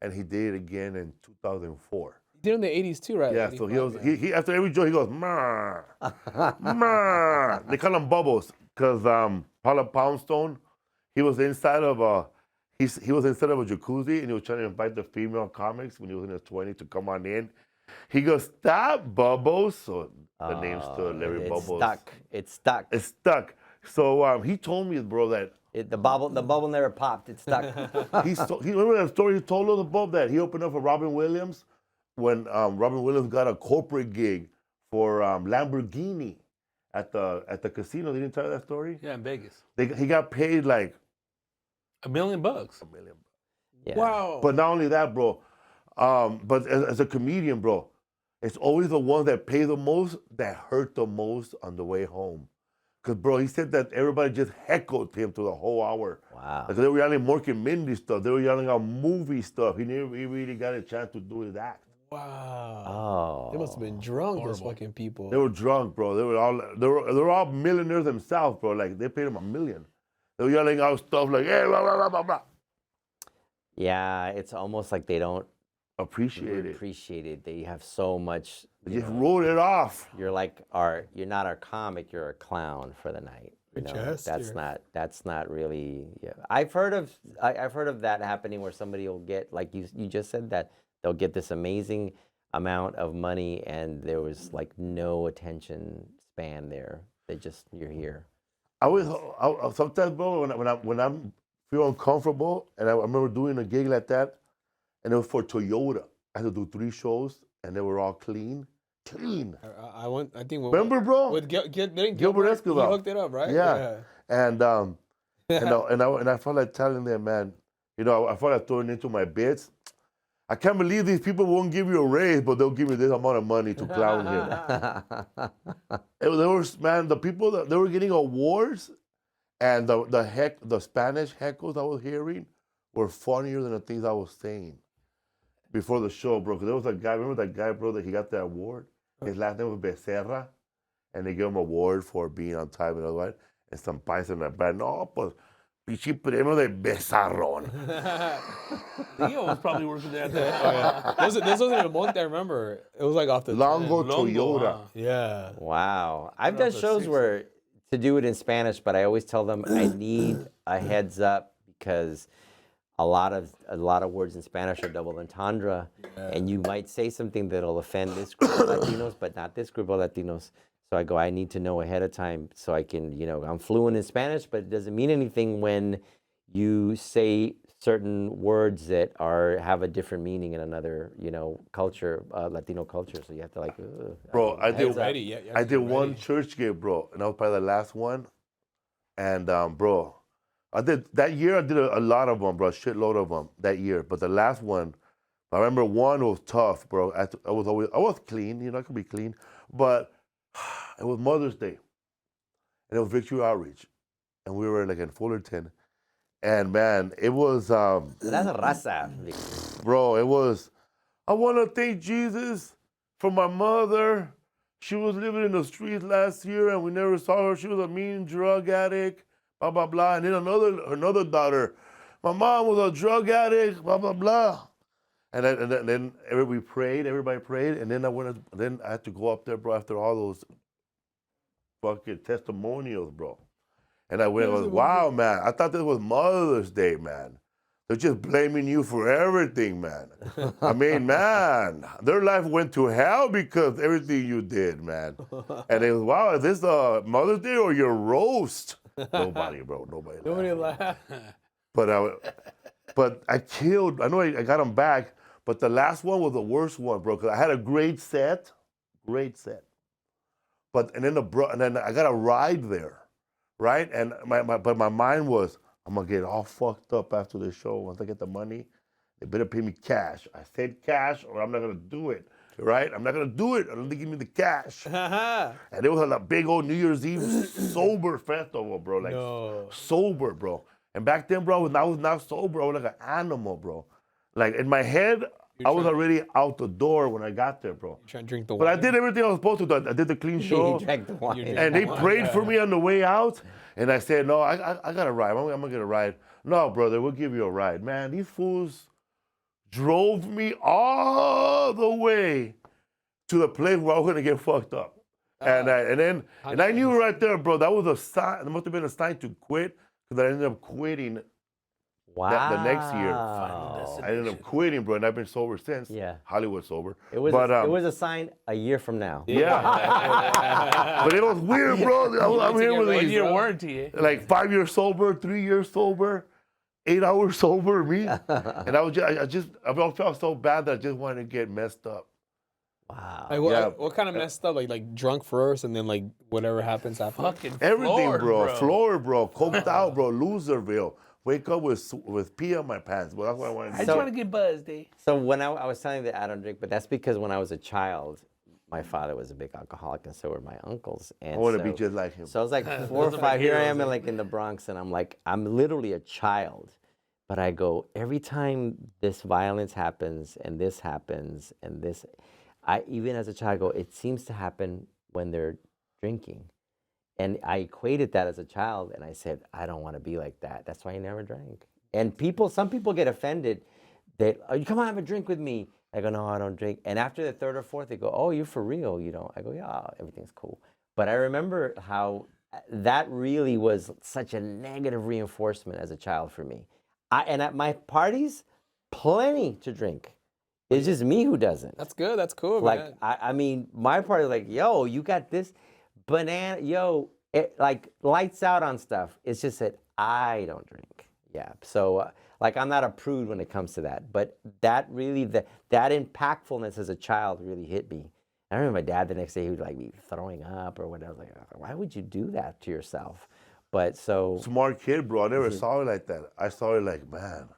Speaker 1: and he did it again in 2004.
Speaker 4: He did it in the '80s too, right?
Speaker 1: Yeah, so he after every joke he goes, "Mah, mah." They call him Bubbles because Paula Poundstone, he was inside of a jacuzzi, and he was trying to invite the female comics when he was in his 20s to come on in. He goes, "Stop, Bubbles." So the name's still Larry Bubbles.
Speaker 2: It's stuck.
Speaker 1: It's stuck. So he told me, bro, that
Speaker 2: the bubble never popped. It's stuck.
Speaker 1: He remember that story he told us about that he opened up for Robin Williams when Robin Williams got a corporate gig for Lamborghini at the casino. They didn't tell you that story?
Speaker 3: Yeah, in Vegas.
Speaker 1: He got paid like
Speaker 3: $1 million.
Speaker 1: $1 million.
Speaker 2: Yeah.
Speaker 4: Wow.
Speaker 1: But not only that, bro. But as a comedian, bro, it's always the ones that pay the most that hurt the most on the way home. Because, bro, he said that everybody just heckled him through the whole hour.
Speaker 2: Wow.
Speaker 1: Like they were yelling Mork and Mindy stuff. They were yelling out movie stuff. He never really got a chance to do his act.
Speaker 4: Wow. They must have been drunk, those fucking people.
Speaker 1: They were drunk, bro. They were all millionaires themselves, bro. Like, they paid him $1 million. They were yelling out stuff like, hey, blah, blah, blah, blah, blah.
Speaker 2: Yeah, it's almost like they don't
Speaker 1: appreciate
Speaker 2: it. They have so much.
Speaker 1: They just wrote it off.
Speaker 2: You're not our comic. You're a clown for the night. You know, that's not really. Yeah. I've heard of that happening where somebody will get, like you just said, that they'll get this amazing amount of money and there was like no attention span there. You're here.
Speaker 1: I sometimes, bro, when I'm feel uncomfortable, and I remember doing a gig like that, and it was for Toyota. I had to do 3 shows, and they were all clean.
Speaker 4: I think.
Speaker 1: Remember, bro?
Speaker 4: With
Speaker 1: Gilbert Escobar.
Speaker 4: You hooked it up, right?
Speaker 1: Yeah. And I felt like telling them, man, I felt like throwing into my bits. I can't believe these people won't give you a raise, but they'll give you this amount of money to clown him. The people that they were getting awards, and the Spanish heckles I was hearing were funnier than the things I was saying before the show, bro. Because there was a guy, remember that guy, bro, that he got the award? His last name was Becerra, and they gave him an award for being on time and all that. And some paisa in the band, no, pues Pichi primo de besarrón.
Speaker 3: Theo was probably working there at the
Speaker 4: Oh, yeah. This wasn't even Monte, I remember. It was like off the
Speaker 1: Longo
Speaker 4: 10.
Speaker 1: Toyota.
Speaker 3: huh?
Speaker 4: Yeah.
Speaker 2: Wow. I've
Speaker 3: off
Speaker 2: done
Speaker 3: the
Speaker 2: shows
Speaker 3: 60.
Speaker 2: where to do it in Spanish, but I always tell them I need a heads up because a lot of words in Spanish are double entendre, and you might say something that'll offend this group of Latinos, but not this group of Latinos. So I need to know ahead of time so I can, I'm fluent in Spanish, but it doesn't mean anything when you say certain words that have a different meaning in another, culture, Latino culture. So you have to like,
Speaker 1: Bro, I did,
Speaker 4: Ready. Yeah,
Speaker 1: I did one church gig, bro, and that was probably the last one. And bro, I did that year. I did a lot of them, bro, shitload of them that year. But the last one, I remember one was tough, bro. I was clean, I could be clean, but it was Mother's Day, and it was Victory Outreach, and we were like in Fullerton, and man, it was
Speaker 2: that's a raza.
Speaker 1: bro, it was. I want to thank Jesus for my mother. She was living in the streets last year, and we never saw her. She was a mean drug addict, blah blah blah. And then another daughter, my mom was a drug addict, blah blah blah. And then everybody prayed, and then I had to go up there, bro, after all those fucking testimonials, bro. And I went, wow, man, I thought this was Mother's Day, man. They're just blaming you for everything, man. I mean, man, their life went to hell because of everything you did, man. And it was, wow, is this Mother's Day or your roast? Nobody, bro, nobody.
Speaker 4: Nobody laughed.
Speaker 1: But I I know I got them back, but the last one was the worst one, bro, because I had a great set. But, and then I got a ride there, right? And but my mind was, I'm gonna get all fucked up after the show. Once I get the money, they better pay me cash. I said cash, or I'm not gonna do it. Right? I'm not gonna do it unless they give me the cash. And it was a big old New Year's Eve sober festival, bro. Like sober, bro. And back then, bro, when I was not sober, I was like an animal, bro. Like in my head, I was already out the door when I got there, bro.
Speaker 4: Trying to drink the wine.
Speaker 1: But I did everything I was supposed to do. I did the clean show.
Speaker 2: He drank the wine.
Speaker 1: And they prayed for me on the way out. And I said, no, I got a ride. I'm going to get a ride. No, brother, we'll give you a ride. Man, these fools drove me all the way to the place where I was going to get fucked up. And I knew right there, bro, that was a sign. There must have been a sign to quit because I ended up quitting.
Speaker 2: Wow.
Speaker 1: The next year, I ended up quitting, bro, and I've been sober since.
Speaker 2: Yeah.
Speaker 1: Hollywood sober.
Speaker 2: It was a sign a year from now.
Speaker 1: Yeah. But it was weird, bro. I'm here with
Speaker 3: 1 year warranty.
Speaker 1: like 5 years sober, 3 years sober, 8 hours sober, me. And I felt so bad that I just wanted to get messed up.
Speaker 2: Wow.
Speaker 4: Like, what kind of messed up? Like drunk first, and then like whatever happens after.
Speaker 3: Fucking
Speaker 1: Everything,
Speaker 3: floored,
Speaker 1: bro. Floored, bro. Coked out, bro. Loserville. Wake up with pee on my pants. Well, that's what I wanted to
Speaker 3: I
Speaker 1: do.
Speaker 3: just want to get buzzed, eh?
Speaker 2: So when I was telling you that I don't drink, but that's because when I was a child, my father was a big alcoholic, and so were my uncles. And
Speaker 1: I want to be just like him.
Speaker 2: So I was like 4 or 5. Here I am in the Bronx, and I'm literally a child. But I go, every time this violence happens, and this happens, and this, even as a child, I go, it seems to happen when they're drinking. And I equated that as a child, and I said, I don't want to be like that. That's why I never drank. And some people get offended that, oh, you come on, have a drink with me. I go, no, I don't drink. And after the third or fourth, they go, oh, you're for real, you don't? I go, yeah, everything's cool. But I remember how that really was such a negative reinforcement as a child for me. And at my parties, plenty to drink. It's just me who doesn't.
Speaker 4: That's good. That's cool,
Speaker 2: like,
Speaker 4: man.
Speaker 2: I mean, my party is like, yo, you got this banana, yo, like lights out on stuff. It's just that I don't drink. Yeah. So, like, I'm not a prude when it comes to that. But that really, that impactfulness as a child really hit me. I remember my dad the next day, he would like be throwing up or whatever. Like, why would you do that to yourself? But so.
Speaker 1: Smart kid, bro. I never saw it like that. I saw it like, man,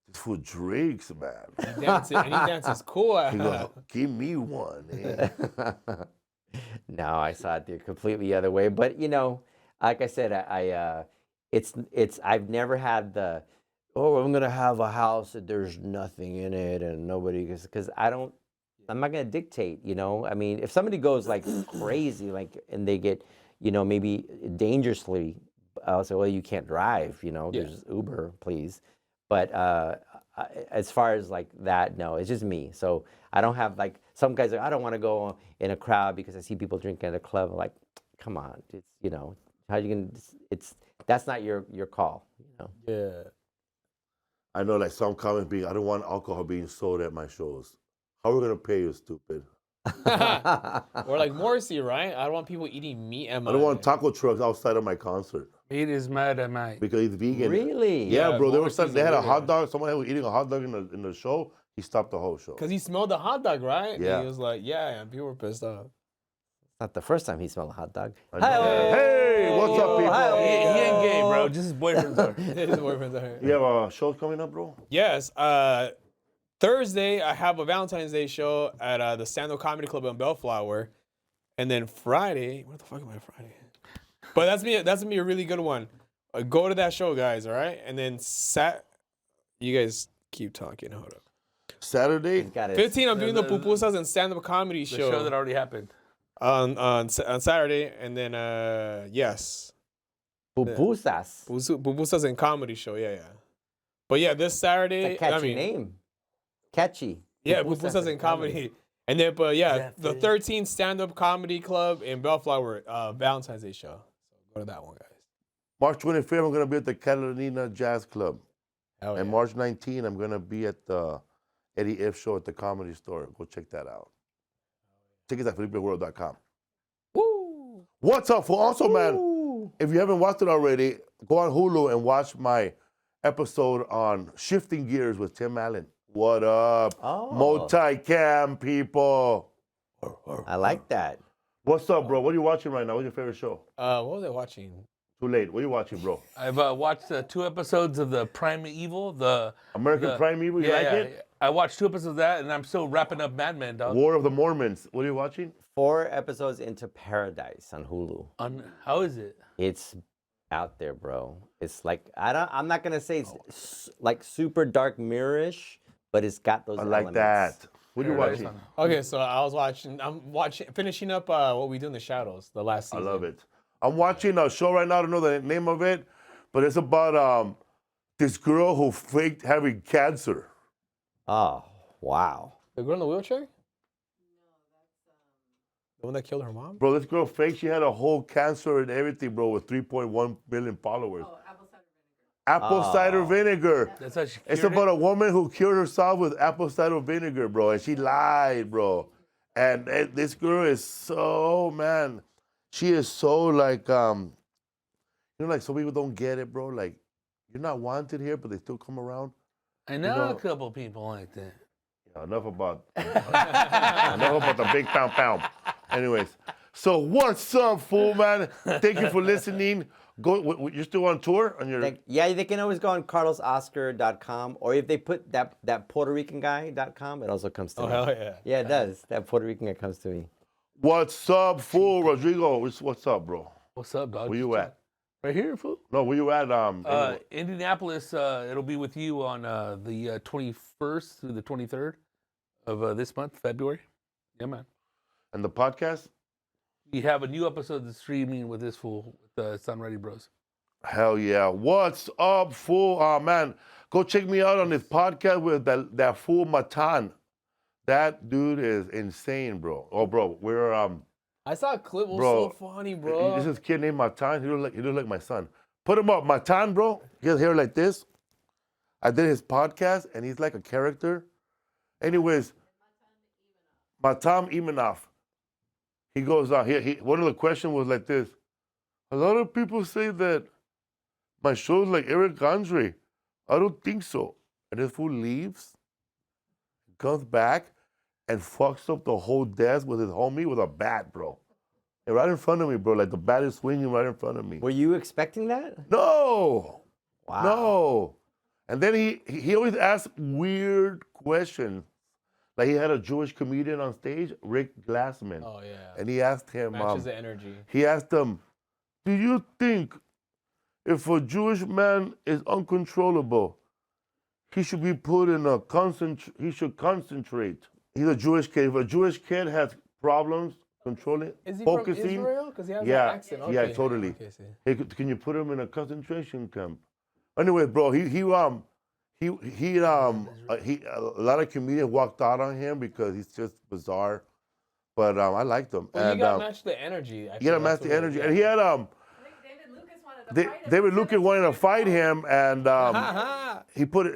Speaker 1: this fool drinks, man.
Speaker 4: He dances cool.
Speaker 1: He goes, give me one. Eh?
Speaker 2: No, I saw it the completely other way. But like I said, I've never had the, oh, I'm gonna have a house that there's nothing in it and nobody, because I'm not gonna dictate. I mean, if somebody goes like crazy, like, and they get, maybe dangerously I'll say, well, you can't drive, there's Uber, please. But as far as like that, no, it's just me. So I don't have like some guys. I don't want to go in a crowd because I see people drinking at a club. I'm like, come on, it's how you can. That's not your call.
Speaker 4: Yeah.
Speaker 1: I know, like some comments being, I don't want alcohol being sold at my shows. How are we gonna pay you, stupid?
Speaker 4: Or like Morrissey, right? I don't want people eating meat at my.
Speaker 1: I don't want taco trucks outside of my concert.
Speaker 3: Meat is mad at night.
Speaker 1: Because he's vegan.
Speaker 2: Really?
Speaker 1: Yeah, bro. They had a hot
Speaker 4: vegan.
Speaker 1: dog. Someone was eating a hot dog in the show. He stopped the whole show.
Speaker 4: Because he smelled the hot dog, right?
Speaker 1: Yeah.
Speaker 4: And he was like, yeah, and people were pissed off.
Speaker 2: Not the first time he smelled a hot dog.
Speaker 1: I know. Hey, what's up, people?
Speaker 3: He ain't gay, bro. Just his boyfriend's are.
Speaker 4: His boyfriend's are here.
Speaker 1: You have shows coming up, bro?
Speaker 4: Yes. Thursday, I have a Valentine's Day show at the Stand-Up Comedy Club in Bellflower. And then Friday, where the fuck am I Friday? But that's gonna be a really good one. Go to that show, guys, all right? And then you guys keep talking. Hold up.
Speaker 1: Saturday?
Speaker 4: 15, I'm doing the Pupusas and Stand-Up Comedy
Speaker 3: The
Speaker 4: show.
Speaker 3: show that already happened.
Speaker 4: On Saturday, and then yes,
Speaker 2: Pupusas.
Speaker 4: Pupusas and comedy show, yeah. But yeah, this Saturday,
Speaker 2: It's a catchy name. Catchy.
Speaker 4: Yeah, Pupusas and comedy, and then the 13th Stand-Up Comedy Club in Bellflower, Valentine's Day show. So go to that one, guys.
Speaker 1: March 25th, I'm gonna be at the Catalina Jazz Club.
Speaker 4: Hell
Speaker 1: And
Speaker 4: yeah.
Speaker 1: March 19th, I'm gonna be at the Eddie F show at the Comedy Store. Go check that out. Tickets at FelipeWorld.com.
Speaker 2: Woo!
Speaker 1: What's up, fool? Also, man, if you haven't watched it already, go on Hulu and watch my episode on Shifting Gears with Tim Allen. What up?
Speaker 2: Oh.
Speaker 1: Multicam people.
Speaker 2: I like that.
Speaker 1: What's up, bro? What are you watching right now? What's your favorite show?
Speaker 4: What was I watching?
Speaker 1: Too late. What are you watching, bro?
Speaker 3: I've watched 2 episodes of the Primeval, the
Speaker 1: American Primeval, you like it?
Speaker 3: I watched 2 episodes of that, and I'm still wrapping up Mad Men, dog.
Speaker 1: War of the Mormons. What are you watching?
Speaker 2: 4 episodes into Paradise on Hulu.
Speaker 3: How is it?
Speaker 2: It's out there, bro. It's like I'm not gonna say it's like super dark mirrorish, but it's got those.
Speaker 1: I like
Speaker 2: elements.
Speaker 1: that. What are you watching?
Speaker 4: Okay, so I'm finishing up What We Do in the Shadows, the last
Speaker 1: I
Speaker 4: season.
Speaker 1: love it. I'm watching a show right now. I don't know the name of it, but it's about this girl who faked having cancer.
Speaker 2: Oh, wow.
Speaker 4: The girl in the wheelchair? No, that's the one that killed her mom?
Speaker 1: Bro, this girl faked. She had a whole cancer and everything, bro, with 3.1 million followers.
Speaker 5: Oh, apple cider vinegar.
Speaker 1: Apple cider vinegar.
Speaker 3: That's how she
Speaker 1: It's
Speaker 3: cured
Speaker 1: about
Speaker 3: it?
Speaker 1: a woman who cured herself with apple cider vinegar, bro, and she lied, bro. And this girl is so, man, she is so like, like some people don't get it, bro. Like, you're not wanted here, but they still come around.
Speaker 3: I know a couple people like that.
Speaker 1: Yeah, enough about the big pound. Anyways, so what's up, fool, man? Thank you for listening. Go. You're still on tour on your.
Speaker 2: They can always go on carlososcar.com, or if they put that Puerto Rican guy.com, it also comes to me.
Speaker 4: Oh, hell yeah.
Speaker 2: Yeah, it does. That Puerto Rican guy comes to me.
Speaker 1: What's up, fool? Rodrigo, what's up, bro?
Speaker 3: What's up, dog?
Speaker 1: Where you at?
Speaker 3: Right here, fool.
Speaker 1: No, where you at? Anyway.
Speaker 3: Indianapolis. It'll be with you on the 21st through the 23rd of this month, February. Yeah, man.
Speaker 1: And the podcast?
Speaker 3: We have a new episode that's streaming with this fool, with the Sunready Bros.
Speaker 1: Hell yeah. What's up, fool? Man, go check me out on this podcast with that fool Matan. That dude is insane, bro. Oh, bro, we're
Speaker 4: I saw a clip. It was
Speaker 1: bro,
Speaker 4: so funny, bro.
Speaker 1: This is a kid named Matan. He look like my son. Put him up, Matan, bro. He has hair like this. I did his podcast, and he's like a character. Anyways, Matan Imanov. He goes on. One of the questions was like this. A lot of people say that my show's like Eric Andre. I don't think so. And this fool leaves, comes back, and fucks up the whole desk with his homie with a bat, bro. And right in front of me, bro. Like the bat is swinging right in front of me.
Speaker 2: Were you expecting that?
Speaker 1: No.
Speaker 2: Wow.
Speaker 1: No. And then he always asks weird questions. Like he had a Jewish comedian on stage, Rick Glassman.
Speaker 4: Oh, yeah.
Speaker 1: And he asked him,
Speaker 4: Matches the energy.
Speaker 1: he asked him, do you think if a Jewish man is uncontrollable, he should be put in he should concentrate? He's a Jewish kid. If a Jewish kid has problems, controlling,
Speaker 4: Is he
Speaker 1: focusing.
Speaker 4: from Israel? Because he has
Speaker 1: Yeah,
Speaker 4: an accent.
Speaker 1: yeah,
Speaker 4: Okay.
Speaker 1: totally.
Speaker 4: Okay, see.
Speaker 1: Hey, can you put him in a concentration camp? Anyway, bro, a lot of comedians walked out on him because he's just bizarre. But I liked him.
Speaker 4: Well, you gotta match the energy.
Speaker 1: You gotta match the energy, and he had David Lucas wanted to fight him, and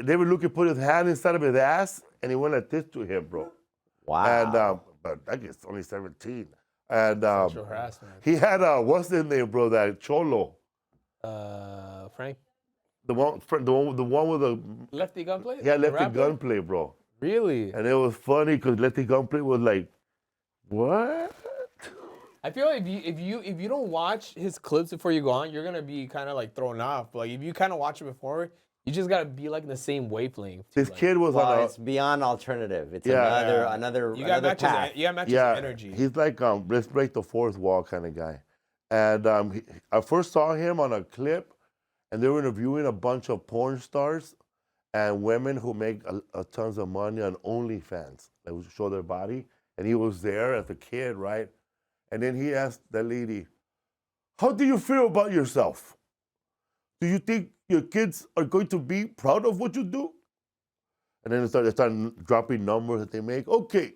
Speaker 1: David Lucas put his hand inside of his ass, and he went like this to him, bro.
Speaker 2: Wow.
Speaker 1: And but I guess only 17. And
Speaker 4: Sexual harassment.
Speaker 1: he had what's his name, bro? That Cholo.
Speaker 4: Frank.
Speaker 1: The one with the
Speaker 4: Lefty gunplay?
Speaker 1: Yeah,
Speaker 4: The
Speaker 1: Lefty
Speaker 4: rapper?
Speaker 1: Gunplay, bro.
Speaker 4: Really?
Speaker 1: And it was funny because Lefty Gunplay was like, what?
Speaker 4: I feel like if you don't watch his clips before you go on, you're gonna be kind of like thrown off. Like if you kind of watch it before, you just gotta be like in the same wavelength.
Speaker 1: This kid was
Speaker 2: Well,
Speaker 1: on a
Speaker 2: it's beyond alternative. It's
Speaker 1: Yeah.
Speaker 2: another
Speaker 4: You gotta match
Speaker 2: path.
Speaker 4: his energy.
Speaker 1: He's like let's break the fourth wall kind of guy. And I first saw him on a clip, and they were interviewing a bunch of porn stars and women who make a tons of money on OnlyFans. They would show their body, and he was there as a kid, right? And then he asked the lady, "How do you feel about yourself? Do you think your kids are going to be proud of what you do?" And then they start dropping numbers that they make. Okay,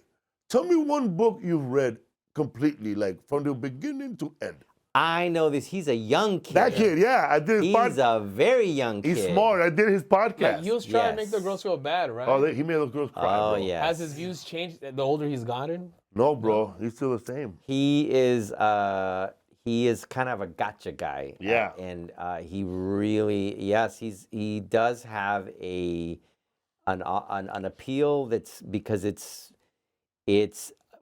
Speaker 1: tell me one book you've read completely, like from the beginning to end.
Speaker 2: I know this. He's a young kid.
Speaker 1: That kid, yeah, I did his
Speaker 2: He's a very young kid.
Speaker 1: He's smart. I did his podcast.
Speaker 4: Like he was trying to make the
Speaker 2: Yes.
Speaker 4: girls feel bad, right?
Speaker 1: Oh, he made those girls cry.
Speaker 2: Oh,
Speaker 1: bro.
Speaker 2: yeah.
Speaker 4: Has his views changed the older he's gotten?
Speaker 1: No, bro, he's still the same.
Speaker 2: He is kind of a gotcha guy.
Speaker 1: Yeah.
Speaker 2: And he really, yes, he does have an appeal that's because it's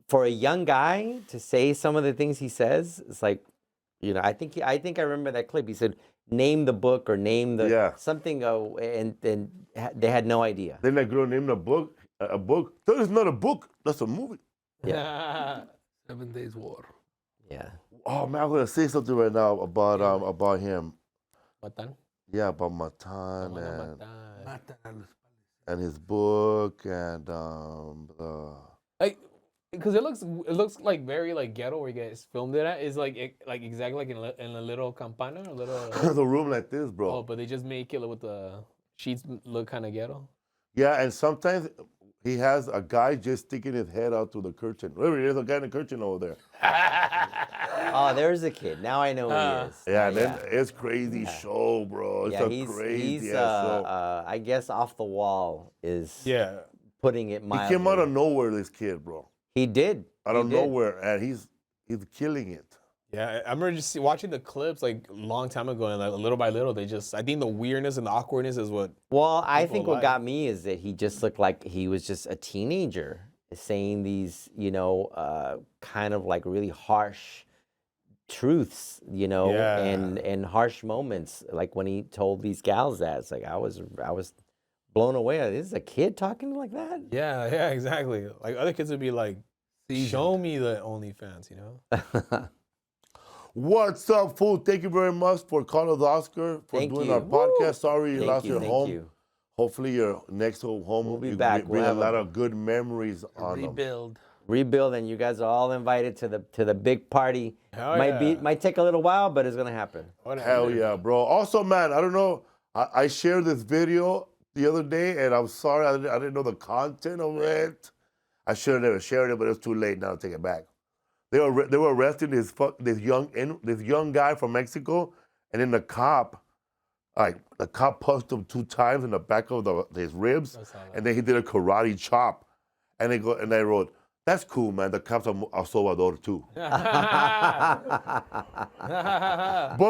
Speaker 2: for a young guy to say some of the things he says. It's like, you know, I think I remember that clip. He said, "Name the book or name the something," and they had no idea.
Speaker 1: Then that girl named a book. That is not a book. That's a movie.
Speaker 3: Yeah. 7 Days War.
Speaker 2: Yeah.
Speaker 1: Oh man, I'm gonna say something right now about him.
Speaker 4: Matan?
Speaker 1: Yeah, about Matan
Speaker 4: Matan.
Speaker 1: and his book and the.
Speaker 4: Like, because it looks like very like ghetto where you guys filmed it at. Is like exactly like in a little campana, a little.
Speaker 1: The room like this, bro.
Speaker 4: Oh, but they just make it with the sheets look kind of ghetto.
Speaker 1: Yeah, and sometimes he has a guy just sticking his head out through the curtain. There's a guy in the curtain over there.
Speaker 2: Oh, there's a kid. Now I know who he is.
Speaker 1: Yeah, then it's crazy show, bro. It's
Speaker 2: He's
Speaker 1: crazy show.
Speaker 2: I guess off the wall is putting it
Speaker 1: He
Speaker 2: mildly.
Speaker 1: came out of nowhere, this kid, bro.
Speaker 2: He did.
Speaker 1: Out of nowhere, and he's killing it.
Speaker 4: Yeah, I remember just watching the clips like a long time ago, and like little by little, I think the weirdness and the awkwardness is what.
Speaker 2: Well, I think what
Speaker 4: like.
Speaker 2: got me is that he just looked like he was just a teenager saying these, kind of like really harsh truths, and harsh moments. Like when he told these gals that, it's like I was blown away. This is a kid talking like that?
Speaker 4: Yeah, exactly. Like other kids would be like, "Show me the OnlyFans,"
Speaker 1: What's up, fool? Thank you very much for Carlos Oscar for doing our podcast. Sorry you lost your home. Hopefully your next home
Speaker 2: We'll be
Speaker 1: you
Speaker 2: back.
Speaker 1: bring a lot of good memories on them.
Speaker 2: Rebuild, and you guys are all invited to the big party. Might take a little while, but it's gonna happen.
Speaker 1: Hell yeah, bro. Also, man, I don't know. I shared this video the other day, and I'm sorry I didn't know the content of it. I should have never shared it, but it's too late now to take it back. They were arresting this young guy from Mexico, and then the cop punched him 2 times in the back of his ribs, and then he did a karate chop, and they wrote, "That's cool, man. The cops are Salvador too." But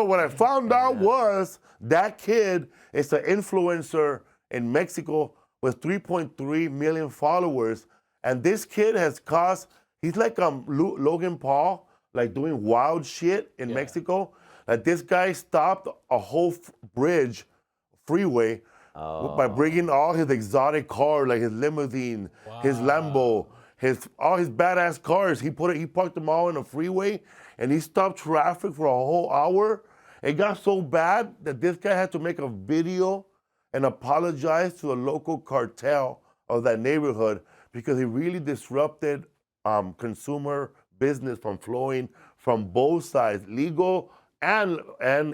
Speaker 1: what I found out was that kid is an influencer in Mexico with 3.3 million followers, and this kid has caused. He's like Logan Paul, like doing wild shit in Mexico. Like this guy stopped a whole freeway by bringing all his exotic cars, like his limousine, his Lambo, all his badass cars. He parked them all in the freeway, and he stopped traffic for a whole hour. It got so bad that this guy had to make a video and apologize to the local cartel of that neighborhood because he really disrupted consumer business from flowing from both sides, legal and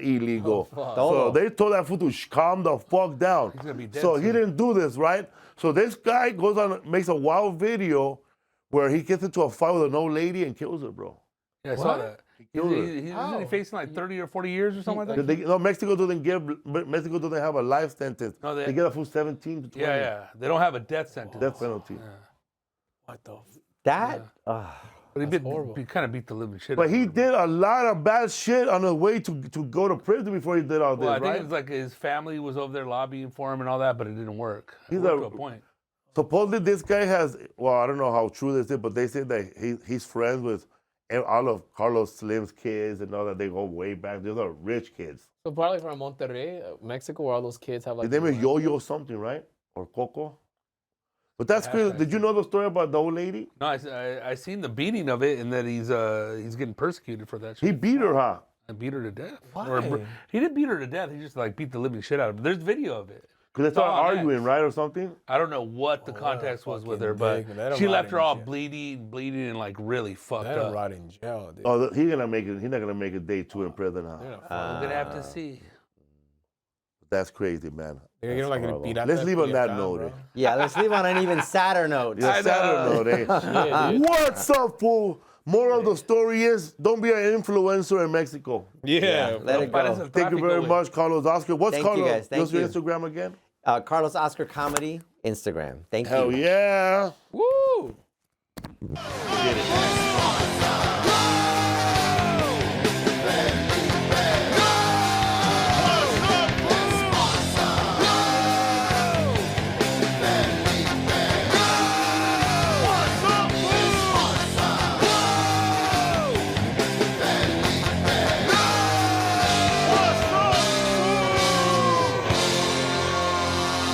Speaker 1: illegal. So they told that fool to calm the fuck down.
Speaker 3: He's gonna be dead
Speaker 1: So
Speaker 3: soon.
Speaker 1: he didn't do this, right? So this guy goes on, makes a wild video where he gets into a fight with an old lady and kills her, bro.
Speaker 3: Yeah, I saw that.
Speaker 1: killed her.
Speaker 3: Isn't he facing like 30 or 40 years or something like that?
Speaker 1: No, Mexico doesn't have a life sentence.
Speaker 3: No,
Speaker 1: they get a full 17 to 20.
Speaker 3: Yeah. They don't have a death sentence.
Speaker 1: Death penalty.
Speaker 4: What the?
Speaker 2: That?
Speaker 3: But he kind of beat the living shit out
Speaker 1: But
Speaker 3: of
Speaker 1: he
Speaker 3: him.
Speaker 1: did a lot of bad shit on the way to go to prison before he did all this,
Speaker 3: Well, I think
Speaker 1: right?
Speaker 3: it was like his family was over there lobbying for him and all that, but it didn't work.
Speaker 1: He's
Speaker 3: It worked to a point.
Speaker 1: Supposedly this guy has, well, I don't know how true this is, but they say that he's friends with all of Carlos Slim's kids and all that. They go way back. Those are rich kids.
Speaker 4: So probably from Monterrey, Mexico, where all those kids have like.
Speaker 1: His name is Yo-Yo something, right? Or Coco? But that's crazy. Did you know the story about the old lady?
Speaker 3: No, I seen the beating of it and that he's getting persecuted for that shit.
Speaker 1: He beat her, huh?
Speaker 3: And beat her to death.
Speaker 4: Why?
Speaker 3: He didn't beat her to death. He just like beat the living shit out of her. There's video of it.
Speaker 1: Because they started arguing, right, or something?
Speaker 3: I don't know what the context was with her, but she left her all bleeding, and like really fucked
Speaker 4: Let him
Speaker 3: up.
Speaker 4: rot in jail, dude.
Speaker 1: Oh, he's not gonna make it day 2 in prison, huh?
Speaker 3: We're gonna have to see.
Speaker 1: That's crazy, man.
Speaker 4: They're gonna like
Speaker 2: horrible.
Speaker 4: beat out
Speaker 1: Let's
Speaker 4: that
Speaker 1: leave on that
Speaker 4: Vietnam,
Speaker 1: note.
Speaker 4: bro.
Speaker 1: Eh?
Speaker 2: Yeah, let's leave on an even sadder note.
Speaker 1: Yeah, Saturday note, eh?
Speaker 4: Yeah, dude.
Speaker 1: What's up, fool? Moral of the story is, don't be an influencer in Mexico.
Speaker 4: Yeah,
Speaker 2: Let it go.
Speaker 1: Thank you very much, Carlos Oscar. What's
Speaker 2: Thank you,
Speaker 1: Carlos?
Speaker 2: guys. Thank
Speaker 1: What's your
Speaker 2: you.
Speaker 1: Instagram again?
Speaker 2: Carlos Oscar Comedy, Instagram. Thank
Speaker 1: Hell
Speaker 2: you.
Speaker 1: yeah.
Speaker 4: Woo!
Speaker 1: Get it.